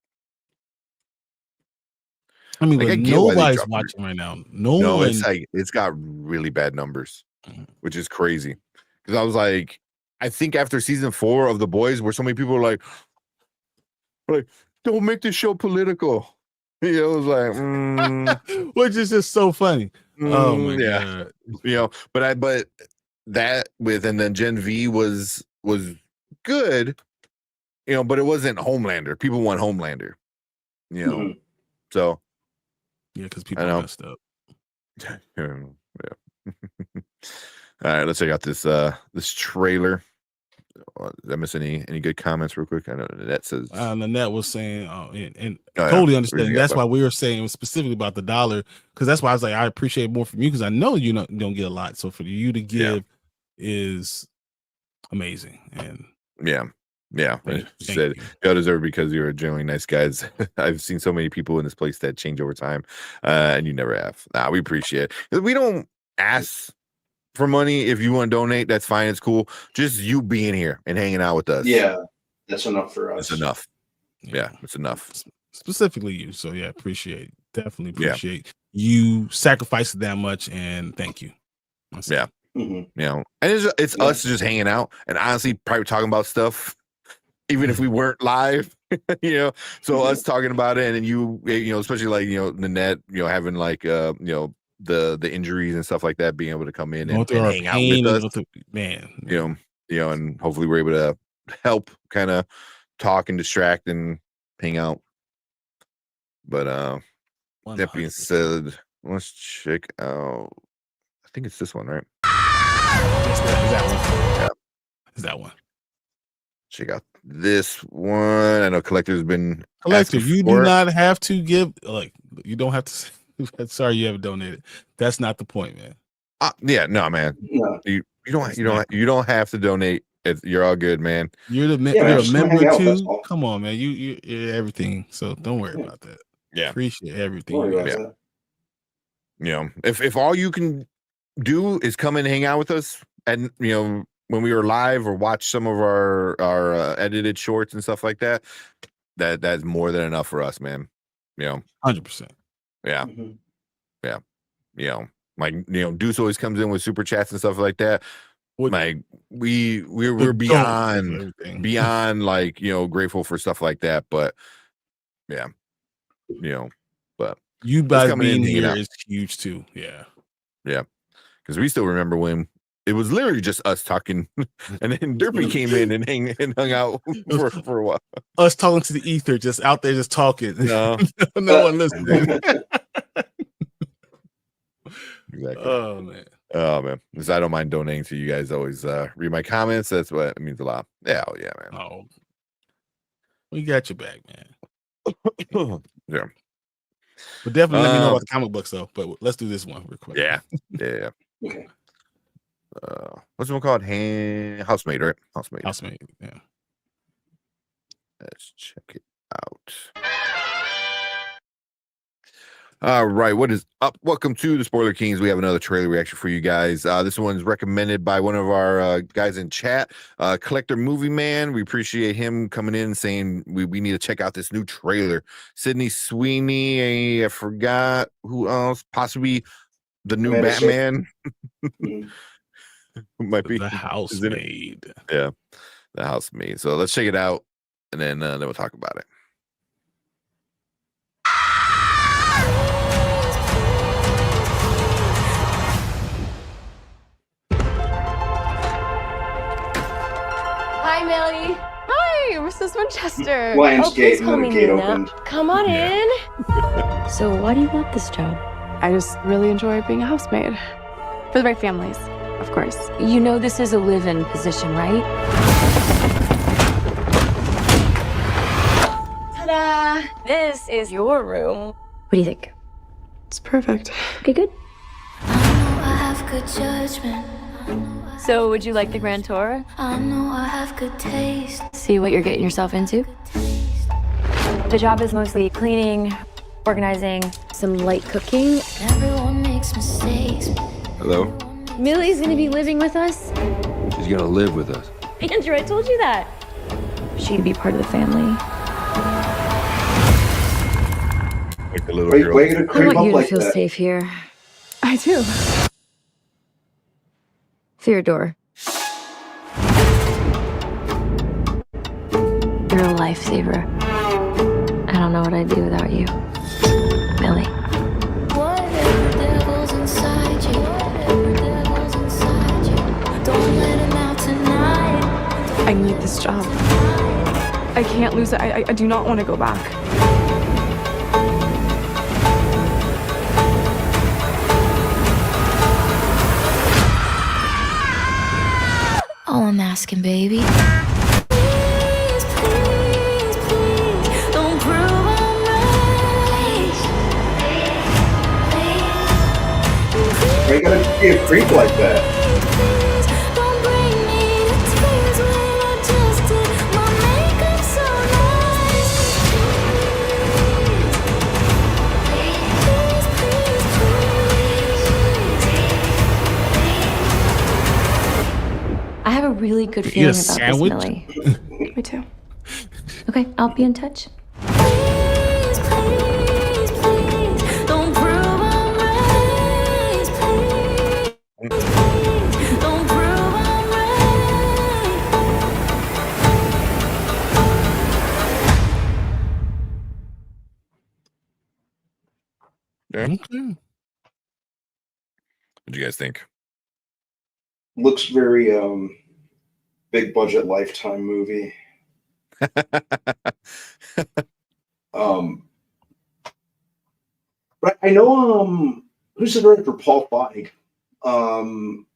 I mean, Like, nobody's watching right now. No, it's like it's got really bad numbers, which is crazy. Because I was like, I think after season 4 of The Boys, where so many people are like, don't make this show political. It was like, which is just so funny. Oh my god. But that and then Gen V was good, but it wasn't Homelander. People want Homelander, so. Yeah, because people messed up. Yeah. All right, let's check out this trailer. Did I miss any good comments real quick? I know Nanette says Nanette was saying, totally understanding. That's why we were saying specifically about the $1, because that's why I was like, I appreciate more from you because I know you don't get a lot. So for you to give is amazing. And she said you deserve it because you're a genuinely nice guys. I've seen so many people in this place that change over time, and you never have. We appreciate it. We don't ask for money. If you want to donate, that's fine. It's cool. Just you being here and hanging out with us. Yeah, that's enough for us. It's enough. Yeah, it's enough. Specifically you. So definitely appreciate you sacrificing that much, and thank you. And it's us just hanging out and honestly probably talking about stuff. Even if we weren't live, so us talking about it, and then you especially like Nanette, having like the injuries and stuff like that, being able to come in and hang out with us, and hopefully we're able to help kind of talk and distract and hang out. But that being said, let's check out. I think it's this one, right? Is that one? Check out this one. I know Collector's been Collector. You do not have to give. Like, you don't have to. Sorry, you haven't donated. That's not the point, man. No, man. No. You don't have to donate. You're all good, man. You're a member too. Come on, man. You're everything. So don't worry about that. Yeah, appreciate everything. If all you can do is come and hang out with us, and when we were live or watch some of our edited shorts and stuff like that, that's more than enough for us, man. 100%. Yeah. Like Deuce always comes in with super chats and stuff like that. Like we're beyond like grateful for stuff like that, but but you guys being here is huge too. Because we still remember when it was literally just us talking, and then Derpy came in and hung out for a while. Us talking to the ether, just out there, just talking. No one listening. Exactly. Oh man. Because I don't mind donating to you guys. Always read my comments. That's what it means a lot. Yeah, man. Oh, we got your back, man. Yeah. But definitely let me know about the comic books though. But let's do this one real quick. Yeah. Okay. What's it called? Housemaid, right? Housemaid. Yeah. Let's check it out. All right, what is up? Welcome to the Spoiler Kings. We have another trailer reaction for you guys. This one's recommended by one of our guys in chat, Collector Movie Man. We appreciate him coming in and saying we need to check out this new trailer. Sydney Sweeney, I forgot who else, possibly the new Amanda Batman. Mhm. Might be The is it? housemaid. Yeah, the housemaid. So let's check it out, and then we'll talk about it. Hi, Millie. Hi, Mrs. Winchester. Lionsgate, please and call then me the gate Nina. opened. Come on Yeah. in. So, why do you want this job? I just really enjoy being a housemaid. For the right families, of course. You know this is a live-in position, right? Ta-da! This is your room. What do you think? It's perfect. Okay, good. I have good judgment. So, would you like the grand tour? I know I have good taste. See what you're getting yourself into? The job is mostly cleaning, organizing, some light cooking. Everyone makes mistakes. Hello. Millie's gonna be living with us. She's gonna live with us. Andrew, I told you that. She'd be part of the family. Like the little Wait, girl. why are you gonna I creep want up you to like feel that? safe here. I do. Theodore. You're a lifesaver. I don't know what I'd do without you. Millie. Whatever devil's inside you, whatever devil's inside you. Don't let him out tonight. I need this job. I can't lose it. I do not want to go back. All I'm asking, baby. Please, please, please, don't prove I'm right. Why you gotta be a creep like that? Please, don't bring me to tears when I just did my makeup so nice. Please, please, I have a really good You eat a feeling about sandwich? this, Millie. Me too. Okay, I'll be in touch. please, please, please, don't prove I'm right. Please, please, don't prove I'm right. Yeah. Okay. What do you guys think? Looks very big budget Lifetime movie. But I know who's the director? Paul Feig, who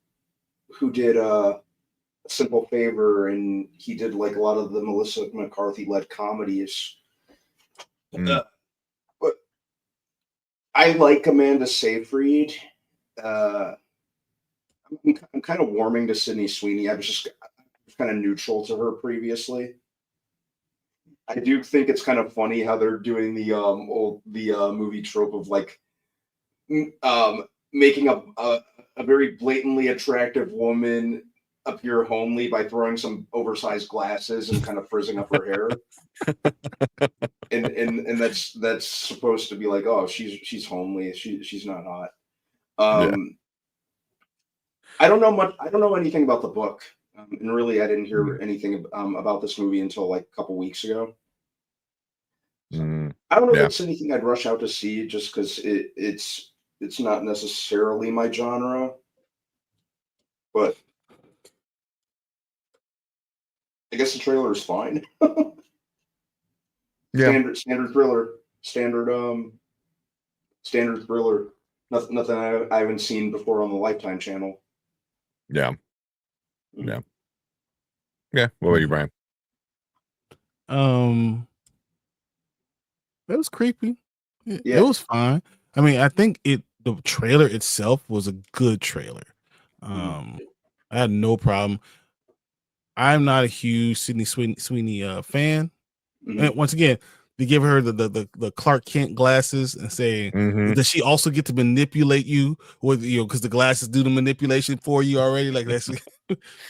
did A Simple Favor, and he did like a lot of the Melissa McCarthy led comedies. Mm. But I like Amanda Seyfried. I'm kind of warming to Sydney Sweeney. I was kind of neutral to her previously. I do think it's kind of funny how they're doing the movie trope of like making a very blatantly attractive woman appear homely by throwing some oversized glasses and kind of frizzing up her hair. and that's supposed to be like, oh, she's homely. She's not hot. Yeah. I don't know much. I don't know anything about the book, and really, I didn't hear anything about this movie until like a couple weeks ago. Mm. I don't know Yeah. if it's anything I'd rush out to see just because it's not necessarily my genre, but I guess the trailer is fine. Yeah. Standard thriller, standard thriller. Nothing I haven't seen before on the Lifetime channel. Yeah. Yeah. Yeah. What about you, Brian? It was creepy. Yeah. It was fine. I mean, I think the trailer itself was a good trailer. I had no problem. I'm not a huge Sydney Sweeney fan. Mhm. And once again, they give her the Clark Kent glasses and say, Mhm. does she also get to manipulate you with because the glasses do the manipulation for you already? Like that's you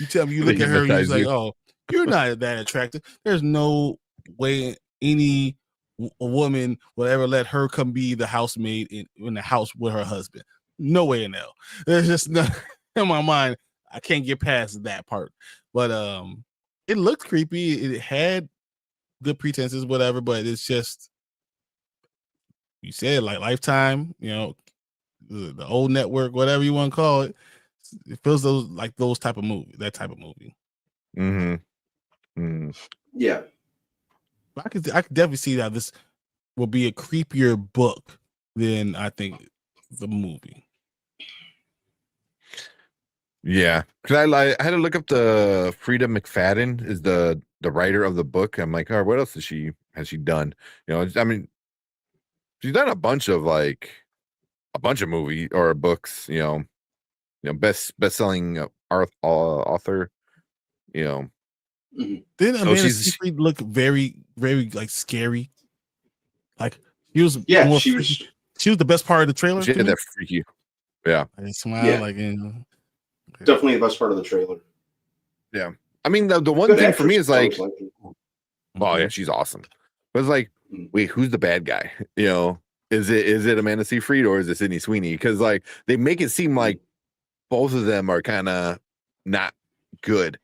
tell me you They look at her and you're just hypnotize like, oh, you're not that attractive. There's no way any woman will ever let her come be the housemaid in the house with her husband. No way in hell. There's just no in my mind. I can't get past that part. But it looked creepy. It had good pretenses, whatever, but it's just you said like Lifetime, the old network, whatever you want to call it. It feels those type of movie, that type of movie. Yeah. I could definitely see how this will be a creepier book than I think the movie. Yeah, because I had to look up the Frida McFadden is the writer of the book. I'm like, all right, what else has she done? I mean, she's done a bunch of movie or books. Best-selling author. Didn't so Amanda Seyfried look very, very like scary? Like she was she was the best part of the trailer. She had that freaky. Yeah. I smile like definitely the best part of the trailer. Yeah. I mean the one thing for me is like, oh Mm-hmm. yeah, she's awesome. But it's like, wait, who's the bad guy? Is it Amanda Seyfried or is it Sydney Sweeney? Because like they make it seem like both of them are kind of not good.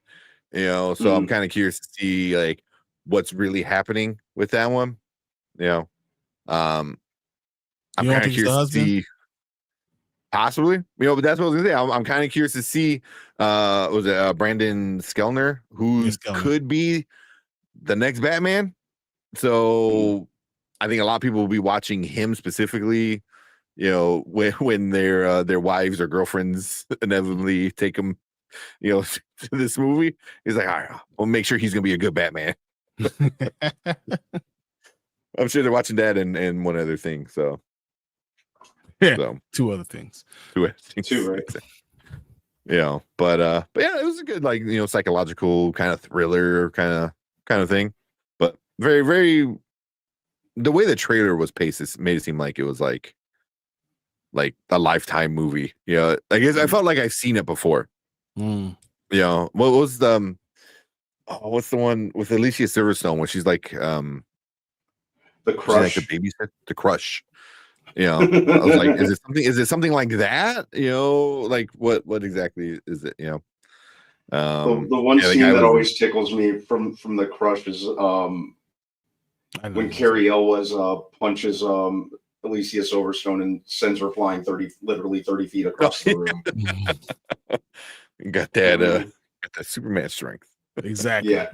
So I'm kind of curious to see like what's really happening with that one. I'm kind of curious to see possibly, but that's what I was gonna say. I'm kind of curious to see was it Brandon Skellner who could be the next Batman. So I think a lot of people will be watching him specifically, when their wives or girlfriends inevitably take him to this movie. He's like, all right, we'll make sure he's gonna be a good Batman. I'm sure they're watching that and one other thing. So yeah, two other things. Two, right? But yeah, it was a good psychological kind of thriller kind of thing. But very, very the way the trailer was paced, it made it seem like it was like a Lifetime movie. I guess I felt like I've seen it before. What was what's the one with Alicia Silverstone when she's like The Crush, like the babysitter, The Crush. I was like, is it something like that? Like what exactly is it? The one scene that always tickles me from The Crush is when Carrie Elwes punches Alicia Silverstone and sends her flying literally 30 feet across the room. Got that Superman strength. Exactly. Yeah.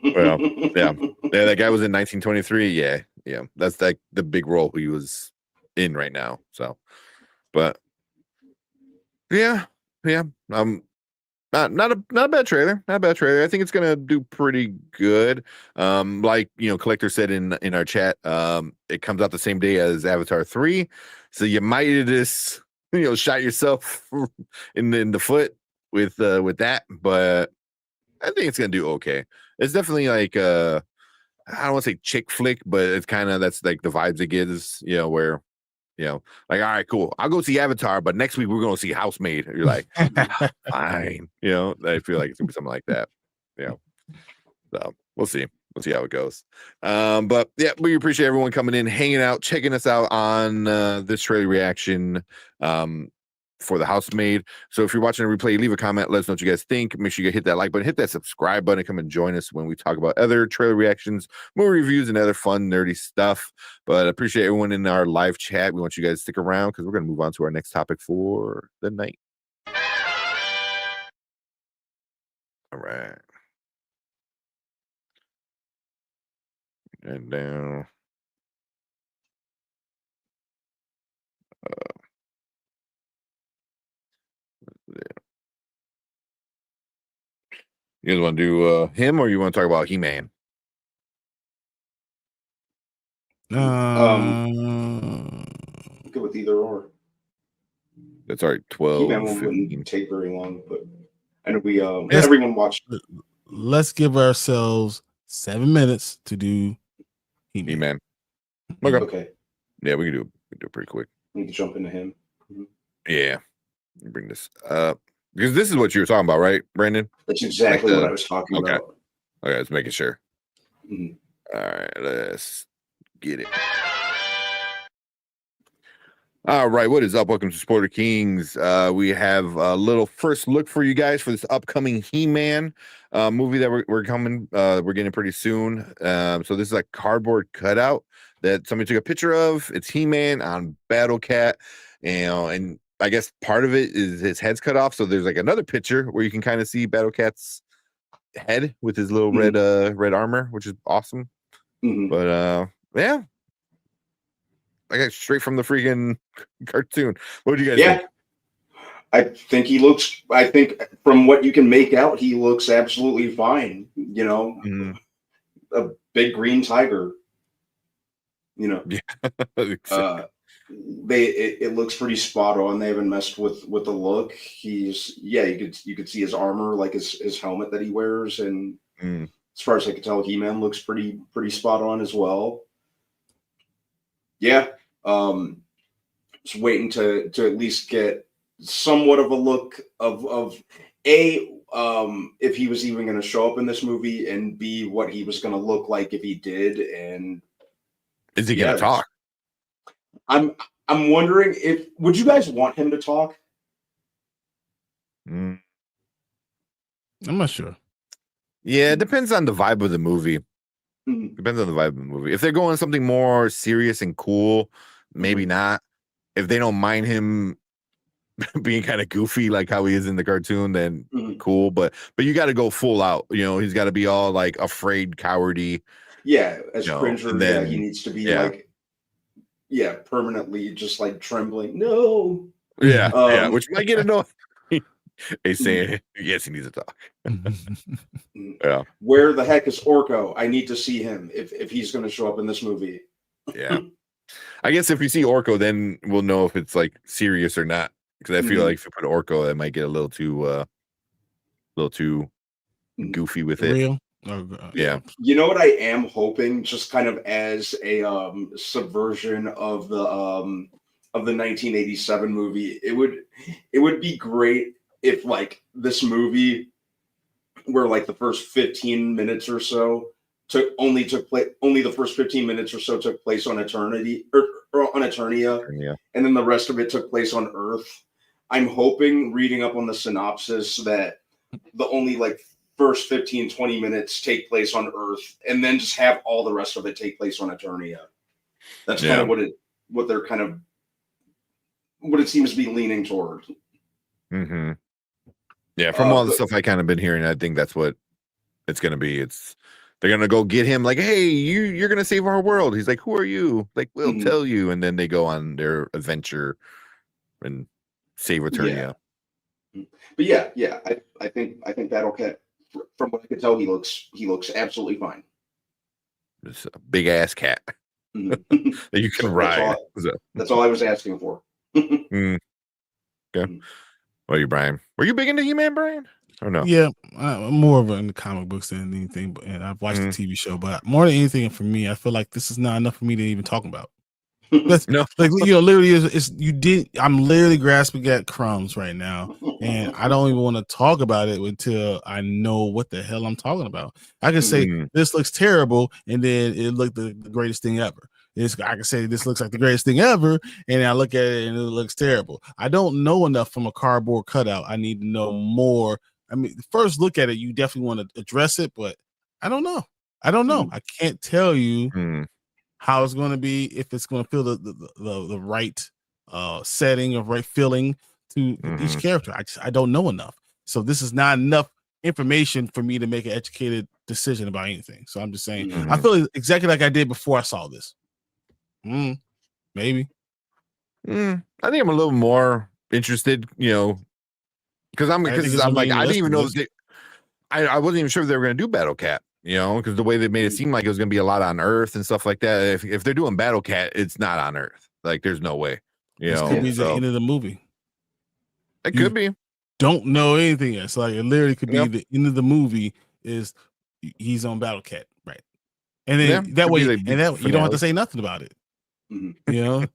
Well, yeah. That guy was in 1923. Yeah. That's like the big role he was in right now. So, but yeah. Not a bad trailer. Not a bad trailer. I think it's gonna do pretty good. Like Collector said in our chat, it comes out the same day as Avatar 3, so you might just shot yourself in the foot with that, but I think it's gonna do okay. It's definitely like I don't want to say chick flick, but it's kind of that's like the vibes it gives. Where like, all right, cool. I'll go see Avatar, but next week we're going to see Housemaid. You're like, fine. I feel like it's going to be something like that. So we'll see. We'll see how it goes. But yeah, we appreciate everyone coming in, hanging out, checking us out on this trailer reaction for the Housemaid. So if you're watching a replay, leave a comment. Let us know what you guys think. Make sure you hit that like button, hit that subscribe button, come and join us when we talk about other trailer reactions, movie reviews, and other fun, nerdy stuff. But I appreciate everyone in our live chat. We want you guys to stick around because we're going to move on to our next topic for the night. All right. And down. You guys want to do him, or you want to talk about He-Man? Good with either or. That's all right. 12. He-Man wouldn't take very long, but I know we everyone watched. Let's give ourselves 7 minutes to do He-Man. Okay. Okay. Yeah, we can do it pretty quick. We can jump into him. Yeah. Let me bring this up because this is what you were talking about, right, Brandon? That's exactly what I was talking about. Okay, let's make sure. Mhm. All right, let's get it. All right, what is up? Welcome to Spoiler Kings. We have a little first look for you guys for this upcoming He-Man movie that we're getting pretty soon. So this is a cardboard cutout that somebody took a picture of. It's He-Man on Battle Cat, and I guess part of it is his head's cut off. So there's like another picture where you can kind of see Battle Cat's head with his little red armor, which is awesome. But yeah. I got straight from the freaking cartoon. What do you guys think? I think from what you can make out, he looks absolutely fine. You know, a big green tiger. You know, it looks pretty spot on. They haven't messed with the look. You could see his armor, like his helmet that he wears, and as far as I can tell, He-Man looks pretty spot on as well. Yeah. Just waiting to at least get somewhat of a look of if he was even going to show up in this movie, and B, what he was going to look like if he did. And is he going to talk? I'm wondering would you guys want him to talk? I'm not sure. Yeah, it depends on the vibe of the movie. Depends on the vibe of the movie. If they're going something more serious and cool, maybe not. If they don't mind him being kind of goofy like how he is in the cartoon, then cool. But you got to go full out. You know, he's got to be all like afraid, cowardy. Yeah, as Cringer, he needs to be permanently just like trembling. No. Yeah, which might get annoying. He's saying, yes, he needs to talk. Yeah. Where the heck is Orko? I need to see him if he's going to show up in this movie. Yeah. I guess if we see Orko, then we'll know if it's like serious or not. Because I feel like if you put Orko, that might get a little too goofy with it. Real? Yeah. You know what I am hoping, just kind of as a subversion of the 1987 movie, it would be great if like this movie where like the first 15 minutes or so only the first 15 minutes or so took place on Eternity or on Eternia, and then the rest of it took place on Earth. I'm hoping, reading up on the synopsis, that the only like first 15-20 minutes take place on Earth, and then just have all the rest of it take place on Eternia. That's kind of what it seems to be leaning toward. Yeah, from all the stuff I kind of been hearing, I think that's what it's going to be. They're going to go get him like, hey, you're going to save our world. He's like, who are you? Like, we'll tell you. And then they go on their adventure and save Eternia. Yeah. But yeah. I think Battle Cat, from what I can tell, he looks absolutely fine. It's a big ass cat that you can ride. That's all I was asking for. Okay. What are you, Brian? Were you big into He-Man, Brian? Or no? Yeah, I'm more of in the comic books than anything, and I've watched the TV show. But more than anything, for me, I feel like this is not enough for me to even talk about. That's, no, like, you know, literally, I'm literally grasping at crumbs right now, and I don't even want to talk about it until I know what the hell I'm talking about. I can say this looks terrible, and then it looked the greatest thing ever. I can say this looks like the greatest thing ever, and I look at it and it looks terrible. I don't know enough from a cardboard cutout. I need to know more. I mean, the first look at it, you definitely want to address it, but I don't know. I can't tell you how it's going to be, if it's going to feel the right setting or right feeling to each character. I don't know enough. So this is not enough information for me to make an educated decision about anything. So I'm just saying, I feel exactly like I did before I saw this. Maybe. I think I'm a little more interested, you know, because I'm like, I didn't even know I wasn't even sure if they were going to do Battle Cat, you know, because the way they made it seem like it was going to be a lot on Earth and stuff like that. If they're doing Battle Cat, it's not on Earth. Like, there's no way. This could be the end of the movie. It could be. Don't know anything else. Like, it literally could be the end of the movie is he's on Battle Cat, right? and then that could way, be like and that you don't have to finale. say nothing about it. Mhm. You know.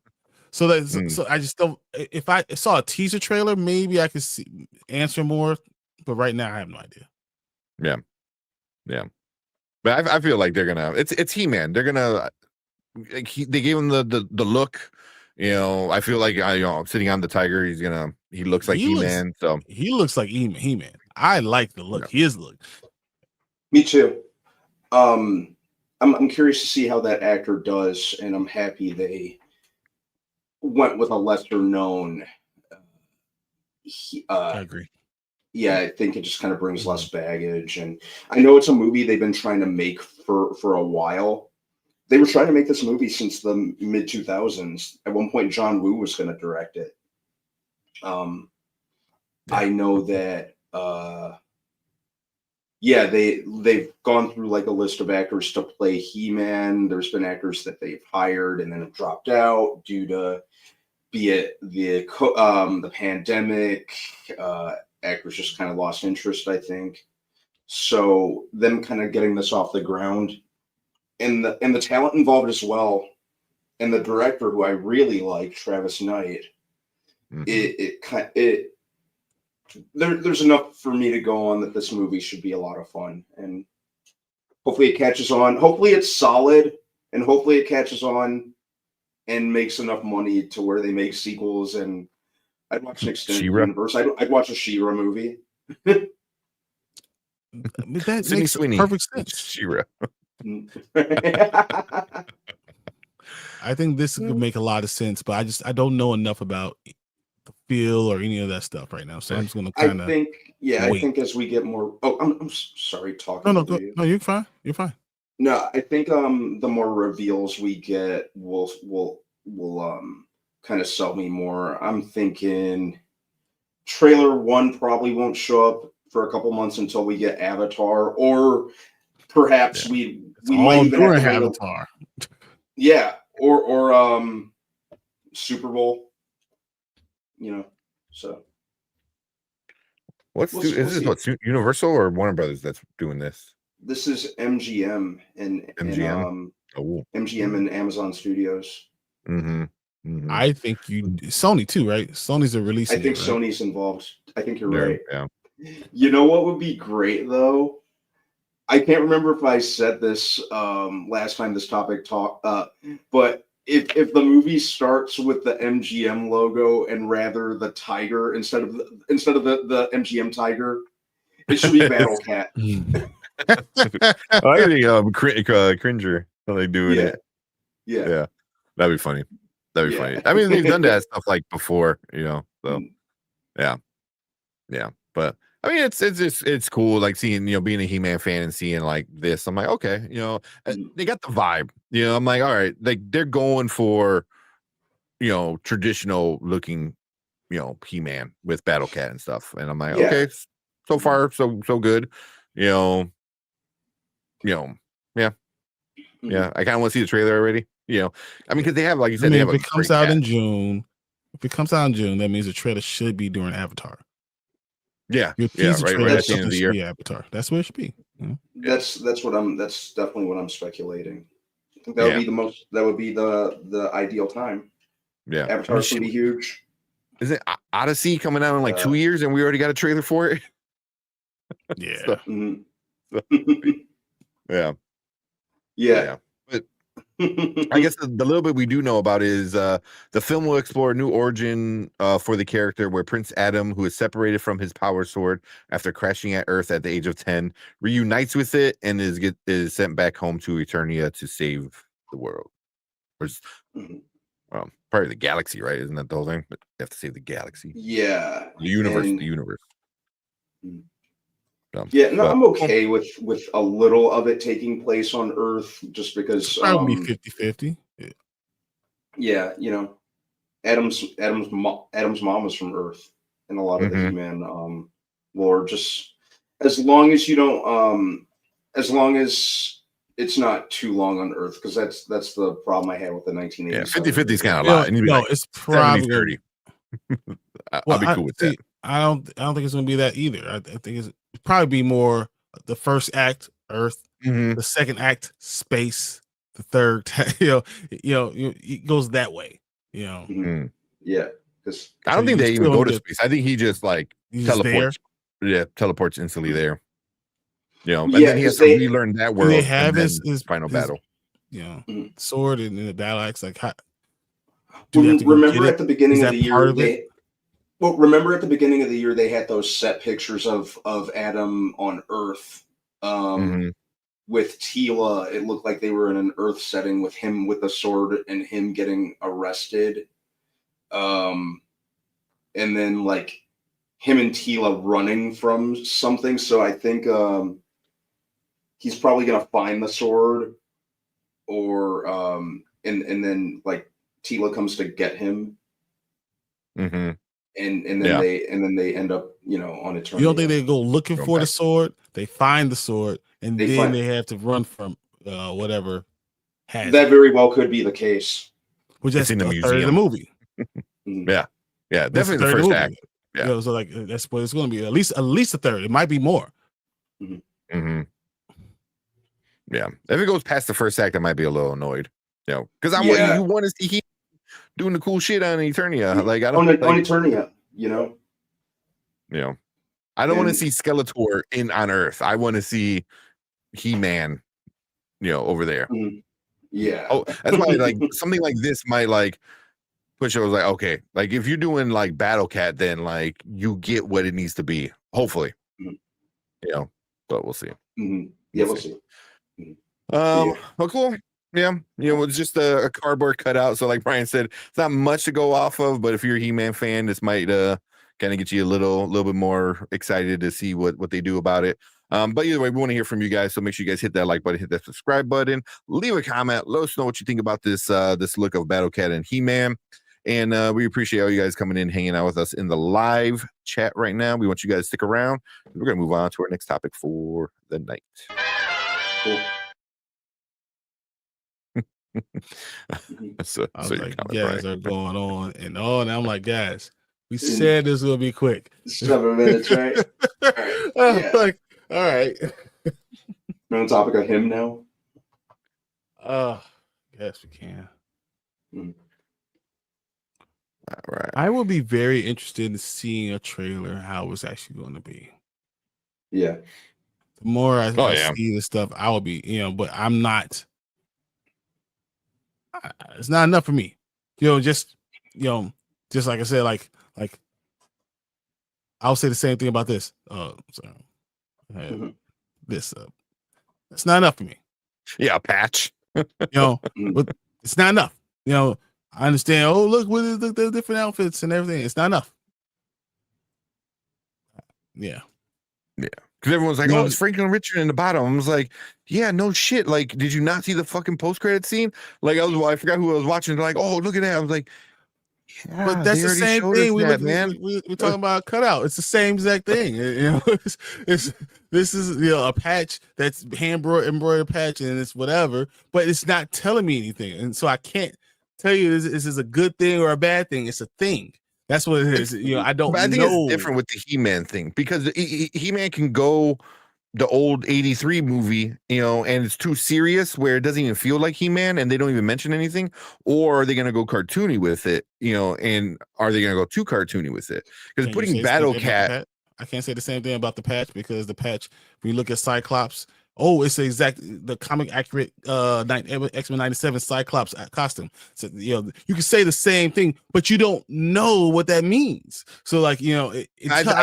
So that's Mm. so I just don't. If I saw a teaser trailer, maybe I could answer more. But right now, I have no idea. Yeah. But I feel like they're gonna. It's He-Man. They're gonna. Like they gave him the look. You know, I feel like sitting on the tiger. He looks like He-Man. So He looks like He-Man. I like the look. His look. Me too. I'm curious to see how that actor does, and I'm happy they went with a lesser known. I agree. Yeah, I think it just kind of brings less baggage, and I know it's a movie they've been trying to make for a while. They were trying to make this movie since the mid 2000s. At one point, John Woo was going to direct it. I know that. Yeah, they've gone through like a list of actors to play He-Man. There's been actors that they've hired and then have dropped out due to be it the pandemic. Actors just kind of lost interest, I think. So them kind of getting this off the ground, and the talent involved as well, and the director who I really like, Travis Knight. There's enough for me to go on that this movie should be a lot of fun, and hopefully it catches on. Hopefully it's solid, and hopefully it catches on and makes enough money to where they make sequels. And I'd watch an extended universe. I'd watch a She-Ra movie. That makes Sweeney. Perfect sense. She-Ra. I think this could make a lot of sense, but I don't know enough about the feel or any of that stuff right now. So I'm just gonna kind of. I think as we get more. Oh, I'm sorry talking. No, you're fine. You're fine. No, I think the more reveals we get will kind of sell me more. I'm thinking trailer 1 probably won't show up for a couple months until we get Avatar, or perhaps we might even have to wait Avatar. Yeah, or Super Bowl. So is this Universal or Warner Brothers that's doing this? This is MGM and MGM and Amazon Studios. I think Sony too, right? Sony's a release. I think Sony's involved. I think you're right. Yeah. You know what would be great though? I can't remember if I said this last time this topic talked, but if the movie starts with the MGM logo and rather the tiger instead of the MGM tiger, it should be Battle Cat. I think Cringer how they doing it. Yeah, that'd be funny. Funny. I mean, they've done that stuff like before, So yeah. But I mean, it's cool, like seeing being a He-Man fan and seeing like this. I'm like, okay, they got the vibe. I'm like, all right, like they're going for traditional looking He-Man with Battle Cat and stuff, and I'm like, okay, so far so good. Yeah. I kind of want to see the trailer already. I mean, because they have, like you said, they have. If it comes out in June, that means the trailer should be during Avatar. Yeah, right at the end of the year. Avatar. That's what it should be. That's definitely what I'm speculating. I think that would be that would be the ideal time. Yeah, Avatar should be huge. Is it Odyssey coming out in like 2 years and we already got a trailer for it? Yeah. Yeah. But I guess the little bit we do know about is the film will explore a new origin for the character where Prince Adam, who is separated from his power sword after crashing at Earth at the age of 10, reunites with it and is sent back home to Eternia to save the world. Well, probably the galaxy, right? Isn't that the whole thing? But you have to save the galaxy. Yeah. The universe. I'm okay with a little of it taking place on Earth, just because probably 50-50. Yeah, Adam's mom was from Earth, and a lot of the He-Man lore. Just as long as you don't, as long as it's not too long on Earth, because that's the problem I had with the 1980s. Yeah, 50-50 is kind of a lot. No, it's probably 30. I'll be cool with that. I don't think it's going to be that either. I think it's probably be more the first act Earth, The second act, space. The third, it goes that way. Yeah, because I don't think they even go to space. I think he just like teleports. Yeah, teleports instantly there. And then he has to relearn that world. They have his final battle. Sword and the battle axe. Like, remember at the beginning of the year, remember at the beginning of the year they had those set pictures of Adam on Earth. With Tila, it looked like they were in an Earth setting with him with the sword and him getting arrested. And then like him and Tila running from something. So I think he's probably gonna find the sword, or and then like Tila comes to get him. And then they end up on Eternia. You don't think they go looking for the sword? They find the sword, and they have to run from whatever. That very well could be the case. Which is in the third of the movie. Yeah, definitely the first act. Yeah, so like that's what it's going to be. At least a third. It might be more. Yeah, if it goes past the first act, I might be a little annoyed. Because you want to see he doing the cool shit on Eternia. Like I don't on Eternia. I don't want to see Skeletor on Earth. I want to see He-Man, over there. Yeah. Oh, that's why like something like this might like push. I was like, okay, like if you're doing like Battle Cat, then like you get what it needs to be. Hopefully, but we'll see. We'll see. Well, cool. Yeah, it's just a cardboard cutout. So, like Brian said, it's not much to go off of. But if you're a He-Man fan, this might kind of get you a little bit more excited to see what they do about it. But either way, we want to hear from you guys. So make sure you guys hit that like button, hit that subscribe button, leave a comment, let us know what you think about this look of Battle Cat and He-Man. And we appreciate all you guys coming in, hanging out with us in the live chat right now. We want you guys to stick around. We're gonna move on to our next topic for the night. Cool. So I was like, guys are going on and on. I'm like, guys, we said this will be quick. 7 minutes, right? All right. Like, all right. We're on topic of him now. Yes, we can. All right. I will be very interested in seeing a trailer how it's actually going to be. Yeah. The more I see this stuff, I will be, but I'm not. It's not enough for me. Just like I said, like I'll say the same thing about this. This it's not enough for me. Yeah, patch. But it's not enough. I understand. Oh, look, what is the different outfits and everything. It's not enough. Yeah. Because everyone's like, oh, it's Franklin Richard in the bottom. I was like, yeah, no shit. Like, did you not see the fucking post-credit scene? Like, I forgot who I was watching. They're like, oh, look at that. I was like, yeah, but that's the same thing. We're talking about a cutout. It's the same exact thing. This is a patch that's embroidered patch and it's whatever, but it's not telling me anything. And so I can't tell you this is a good thing or a bad thing. It's a thing. That's what it is. I don't know. I think it's different with the He-Man thing because He-Man can go the old 83 movie, and it's too serious where it doesn't even feel like He-Man and they don't even mention anything, or are they going to go cartoony with it, and are they going to go too cartoony with it? Because putting Battle Cat, I can't say the same thing about the patch because the patch, when you look at Cyclops, it's the comic accurate X-Men 97 Cyclops costume. So you can say the same thing, but you don't know what that means. So like I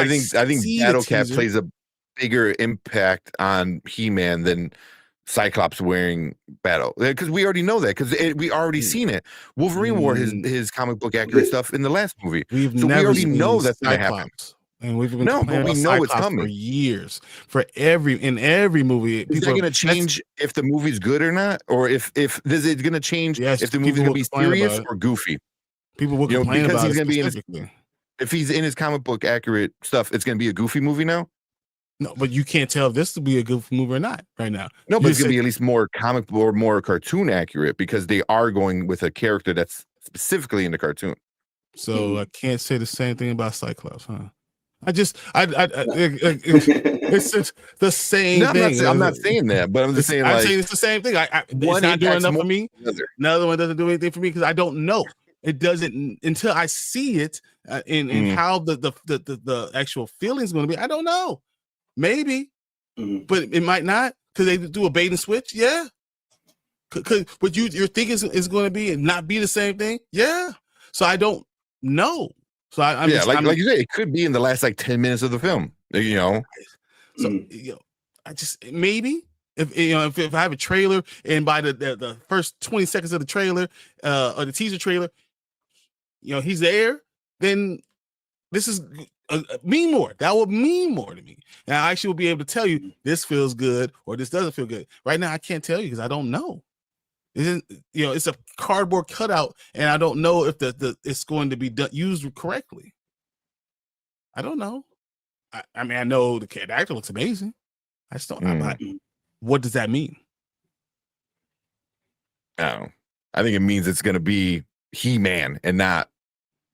think Battle Cat plays a bigger impact on He-Man than Cyclops wearing battle, because we already know that because we already seen it. Wolverine wore his comic book accurate stuff in the last movie. We already know that's going to happen. And we've been but we know it's coming for years. In every movie, is that going to change if the movie's good or not, or if is it going to change if the movie's going to be serious or goofy? People will complain because about he's it going to be if he's in his comic book accurate stuff, it's going to be a goofy movie now. No, but you can't tell if this will be a goofy movie or not right now. No, but it's going to be at least more comic or more cartoon accurate because they are going with a character that's specifically in the cartoon. So I can't say the same thing about Cyclops, huh? It's just the same thing. I'm not saying that, but I'm just saying, I'm like, saying it's the same thing. It's one not doing impacts enough more for me. than the other. Another one doesn't do anything for me because I don't know. It doesn't until I see it in how the actual feeling is going to be. I don't know. Maybe, but it might not because they do a bait and switch. Yeah. Because what you're thinking is going to be and not be the same thing. Yeah. So I don't know. So I'm like you said, it could be in the last like 10 minutes of the film. You know. So you know, I just maybe if I have a trailer and by the first 20 seconds of the trailer or the teaser trailer, he's there, then this is mean more. That would mean more to me. And I actually will be able to tell you this feels good or this doesn't feel good. Right now, I can't tell you because I don't know. It's a cardboard cutout, and I don't know if it's going to be used correctly. I don't know. I mean, I know the actor looks amazing. I just don't. What does that mean? I think it means it's going to be He-Man and not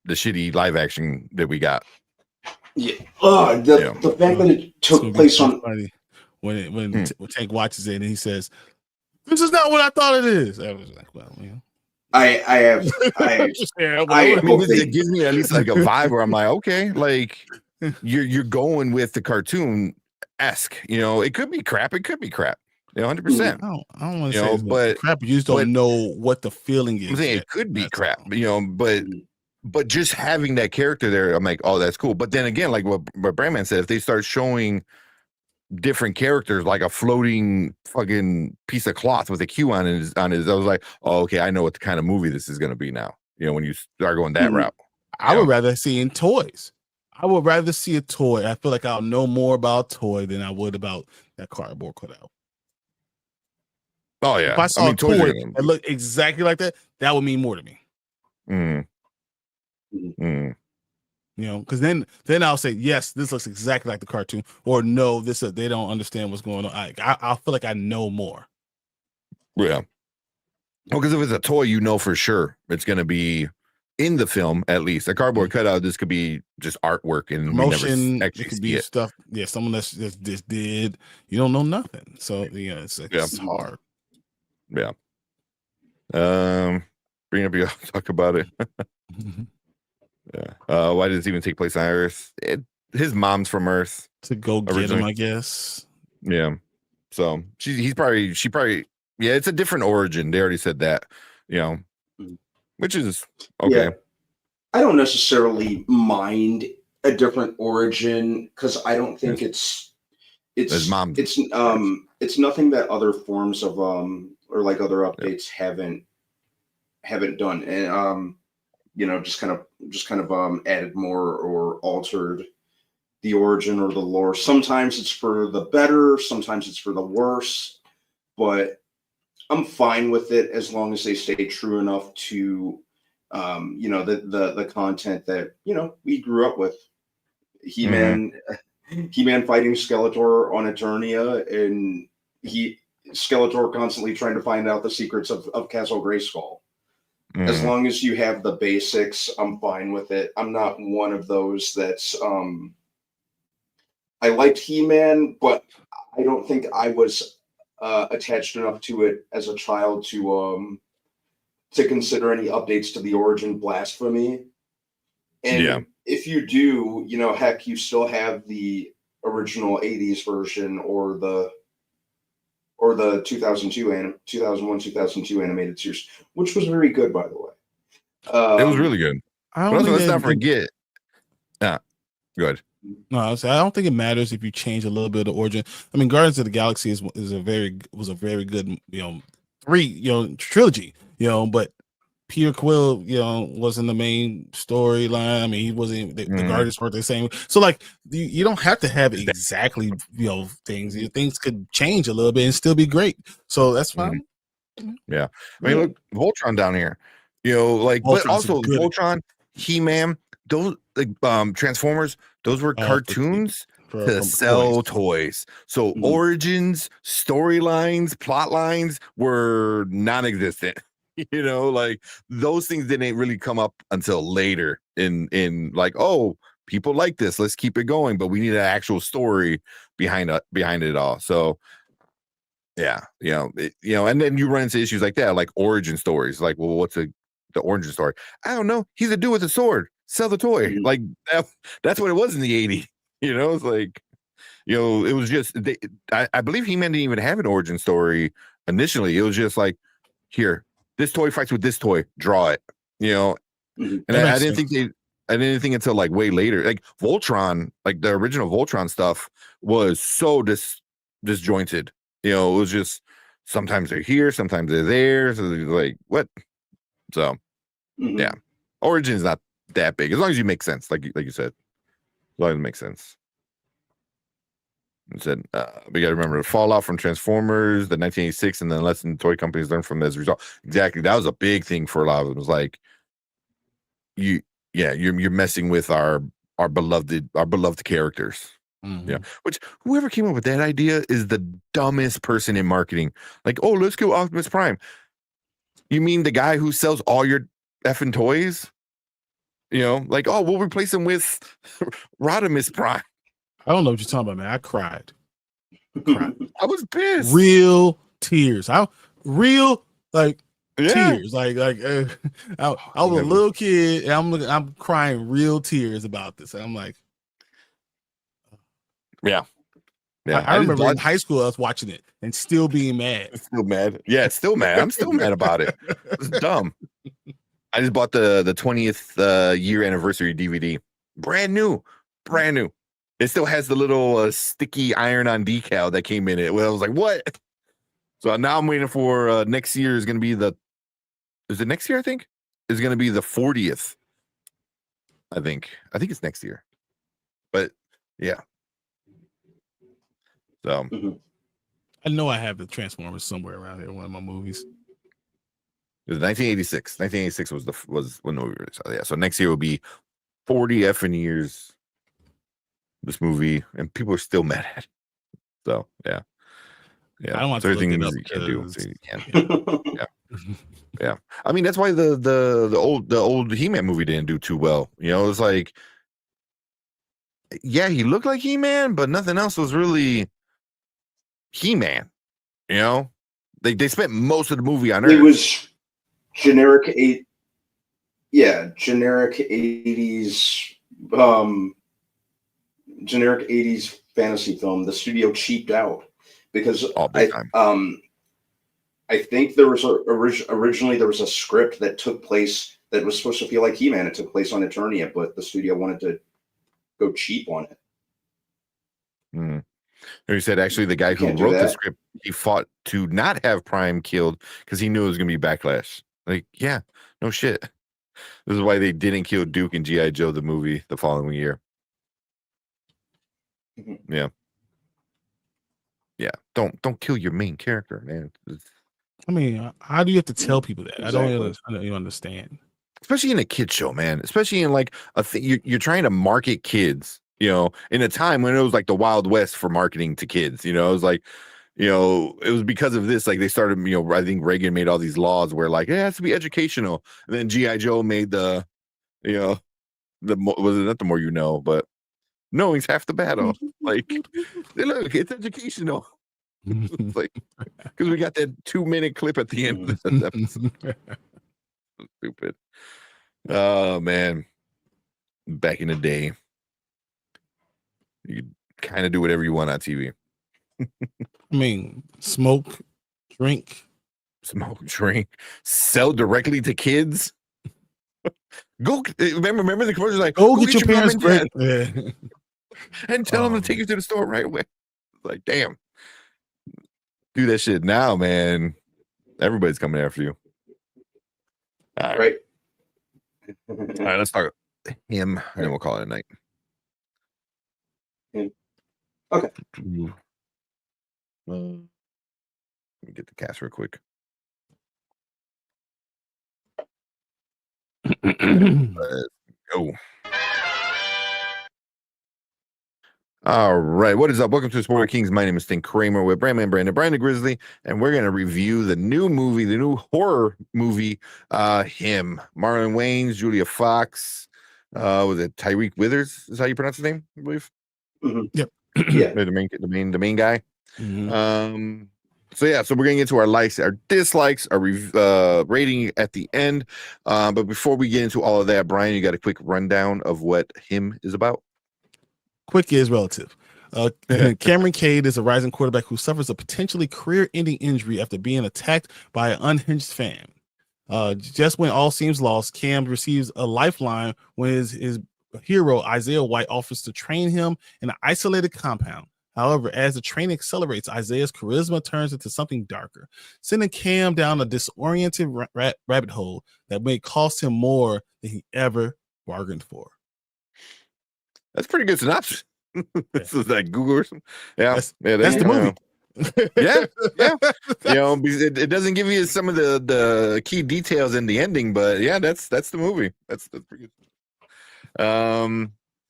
the shitty live action that we got. Yeah. The fact that it took place on when Tank watches it and he says, "This is not what I thought it is." I was like, well, it gives me at least like a vibe where I'm like, okay, like you're going with the cartoon-esque. It could be crap. It could be crap. 100%. I don't want to say but crap. You just don't know what the feeling is. I'm saying it could be crap. But just having that character there, I'm like, oh, that's cool. But then again, like what Brandman said, if they start showing different characters like a floating fucking piece of cloth with a Q on his, I was like, oh, okay, I know what the kind of movie this is going to be now. When you start going that route, I would rather see in toys. I would rather see a toy. I feel like I'll know more about a toy than I would about that cardboard cutout. Oh yeah, if I saw a toy that looked exactly like that, that would mean more to me. Because then I'll say yes, this looks exactly like the cartoon, or no, this they don't understand what's going on. I feel like I know more. Yeah. Well, because if it's a toy, for sure it's going to be in the film at least. A cardboard cutout, this could be just artwork and motion. It could be stuff. Yeah, someone that's just did. You don't know nothing, so it's hard. Yeah. Bring up your talk about it. Yeah. Why did it even take place on Earth? His mom's from Earth to go get him, I guess. Yeah. So she probably it's a different origin. They already said that, which is okay. Yeah. I don't necessarily mind a different origin because I don't think it's nothing that other forms of or like other updates haven't done, and just kind of added more or altered the origin or the lore. Sometimes it's for the better, sometimes it's for the worse, but I'm fine with it as long as they stay true enough to the content that we grew up with. He-Man fighting Skeletor on Eternia, and Skeletor constantly trying to find out the secrets of Castle Grayskull. As long as you have the basics, I'm fine with it. I'm not one of those that's I liked He-Man, but I don't think I was attached enough to it as a child to consider any updates to the origin blasphemy. And if you do, heck, you still have the original 80s version or the 2001, 2002 animated series, which was very good, by the way. It was really good. Let's not forget. Go ahead. No, I don't think it matters if you change a little bit of the origin. I mean, Guardians of the Galaxy was a very good trilogy. But Peter Quill, wasn't the main storyline. I mean, he wasn't. The Guardians weren't the same. So, like, you don't have to have exactly, things. Things could change a little bit and still be great. So that's fine. Yeah, I mean, look, Voltron down here. But also Voltron, He-Man, those Transformers. Those were cartoons to sell toys. So origins, storylines, plot lines were non-existent. Like those things didn't really come up until later in like, oh, people like this. Let's keep it going, but we need an actual story behind it all. So yeah, and then you run into issues like that, like origin stories. Like, well, what's the origin story? I don't know. He's a dude with a sword. Sell the toy. Like that's what it was in the 80s. It's like, it was just I believe He-Man didn't even have an origin story initially. It was just like, here, this toy fights with this toy, draw it. And I didn't think until like way later, like Voltron, like the original Voltron stuff was so disjointed. It was just sometimes they're here, sometimes they're there. So they're like, what? So yeah, Origin's not that big as long as you make sense, like you said, as long as it makes sense. And said we got to remember the fallout from Transformers, the 1986, and then lesson toy companies learned from as a result. Exactly, that was a big thing for a lot of them. It was like you're messing with our beloved characters. Which whoever came up with that idea is the dumbest person in marketing. Like, oh, let's go Optimus Prime. You mean the guy who sells all your effing toys? Like, oh, we'll replace him with Rodimus Prime. I don't know what you're talking about, man. I cried. I was pissed. Real tears. Tears. Like I was a little kid, and I'm crying real tears about this. And I'm like, yeah. I remember in high school I was watching it and still being mad. Still mad. Yeah, still mad. I'm still mad about it. It's dumb. I just bought the 20th year anniversary DVD. Brand new. It still has the little sticky iron-on decal that came in it. Well, I was like, what? So now I'm waiting for next year is going to be is it next year, I think? Is going to be the 40th. I think it's next year. But yeah. So I know I have the Transformers somewhere around here in one of my movies. It was 1986. 1986 was when the movie released. So yeah, so next year will be 40 effing years. This movie, and people are still mad at it. So yeah. I don't want to look it up because you can't. Yeah. I mean, that's why the old He-Man movie didn't do too well. It was like, yeah, he looked like He-Man, but nothing else was really He-Man. They spent most of the movie on Earth. It was generic 80s generic 80s fantasy film. The studio cheaped out because I think there was originally there was a script that took place that was supposed to feel like He-Man. It took place on Eternia, but the studio wanted to go cheap on it. He said actually the guy who wrote the script, he fought to not have Prime killed because he knew it was going to be backlash. Like, yeah, no shit. This is why they didn't kill Duke in G.I. Joe, the movie, the following year. Yeah. Don't kill your main character, man. I mean, how do you have to tell people that? Exactly. I don't understand. Especially in a kid show, man. Especially in like a thing you're trying to market kids. In a time when it was like the Wild West for marketing to kids. It was like, it was because of this. Like they started, I think Reagan made all these laws where like it has to be educational. And then G.I. Joe made was it not the more you know, but knowing's half the battle. Like, look, it's educational. It's like because we got that 2-minute clip at the end of the episode. Stupid. Oh man, back in the day, you could kind of do whatever you want on TV. I mean, smoke, drink, sell directly to kids. Go remember the commercials like go get your parents drink. Yeah. And tell them to take you to the store right away. Like, damn. Do that shit now, man. Everybody's coming after you. All right. All right, let's talk him, and then we'll call it a night. Okay. Let me get the cast real quick. Let's go. All right, what is up? Welcome to Spoiler Kings. My name is Sting Kramer with Brandman Brandon the Grizzly, and we're gonna review the new movie, the new horror movie, Him. Marlon Wayans, Julia Fox, Was it Tyreek Withers? Is how you pronounce his name, I believe. Yep. Yeah. the main guy. Mhm. So yeah, so we're gonna get to our likes, our dislikes, our rating at the end. But before we get into all of that, Brian, you got a quick rundown of what him is about? Quick is relative. Cameron Cade is a rising quarterback who suffers a potentially career-ending injury after being attacked by an unhinged fan. Just when all seems lost, Cam receives a lifeline when his hero Isaiah White offers to train him in an isolated compound. However, as the training accelerates, Isaiah's charisma turns into something darker, sending Cam down a disoriented rabbit hole that may cost him more than he ever bargained for. That's pretty good synopsis. This is like Google or something. Yeah, That's the movie. Yeah. Because it doesn't give you some of the key details in the ending, but yeah, that's the movie. That's pretty good.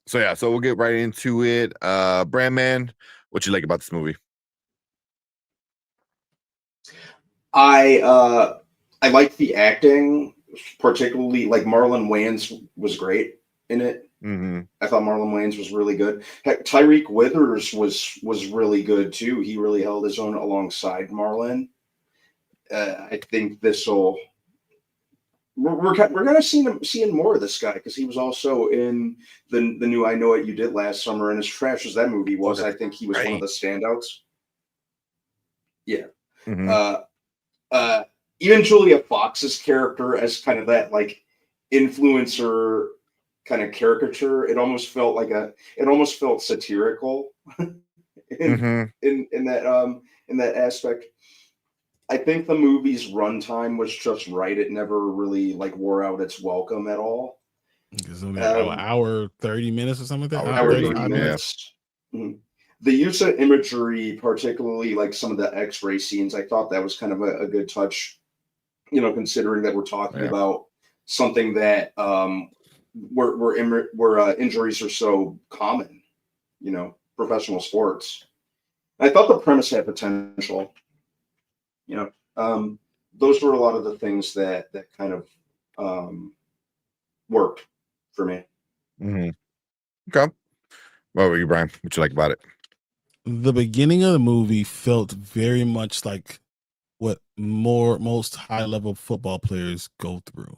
So we'll get right into it. Brandman, what you like about this movie? I like the acting, particularly like Marlon Wayans was great in it. I thought Marlon Wayans was really good. Heck, Tyreek Withers was really good too. He really held his own alongside Marlon. I think we're gonna seeing more of this guy because he was also in the new I Know What You Did Last Summer, and as trash as that movie was, I think he was one of the standouts. Yeah. Even Julia Fox's character as kind of that like influencer kind of caricature, it almost felt satirical in that aspect. I think the movie's runtime was just right. It never really like wore out its welcome at all. It's only an hour 30 minutes or something like that. Hour 30 minutes. The use of imagery, particularly like some of the X-ray scenes, I thought that was kind of a good touch. Considering that we're talking about something that where injuries are so common, professional sports. I thought the premise had potential. Those were a lot of the things that kind of worked for me. Okay. What about you, Brian? What you like about it? The beginning of the movie felt very much like what most high-level football players go through.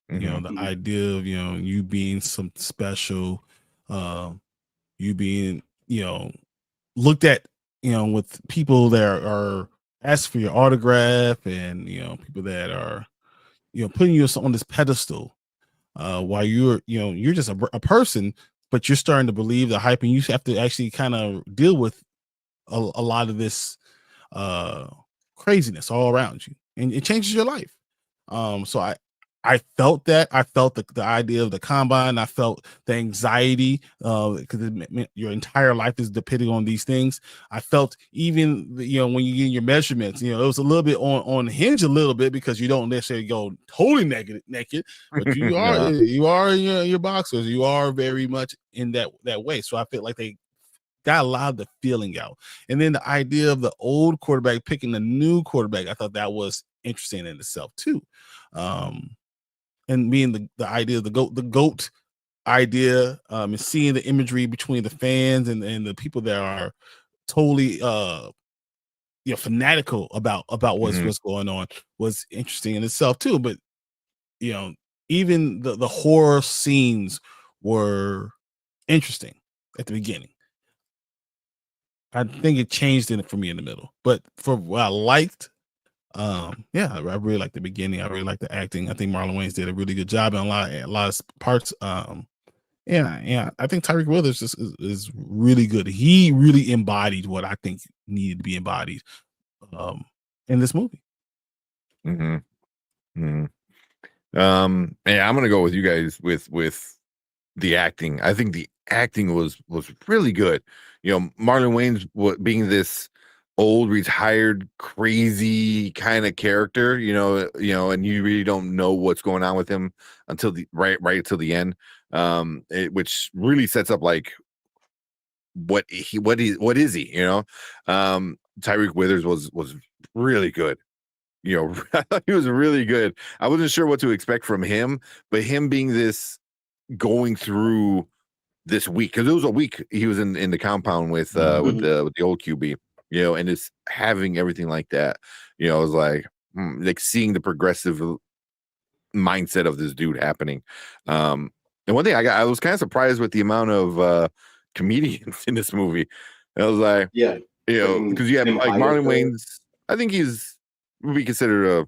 The idea of you being some special, you being looked at with people that are asking for your autograph, and people that are putting you on this pedestal, while you're just a person, but you're starting to believe the hype, and you have to actually kind of deal with a lot of this craziness all around you, and it changes your life. So I felt that. I felt the idea of the combine. I felt the anxiety because your entire life is depending on these things. I felt even when you get your measurements, it was a little bit on hinge a little bit, because you don't necessarily go totally naked, but you are you are your boxers. You are very much in that way. So I feel like they got a lot of the feeling out. And then the idea of the old quarterback picking the new quarterback, I thought that was interesting in itself too. And being the idea of the goat idea, and seeing the imagery between the fans and the people that are totally fanatical about what's going on was interesting in itself too. But even the horror scenes were interesting at the beginning. I think it changed in it for me in the middle, but for what I liked, I really liked the beginning. I really liked the acting. I think Marlon Wayans did a really good job in a lot of parts. I think Tyreek Withers is really good. He really embodied what I think needed to be embodied in this movie. I'm gonna go with you guys with the acting. I think the acting was really good. Marlon Wayans being this old, retired, crazy kind of character, and you really don't know what's going on with him until right till the end. Which really sets up like what is he? Tyreek Withers was really good. I thought he was really good. I wasn't sure what to expect from him, but him being this going through this week, because it was a week he was in the compound with the old QB, and it's having everything like that. I was like seeing the progressive mindset of this dude happening. And one thing I was kind of surprised with the amount of comedians in this movie. I was like, because you have like Marlon Wayans. I think would be considered a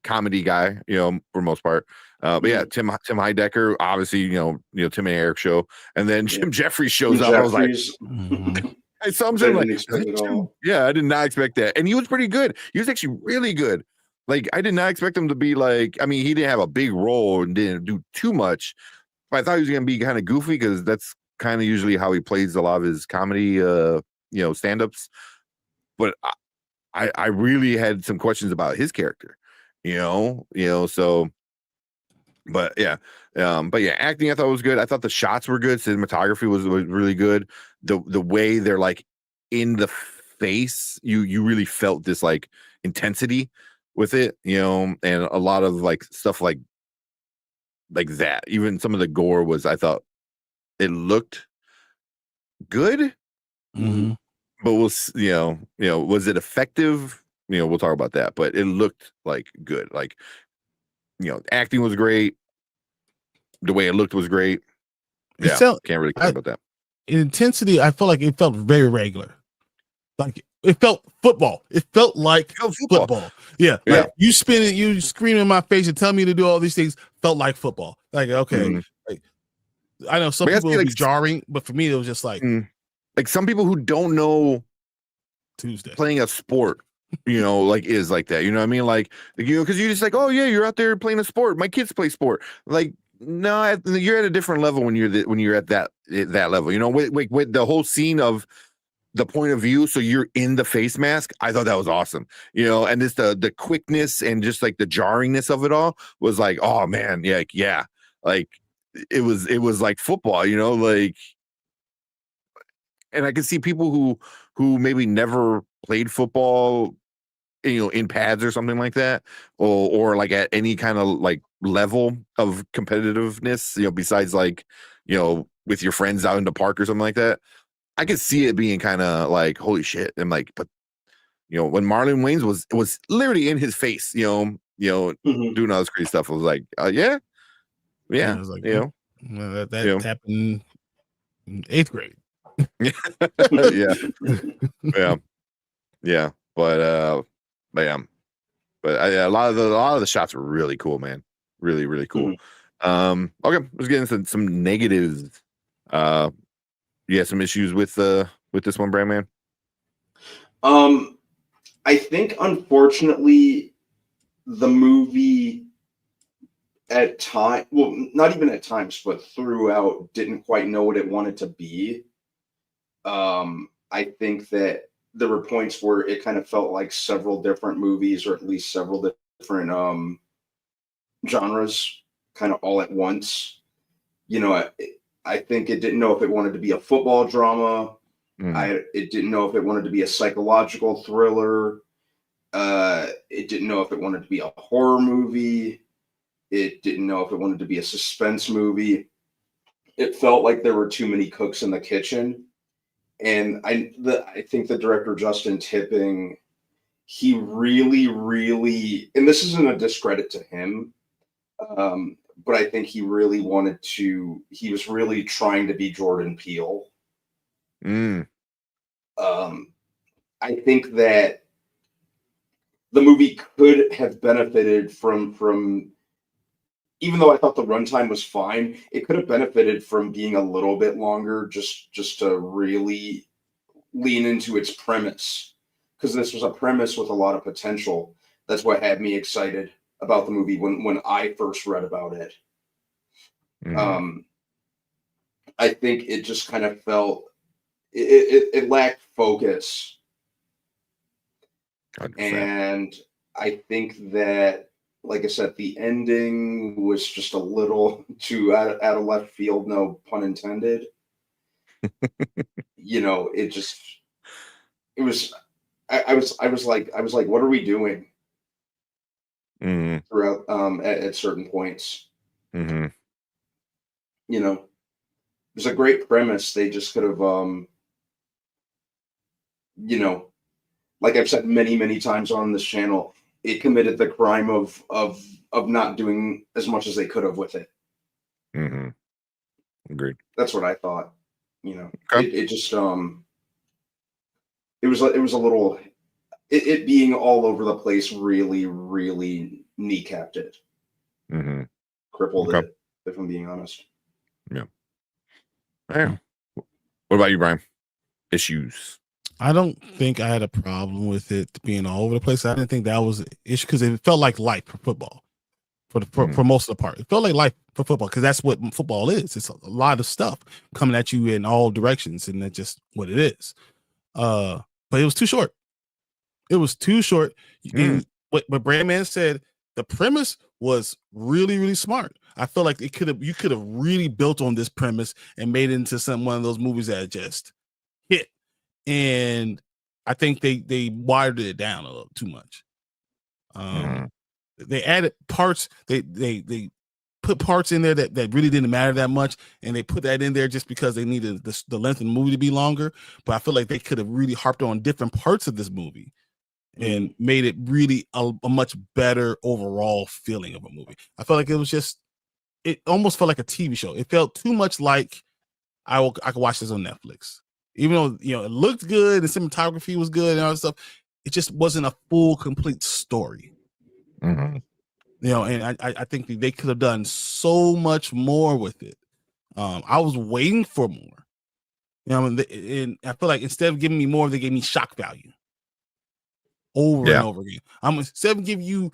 comedy guy, for most part. But yeah, Tim Heidecker, obviously, Tim and Eric show, and then Jim Jeffries shows up. I was like, I saw him like, I did not expect that, and he was pretty good. He was actually really good. Like, I did not expect him to be like. I mean, he didn't have a big role and didn't do too much, but I thought he was going to be kind of goofy because that's kind of usually how he plays a lot of his comedy, stand-ups. But I really had some questions about his character, so. But yeah, acting I thought was good. I thought the shots were good. Cinematography was really good. The way they're like in the face, you really felt this like intensity with it, and a lot of like stuff like that. Even some of the gore was, I thought it looked good, but was was it effective? We'll talk about that. But it looked like good, like. Acting was great. The way it looked was great. Yeah, can't really care about that. In intensity, I felt like it felt very regular. Like it felt football. It felt like football. Yeah, like you spin it, you scream in my face and tell me to do all these things. Felt like football. Like okay, like I know some people will be jarring, but for me it was just like some people who don't know Tuesday playing a sport. Like is like that. You know what I mean? Like because you're just like, oh yeah, you're out there playing a sport. My kids play sport. Like no, you're at a different level when you're at that level. With the whole scene of the point of view, so you're in the face mask. I thought that was awesome. And just the quickness and just like the jarringness of it all was like, oh man, yeah, like it was like football. Like, and I can see people who maybe never played football, in pads or something like that, or like at any kind of like level of competitiveness, besides like, with your friends out in the park or something like that. I could see it being kind of like, holy shit. And like, but when Marlon Wayans was literally in his face, doing all this crazy stuff, I was like, yeah. I was like, that happened in 8th grade. yeah. But a lot of the shots were really cool, man. Really, really cool. Okay, let's get into some negatives. Some issues with this one, Brand Man. I think unfortunately the movie at time, well, not even at times, but throughout, didn't quite know what it wanted to be. I think that there were points where it kind of felt like several different movies, or at least several different genres, kind of all at once. I think it didn't know if it wanted to be a football drama. It didn't know if it wanted to be a psychological thriller. It didn't know if it wanted to be a horror movie. It didn't know if it wanted to be a suspense movie. It felt like there were too many cooks in the kitchen. And I think the director, Justin Tipping, he really, really, and this isn't a discredit to him, but I think he really he was really trying to be Jordan Peele. I think that the movie could have benefited from even though I thought the runtime was fine, it could have benefited from being a little bit longer, just to really lean into its premise, because this was a premise with a lot of potential. That's what had me excited about the movie when I first read about it. I think it just kind of felt it lacked focus, 100%. and I think that, like I said, the ending was just a little too out of left field, no pun intended. I was like, what are we doing? throughout at certain points. Mm-hmm. You know, there's a great premise. They just could have, you know, like I've said many times on this channel, it committed the crime of not doing as much as they could have with it. Mm-hmm. Agreed. That's what I thought. You know, Okay. it just it was a little it being all over the place really kneecapped it, Mm-hmm. crippled Okay. it. If I'm being honest. Yeah. Yeah. What about you, Brian? Issues. I don't think I had a problem with it being all over the place. I didn't think that was an issue because it felt like life for football for most of the part. It felt like life for football because that's what football is. It's a lot of stuff coming at you in all directions, and that's just what it is. But it was too short. It was too short. And what Brandman said, the premise was really smart. I feel like you could have really built on this premise and made it into one of those movies that just hit. And I think they watered it down a little too much. They added parts. They put parts in there that really didn't matter that much, and they put that in there just because they needed the length of the movie to be longer. But I feel like they could have really harped on different parts of this movie and made it really a much better overall feeling of a movie. I felt like it almost felt like a TV show. It felt too much like I could watch this on Netflix. Even though, it looked good and cinematography was good and all that stuff, it just wasn't a full, complete story. Mm-hmm. And I think they could have done so much more with it. I was waiting for more. And I feel like instead of giving me more, they gave me shock value over and over again. Instead of giving you,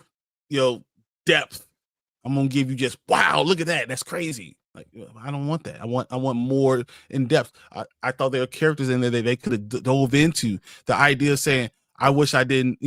depth, I'm gonna give you just wow, look at that, that's crazy. Like, I don't want that. I want more in depth. I thought there were characters in there that they could have dove into. The idea of saying, I wish I didn't,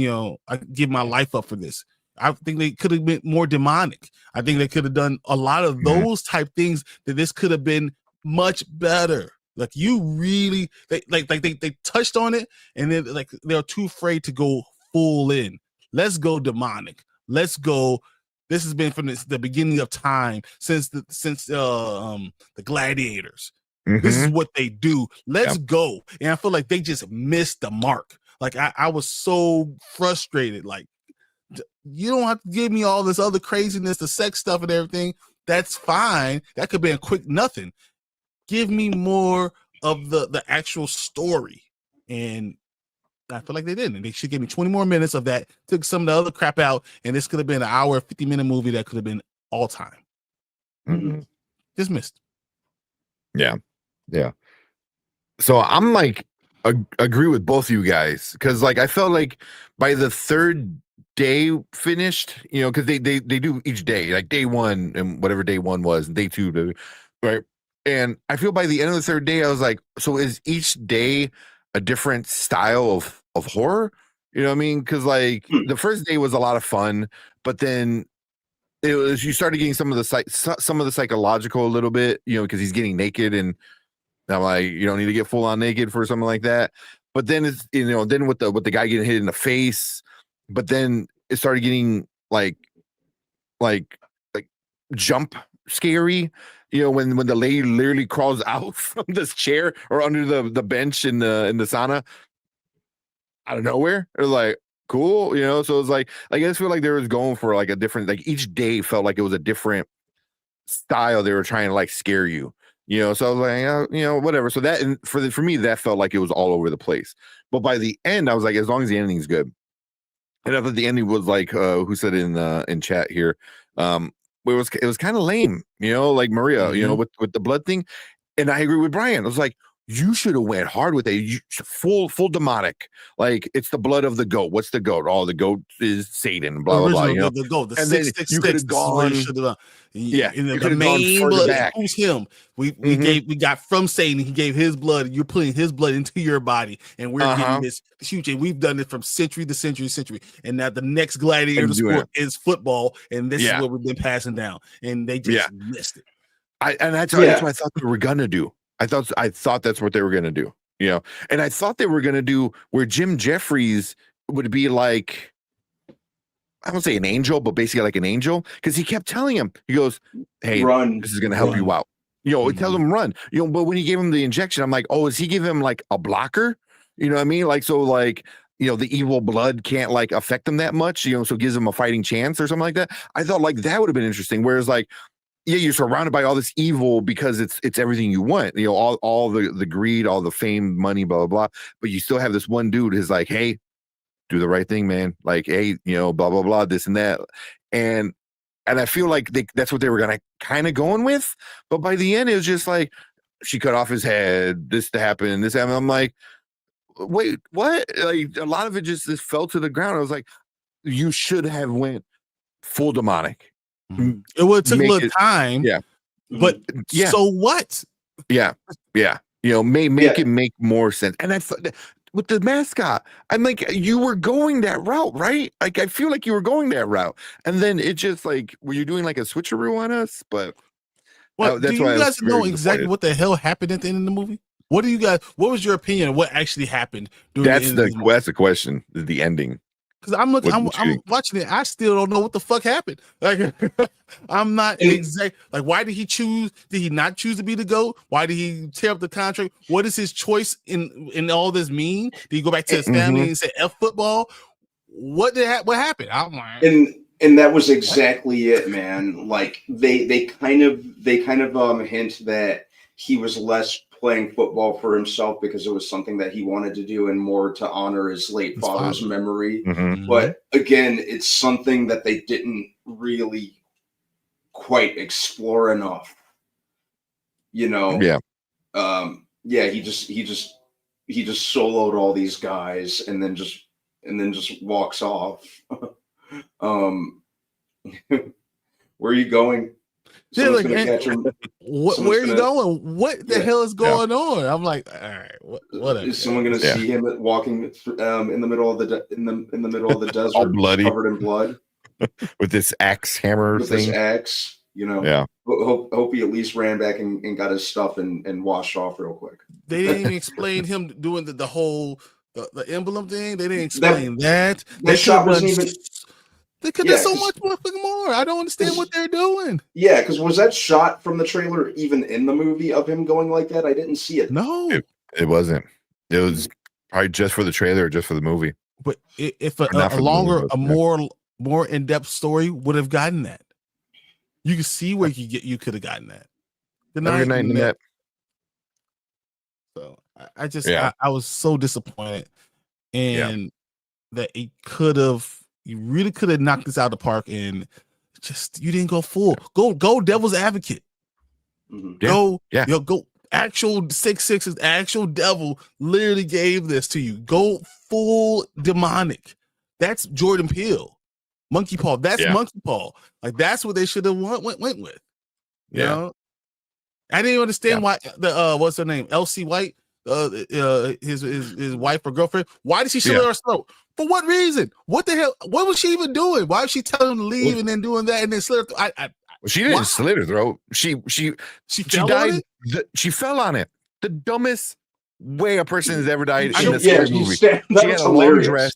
I give my life up for this. I think they could have been more demonic. I think they could have done a lot of those type things that this could have been much better. Like you really, they touched on it, and then like they're too afraid to go full in. Let's go demonic. Let's go. This has been from the beginning of time since the gladiators. This is what they do. Let's go. And I feel like they just missed the mark. Like I was so frustrated. Like, you don't have to give me all this other craziness, the sex stuff and everything. That's fine. That could be a quick nothing. Give me more of the actual story. And I feel like they didn't. They should give me 20 more minutes of that. Took some of the other crap out, and this could have been an hour, 50-minute movie that could have been all time. Dismissed. Yeah. So I'm like, agree with both of you guys because like I felt like by the third day finished, because they do each day, like day one and whatever day one was, and day two, right? And I feel by the end of the third day, I was like, so is each day a different style of horror? You know what I mean? Because like the first day was a lot of fun, but then you started getting some of the psychological a little bit, because he's getting naked, and I'm like, you don't need to get full on naked for something like that. But then it's then with the guy getting hit in the face, but then it started getting like jump scary. When the lady literally crawls out from this chair or under the bench in the sauna out of nowhere. It was like cool, so it's like I just feel like they was going for like a different, like each day felt like it was a different style they were trying to like scare you. So I was like, whatever. So that, and for me, that felt like it was all over the place. But by the end, I was like, as long as the ending's good. And I thought the ending was like, who said in chat here, it was kind of lame, like Maria, with the blood thing. And I agree with Brian. I was like, you should have went hard with it. Full demonic. Like it's the blood of the goat. What's the goat? Oh, the goat is Satan. Blah blah blah. The goat. The and 666. you could have gone. Yeah, you the main blood. Back. Who's him? We got from Satan. He gave his blood. You're putting his blood into your body, and we're getting this huge. And we've done it from century to century. And now the next gladiator sport is football, and this is what we've been passing down. And they just missed it. That's what I thought they were gonna do. I thought that's what they were gonna do. And I thought they were gonna do where Jim Jeffries would be like, I don't say an angel, but basically like an angel, because he kept telling him, he goes, "Hey, Run. this is gonna help you out." It tells him run. But when he gave him the injection, I'm like, oh, is he giving him like a blocker? You know what I mean? Like, so like, the evil blood can't like affect him that much, so it gives him a fighting chance or something like that. I thought like that would have been interesting. Whereas like, yeah, you're surrounded by all this evil because it's everything you want, all the greed, all the fame, money, blah, blah, blah. But you still have this one dude who's like, hey, do the right thing, man. Like, hey, blah, blah, blah, this and that. And I feel like that's what they were gonna kind of going with. But by the end, it was just like she cut off his head, this happened, this happened. I'm like, wait, what? Like a lot of it just fell to the ground. I was like, you should have went full demonic. It would have took a little time. Yeah. But so what? Yeah. Yeah. Make it make more sense. And I thought with the mascot, I'm like, you were going that route, right? Like, I feel like you were going that route. And then it just like, were you doing like a switcheroo on us? But well, that's do why you guys know exactly what the hell happened at the end of the movie? What was your opinion of what actually happened during that's the question, the ending. Because I'm watching it. I still don't know what the fuck happened. Like, I'm not exact. Like, why did he choose? Did he not choose to be the GOAT? Why did he tear up the contract? What does his choice in all this mean? Did he go back to his family and say F football? What happened? I'm like, and that was exactly it, man. Like they kind of hint that he was less playing football for himself because it was something that he wanted to do and more to honor his late father's memory. But again, it's something that they didn't really quite explore enough. Yeah. He just soloed all these guys and then just walks off. Where are you going? Where are you going? What the hell is going on? I'm like, all right, whatever. Is someone going to see him walking in the middle of the desert, all bloody, covered in blood, with this axe hammer thing? This axe, Yeah. Hope he at least ran back and got his stuff and washed off real quick. They didn't even explain him doing the whole the emblem thing. They didn't explain that. That shot wasn't even. They could have so much more. I don't understand what they're doing. Yeah, because was that shot from the trailer even in the movie of him going like that? I didn't see it. No, it wasn't. It was probably just for the trailer, or just for the movie. But if a longer, more in depth story would have gotten that, you can see where you could have gotten that. Good night. So I just I was so disappointed, and that it could have. You really could have knocked this out of the park, and just you didn't go full. Go devil's advocate. Go actual 666. Actual devil literally gave this to you. Go full demonic. That's Jordan Peele. Monkey Paw. That's Monkey Paw. Like that's what they should have went with. You know? I didn't understand why the what's her name? Elsie White, his wife or girlfriend. Why did she slit her throat? For what reason? What the hell? What was she even doing? Why was she telling him to leave and then doing that and then slit her throat? She didn't slit her throat. She died. She fell on it. The dumbest way a person has ever died in a scary movie. She had a long dress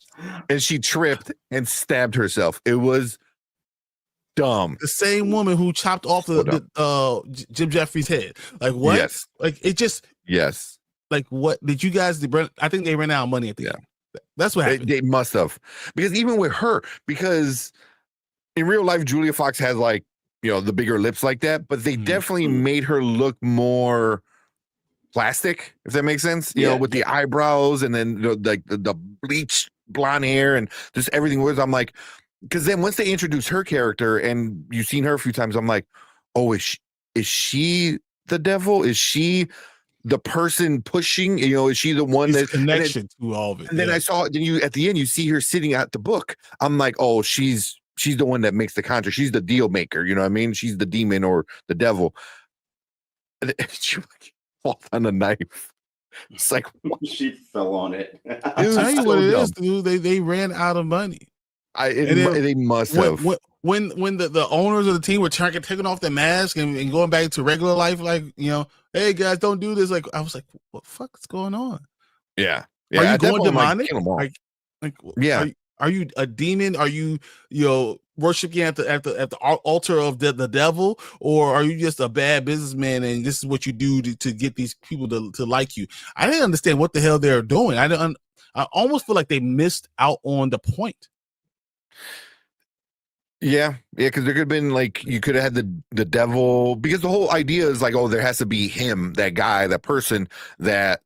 and she tripped and stabbed herself. It was dumb. The same woman who chopped off the Jim Jeffries' head. Like what? Yes. Like it just. Yes. Like what did you guys? I think they ran out of money at the end. That's what happened. They must have, because even with her, because in real life, Julia Fox has like, the bigger lips like that, but they definitely made her look more plastic, if that makes sense. With the eyebrows and then the bleached blonde hair and just everything was. I'm like, because then once they introduce her character and you've seen her a few times, I'm like, oh, is she the devil? Is she the person pushing? Is she the one that connection to all of it? And then I saw it. Then at the end, you see her sitting at the book. I'm like, oh, she's the one that makes the contract. She's the deal maker. You know what I mean? She's the demon or the devil. And she falls on the knife. It's like what? She fell on it. I'll tell you what it is, dude. They ran out of money. They must have. When the owners of the team were taking off their mask and going back to regular life, like hey guys, don't do this. Like I was like, what the fuck is going on? Yeah. Are you going demonic? you a demon? Are you worshiping at the altar of the devil, or are you just a bad businessman and this is what you do to get these people to like you? I didn't understand what the hell they're doing. I almost feel like they missed out on the point. Yeah, because there could have been like you could have had the devil, because the whole idea is like, oh, there has to be him, that guy, that person that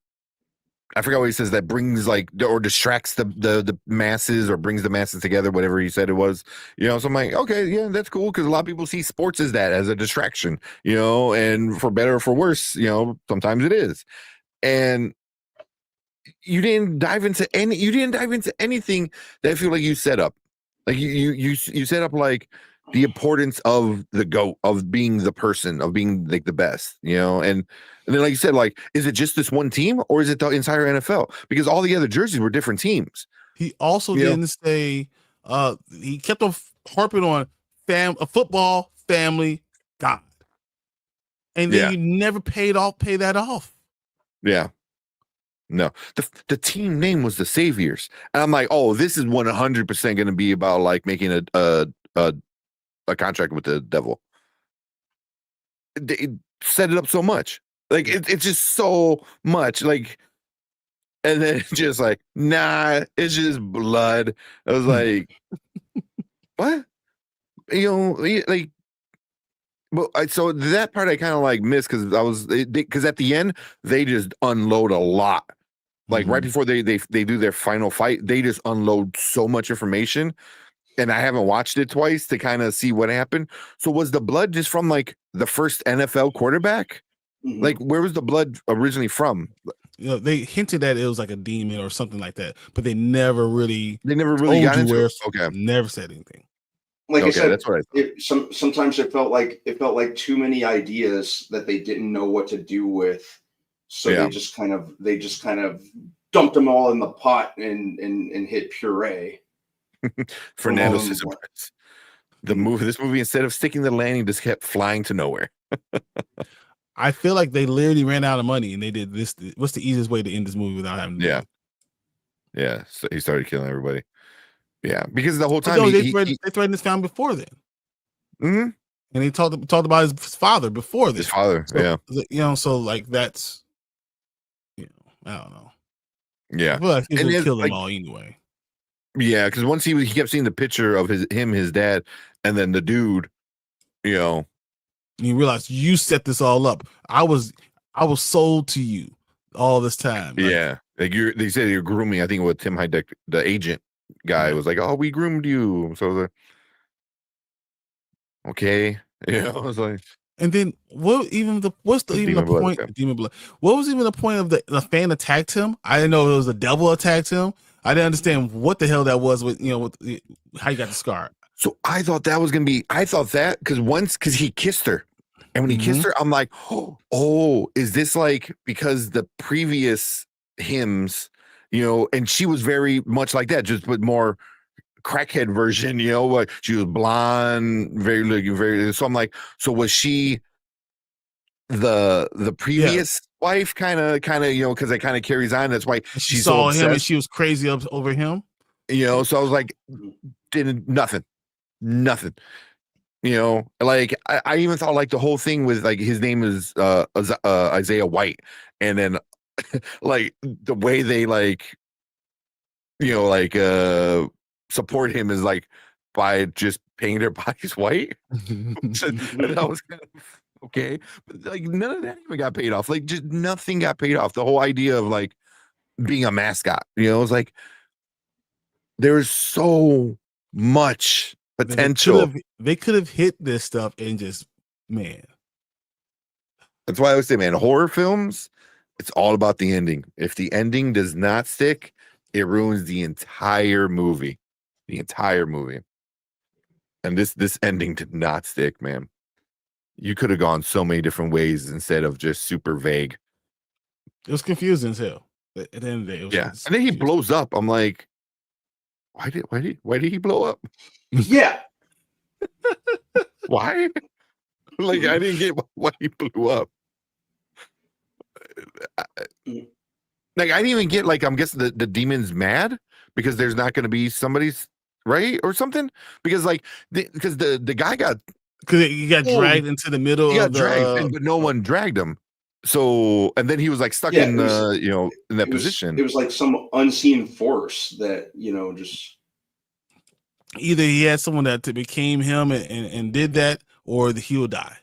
I forgot what he says, that brings like or distracts the masses or brings the masses together, whatever he said it was. So I'm like, okay, yeah, that's cool, because a lot of people see sports as that, as a distraction, and for better or for worse, sometimes it is. And you didn't dive into anything that I feel like you set up. Like you set up like the importance of the GOAT, of being the person, of being like the best, and then like you said, like, is it just this one team or is it the entire NFL? Because all the other jerseys were different teams. He also didn't say, he kept on harping on a football, family, God. And then you never pay that off. Yeah. No, the team name was the Saviors, and I'm like, oh, this is 100% going to be about like making a contract with the devil. They set it up so much, like it's just so much, like, and then it's just like, nah, it's just blood. I was like, what? Like, well, so that part I kind of like missed, because at the end they just unload a lot. Like right before they do their final fight, they just unload so much information, and I haven't watched it twice to kind of see what happened. So was the blood just from like the first NFL quarterback? Mm-hmm. Like, where was the blood originally from? They hinted that it was like a demon or something like that, but they never really got into it. Okay, never said anything. Like I said, that's what I thought. Sometimes it felt like too many ideas that they didn't know what to do with. So they just kind of dumped them all in the pot and hit puree. Fernando says this movie, instead of sticking the landing, just kept flying to nowhere. I feel like they literally ran out of money and they did this. What's the easiest way to end this movie without having to do it? Yeah. So he started killing everybody. Yeah, because the whole time they threatened his family before then. Mm-hmm. And he talked about his father before this. His father, so, so like that's, I don't know. Yeah, I feel like he's gonna kill them all anyway. Yeah, because once he kept seeing the picture of his dad, and then the dude, and you realize you set this all up. I was sold to you all this time. Yeah, like they said you're grooming. I think with Tim Heideck, the agent guy, was like, "Oh, we groomed you." So I was like, okay, I was like. And then what's even the point of demon blood? What was even the point of the fan attacked him? I didn't know it was the devil attacked him. I didn't understand what the hell that was with how you got the scar. So I thought that was gonna be. I thought that because he kissed her, and when he kissed her, I'm like, oh, is this like because the previous hymns, and she was very much like that, just with more crackhead version, like she was blonde, very. So I'm like, so was she the previous wife, kind of, because it kind of carries on. That's why she saw him and she was crazy over him. So I was like, didn't nothing. Like I even thought like the whole thing with like his name is Isaiah White, and then like the way they like support him is like by just painting their bodies white. That was kind of okay, but like none of that even got paid off. Like just nothing got paid off. The whole idea of like being a mascot, it was like there's so much potential. They could have hit this stuff and just, man. That's why I always say, man, horror films, it's all about the ending. If the ending does not stick, it ruins the entire movie. And this ending did not stick, man. You could have gone so many different ways instead of just super vague. It was confusing as hell. At the end of the day, it was and then he blows up. I'm like, why did he blow up? Yeah. Why? Like, I didn't get why he blew up. Like I didn't even get like I'm guessing the demon's mad because there's not going to be somebody's right or something because like because the guy got because he got dragged into the middle he got of the dragged but no one dragged him. So and then he was like stuck in the in that position. It was like some unseen force that just either he had someone that became him and did that, or he will die.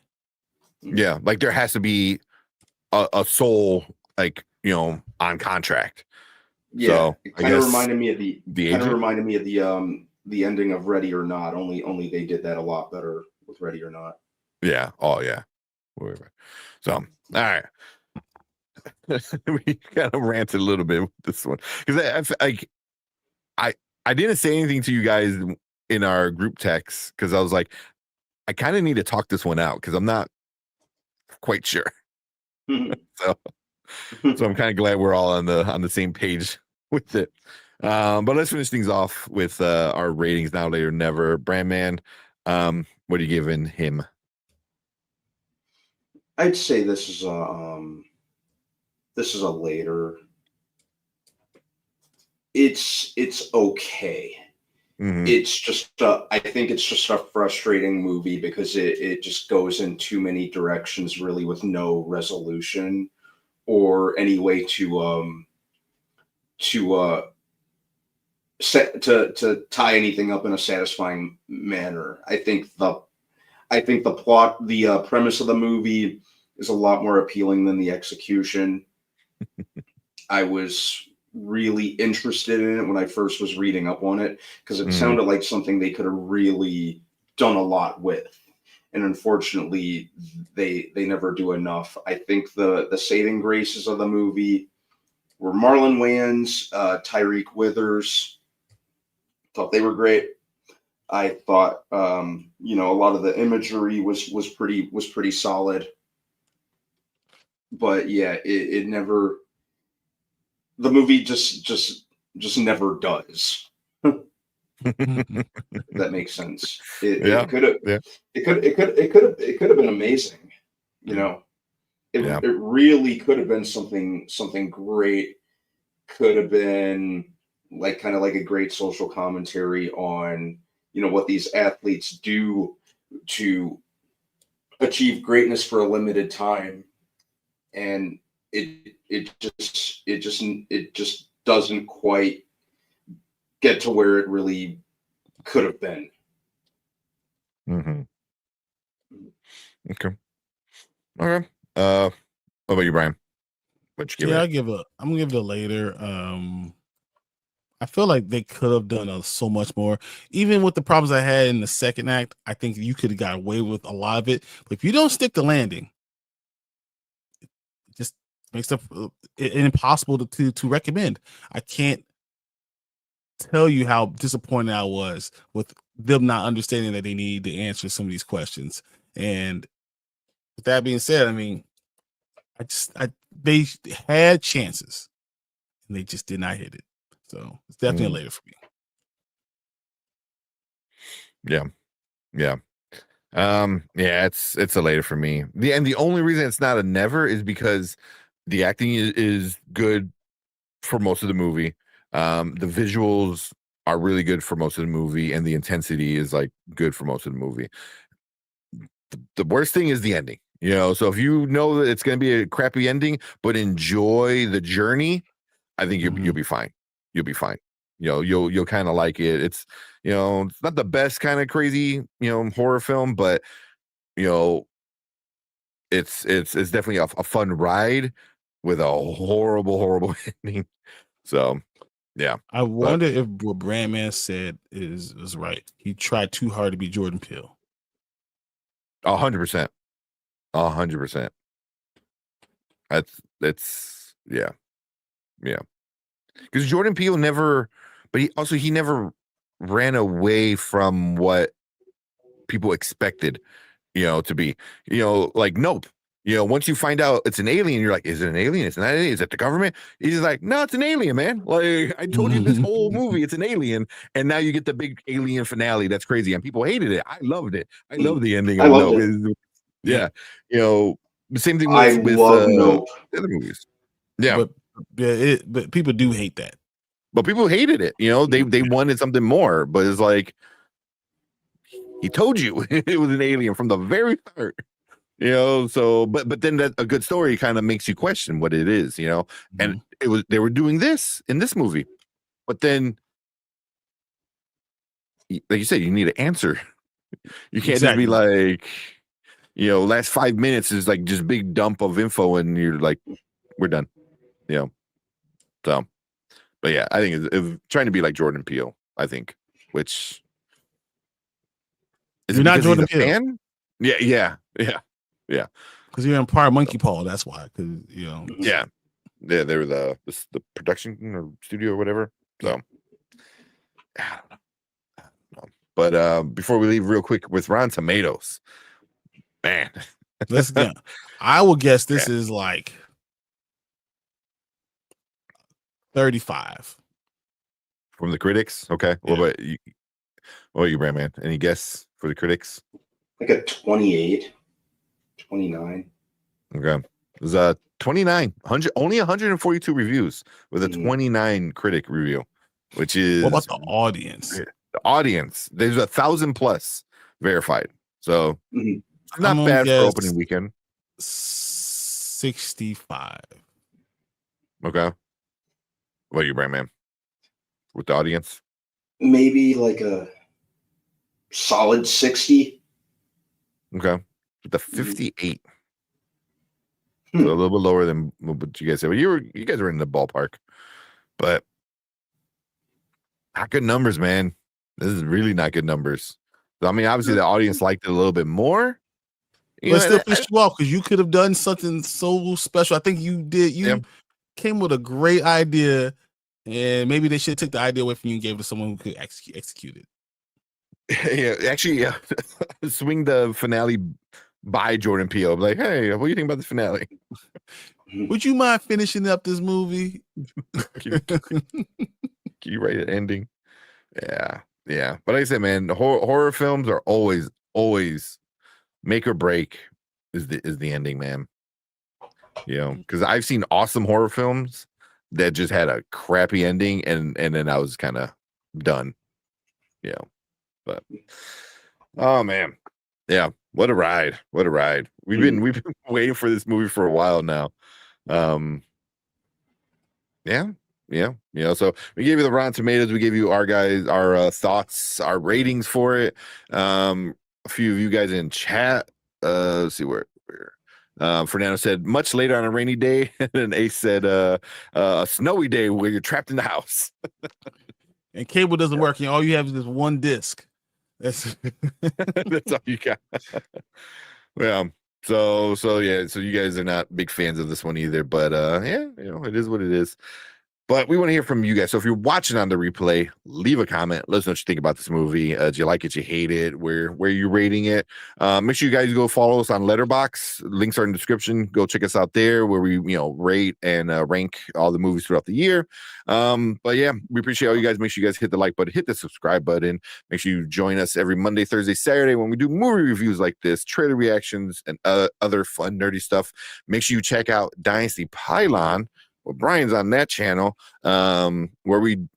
Yeah, like there has to be a soul like on contract. Yeah, so it kind of reminded me of the ending of Ready or Not. Only they did that a lot better with Ready or Not. Yeah. Oh yeah. So all right. We kind of ranted a little bit with this one because I didn't say anything to you guys in our group text because I was like I kind of need to talk this one out because I'm not quite sure. so I'm kind of glad we're all on the same page with it. But let's finish things off with our ratings now, later, never. Brandman, what are you giving him? I'd say this is a later. It's okay. Mhm. It's just I think it's just a frustrating movie because it just goes in too many directions really with no resolution or any way to to tie anything up in a satisfying manner. I think the plot, the premise of the movie is a lot more appealing than the execution. I was really interested in it when I first was reading up on it because it sounded like something they could have really done a lot with. And unfortunately, they never do enough. I think the saving graces of the movie were Marlon Wayans, Tyreek Withers. Thought they were great. I thought a lot of the imagery was pretty solid. But yeah, it never, the movie just never does. If that makes sense. It could have it could have been amazing. It really could have been something great. Could have been like kind of like a great social commentary on what these athletes do to achieve greatness for a limited time, and it just doesn't quite get to where it really could have been. Okay. What about you, Brian? What you give it? I'm gonna give it a later. I feel like they could have done so much more. Even with the problems I had in the second act, I think you could have got away with a lot of it. But if you don't stick the landing, it just makes it impossible to recommend. I can't tell you how disappointed I was with them not understanding that they need to answer some of these questions. And with that being said, I mean, they had chances and they just did not hit it. So it's definitely later for me. Yeah. It's a later for me. The only reason it's not a never is because the acting is good for most of the movie. The visuals are really good for most of the movie, and the intensity is like good for most of the movie. The worst thing is the ending. So if you know that it's going to be a crappy ending, but enjoy the journey, I think you'll be fine. You'll be fine. You'll kind of like it. It's it's not the best kind of crazy horror film, but it's definitely a fun ride with a horrible ending. So yeah, I wonder if what Brandman said is right. He tried too hard to be Jordan Peele. 100%. 100%. That's yeah. Because Jordan Peele never, but he never ran away from what people expected, to be, like Nope. Once you find out it's an alien, you're like, is it an alien? It's not an alien. Is it the government? He's like, no, it's an alien, man. Like I told you this whole movie, it's an alien, and now you get the big alien finale. That's crazy, and people hated it. I loved it. I love the ending of Nope. Yeah, the same thing with Nope. the other movies. Yeah, but but people do hate that. But people hated it. They wanted something more. But it's like he told you it was an alien from the very start. So but then that a good story kind of makes you question what it is. And they were doing this in this movie, but then like you said, you need an answer. You can't just be like, last 5 minutes is like just big dump of info, and you're like, we're done. So, but yeah, I think it's trying to be like Jordan Peele. I think, which is you're not Jordan Peele. Fan? Yeah. Because you're in part Monkey Paw. That's why. Because Yeah, they were the production or studio or whatever. So, I don't know. But before we leave, real quick with Rotten Tomatoes, man, let's go. I will guess this is like 35 from the critics. Okay, what about you? What about you, Brandman? Any guess for the critics? Like a 28, 29. Okay, there's 29, only 142 reviews with a 29 critic review, which is what about the audience? The audience, there's 1,000 plus verified, so it's not bad for opening weekend. 65. Okay, what about you, Brandman? With the audience, maybe like a solid 60. Okay, with the 58. So a little bit lower than what you guys said. But you guys were in the ballpark, but not good numbers, man. This is really not good numbers. I mean, obviously the audience liked it a little bit more. But still pissed you off because you could have done something so special. I think you did. You came with a great idea, and maybe they should have took the idea away from you and gave it to someone who could execute it. Yeah, actually, swing the finale by Jordan Peele. Like, hey, what do you think about the finale? Would you mind finishing up this movie? Can you write an ending? Yeah. But like I said, man, horror films are always make or break is the ending, man. Because I've seen awesome horror films that just had a crappy ending, and then I was kind of done. But oh man, yeah, what a ride! We've been waiting for this movie for a while now. Yeah. So we gave you the Rotten Tomatoes. We gave you our thoughts, our ratings for it. A few of you guys in chat. Let's see where. Fernando said much later on a rainy day, and Ace said a snowy day where you're trapped in the house. And cable doesn't work, and all you have is this one disc. That's all you got. Well, so you guys are not big fans of this one either, but it is what it is. But we want to hear from you guys. So if you're watching on the replay, leave a comment. Let us know what you think about this movie. Do you like it? You hate it? Where you rating it? Make sure you guys go follow us on Letterboxd. Links are in the description. Go check us out there where we rate and rank all the movies throughout the year. But yeah, we appreciate all you guys. Make sure you guys hit the like button, hit the subscribe button. Make sure you join us every Monday, Thursday, Saturday when we do movie reviews like this, trailer reactions, and other fun nerdy stuff. Make sure you check out Dynasty Pylon. Well, Brian's on that channel where you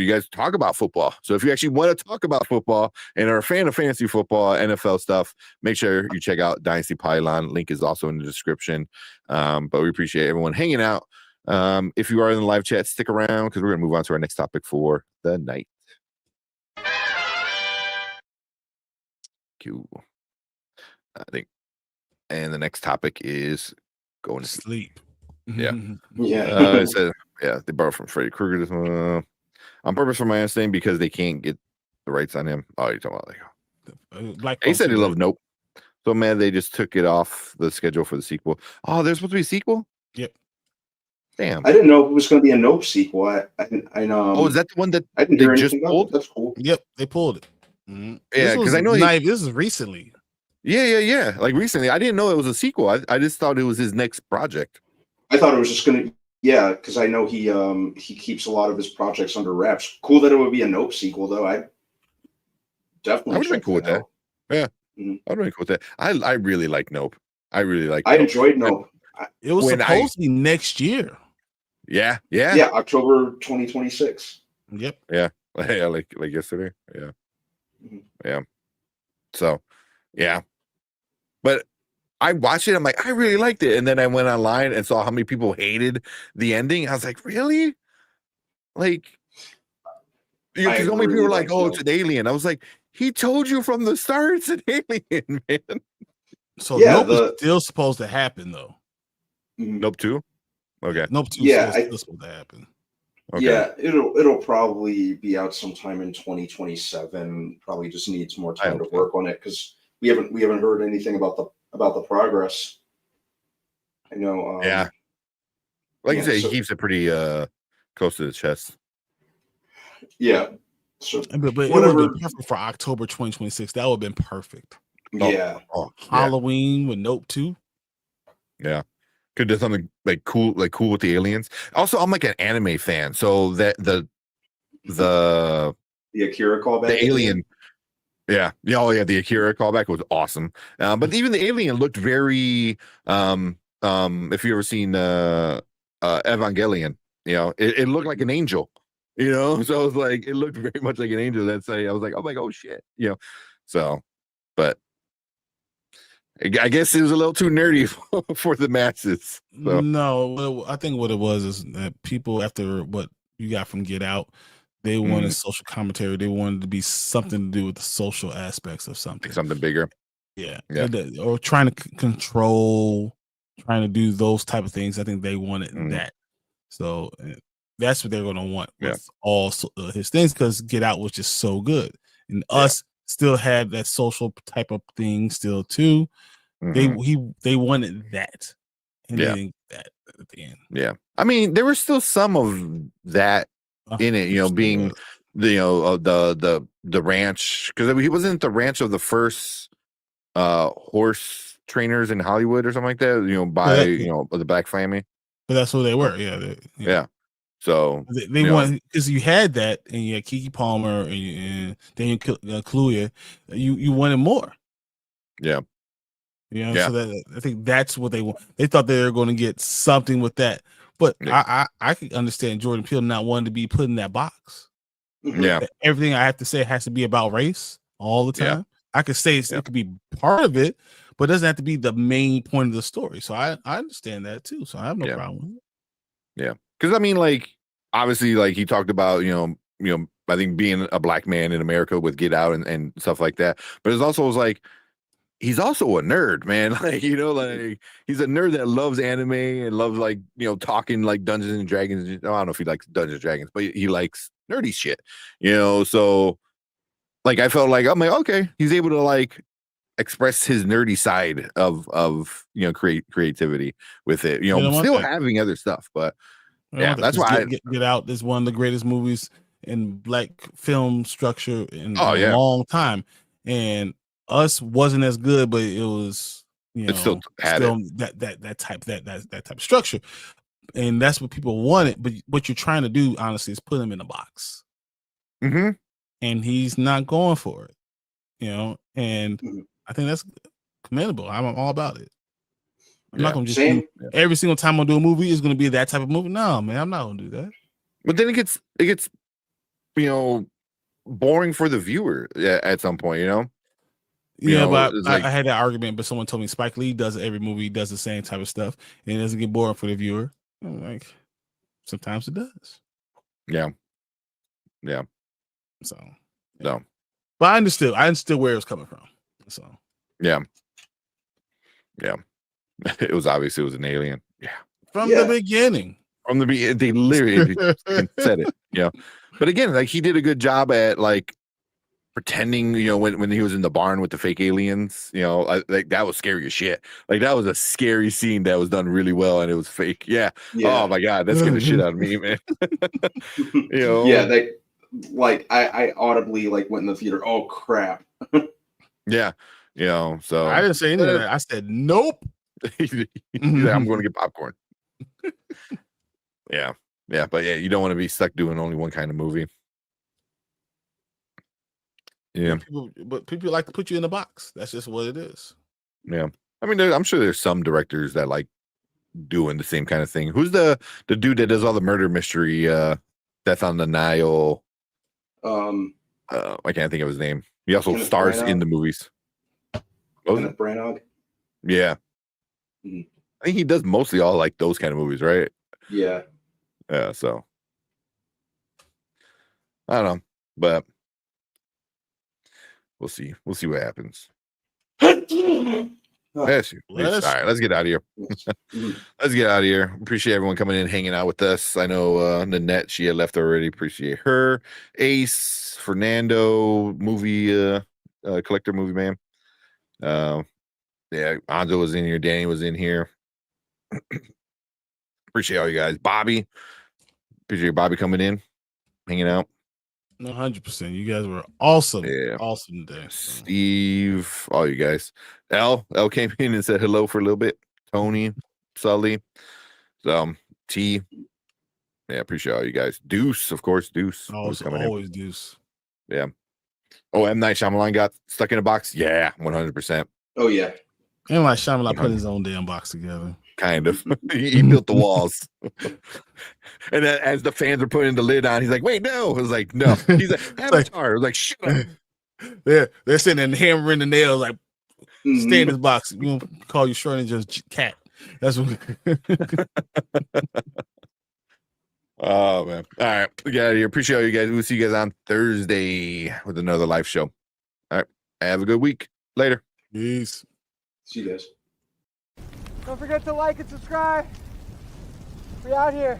guys talk about football. So if you actually want to talk about football and are a fan of fantasy football, NFL stuff, make sure you check out Dynasty Pylon. Link is also in the description. But we appreciate everyone hanging out. If you are in the live chat, stick around because we're going to move on to our next topic for the night. Cool. I think. And the next topic is going to sleep. Yeah. It said, they borrowed from Freddy Krueger this one. On purpose for my understanding because they can't get the rights on him. Oh, you're talking about he said he loved Nope. So mad they just took it off the schedule for the sequel. Oh, there's supposed to be a sequel? Yep. Damn. I didn't know it was going to be a Nope sequel. I know. Oh, is that the one that I didn't hear just pulled? That's cool. Yep, they pulled it. Mm-hmm. Yeah, because I know this is recently. Yeah. Like recently, I didn't know it was a sequel. I just thought it was his next project. I thought it was just going to. Yeah, because I know he keeps a lot of his projects under wraps. Cool that it would be a Nope sequel, though. I definitely. I would be cool with that. Yeah, I would be cool with that. I really like Nope. I really like. I enjoyed Nope. It was supposed to be next year. Yeah. October 2026. Yep. Yeah. Yeah, like yesterday. Yeah. Mhm. Yeah. So, yeah. But I watched it. I'm like, I really liked it. And then I went online and saw how many people hated the ending. I was like, really? Like, I because so many people agree, were like, like, oh, it's an alien. I was like, he told you from the start it's an alien, man. So Yeah, Nope is still supposed to happen though. Nope 2? Okay. Nope 2 Yeah, still supposed to happen. Okay. Yeah, it'll probably be out sometime in 2027. Probably just needs more time to work on it because we haven't heard anything about the progress. I know. Yeah. Like you yeah, said, he so- keeps it pretty close to the chest. Yeah. So But it would have whatever. been perfect for October 2026. That would have been perfect. Yeah. Oh, Halloween with Nope 2. Yeah. Could do something like cool with the aliens. Also, I'm like an anime fan, so that the Akira callback. The alien. Yeah. The Akira callback was awesome. But even the alien looked very if you ever seen Evangelion, it looked like an angel, so it was like it looked very much like an angel. I was like, oh shit, so but I guess it was a little too nerdy for the masses. So. No, I think what it was is that people, after what you got from Get Out, they wanted social commentary. They wanted to be something to do with the social aspects of something. Something bigger. Yeah. Yeah. Or trying to control, trying to do those type of things. I think they wanted that. So that's what they're going to want with all his things, because Get Out was just so good. And Us still had that social type of thing still too. They wanted that. And they didn't get that at the end. Yeah. I mean, there was still some of that in it, being the ranch, because he wasn't the ranch of the first horse trainers in Hollywood or something like that, by the Black Family. But that's who they were. Yeah. So they wanted, because you had that, and you had Keke Palmer and Daniel Kaluuya. You wanted more. Yeah. So that, I think that's what they want. They thought they were going to get something with that, but I could understand Jordan Peele not wanting to be put in that box. Yeah, that everything I have to say has to be about race all the time. Yeah. I could say it could be part of it, but it doesn't have to be the main point of the story. So I understand that too. So I have no problem with it. Yeah, because I mean, like, obviously, like he talked about, I think being a black man in America with Get Out and stuff like that. But it also was like, he's also a nerd, man. Like, like he's a nerd that loves anime and loves, like, talking like Dungeons and Dragons. I don't know if he likes Dungeons and Dragons, but he likes nerdy shit, so like I felt like, I'm like, okay, he's able to like express his nerdy side of creativity with it, still having other stuff, but that's why Get Out is one of the greatest movies in black film structure in a long time, and Us wasn't as good, but it was, it still had that type of structure, and that's what people wanted. But what you're trying to do, honestly, is put him in a box, and he's not going for it, and I think that's commendable. I'm all about it. I'm not gonna just do every single time I do a movie is gonna be that type of movie. No, man, I'm not gonna do that. But then it gets boring for the viewer at some point, But I had that argument, but someone told me Spike Lee does every movie, he does the same type of stuff, and it doesn't get boring for the viewer. I'm like, sometimes it does. Yeah. So, no. But I understood where it was coming from. So, yeah. It was obvious it was an alien. Yeah. From the beginning. From the beginning, they literally said it. Yeah. But again, like, he did a good job at like pretending, when he was in the barn with the fake aliens, like that was scary as shit. Like, that was a scary scene that was done really well, and it was fake. Yeah. Oh my God, that scared the shit out of me, man. Yeah, they like I audibly like went in the theater. Oh crap. Yeah. So I didn't say anything. I said nope. He's like, I'm going to get popcorn. Yeah. But you don't want to be stuck doing only one kind of movie. Yeah. But people like to put you in a box. That's just what it is. Yeah. I mean, I'm sure there's some directors that like doing the same kind of thing. Who's the dude that does all the murder mystery? Death on the Nile. I can't think of his name. He also Kenneth stars Branagh? in the movies. Kenneth Branagh. Yeah. Mhm. I think he does mostly all like those kind of movies, right? Yeah. Yeah, so I don't know, but we'll see. We'll see what happens. Yes, all right, let's get out of here. Let's get out of here. Appreciate everyone coming in, hanging out with us. I know Nanette, she had left already. Appreciate her. Ace, Fernando, movie collector, movie man. Yeah, Anzo was in here. Danny was in here. Appreciate all you guys. Bobby, appreciate Bobby coming in, hanging out. 100%. You guys were awesome. Yeah. Awesome day. Steve, all you guys. L came in and said hello for a little bit. Tony, Sully, T. Yeah, appreciate all you guys. Deuce, of course. Deuce. Always Deuce. Yeah. Oh, M. Night Shyamalan got stuck in a box. Yeah, 100%. Oh yeah. And like Shyamalan put his own damn box together. Kind of. he built the walls. And then as the fans are putting the lid on, he's like, wait, no. I was like, no. He's like, Avatar. I was like, shut up. They're sitting and hammering the nails, like, stay in this box. You know, call you Schrodinger's cat. That's what. Oh, man. All right. We get out of here. Appreciate all you guys. We'll see you guys on Thursday with another live show. All right. Have a good week. Later. Peace. See you guys. Don't forget to like and subscribe. We out here.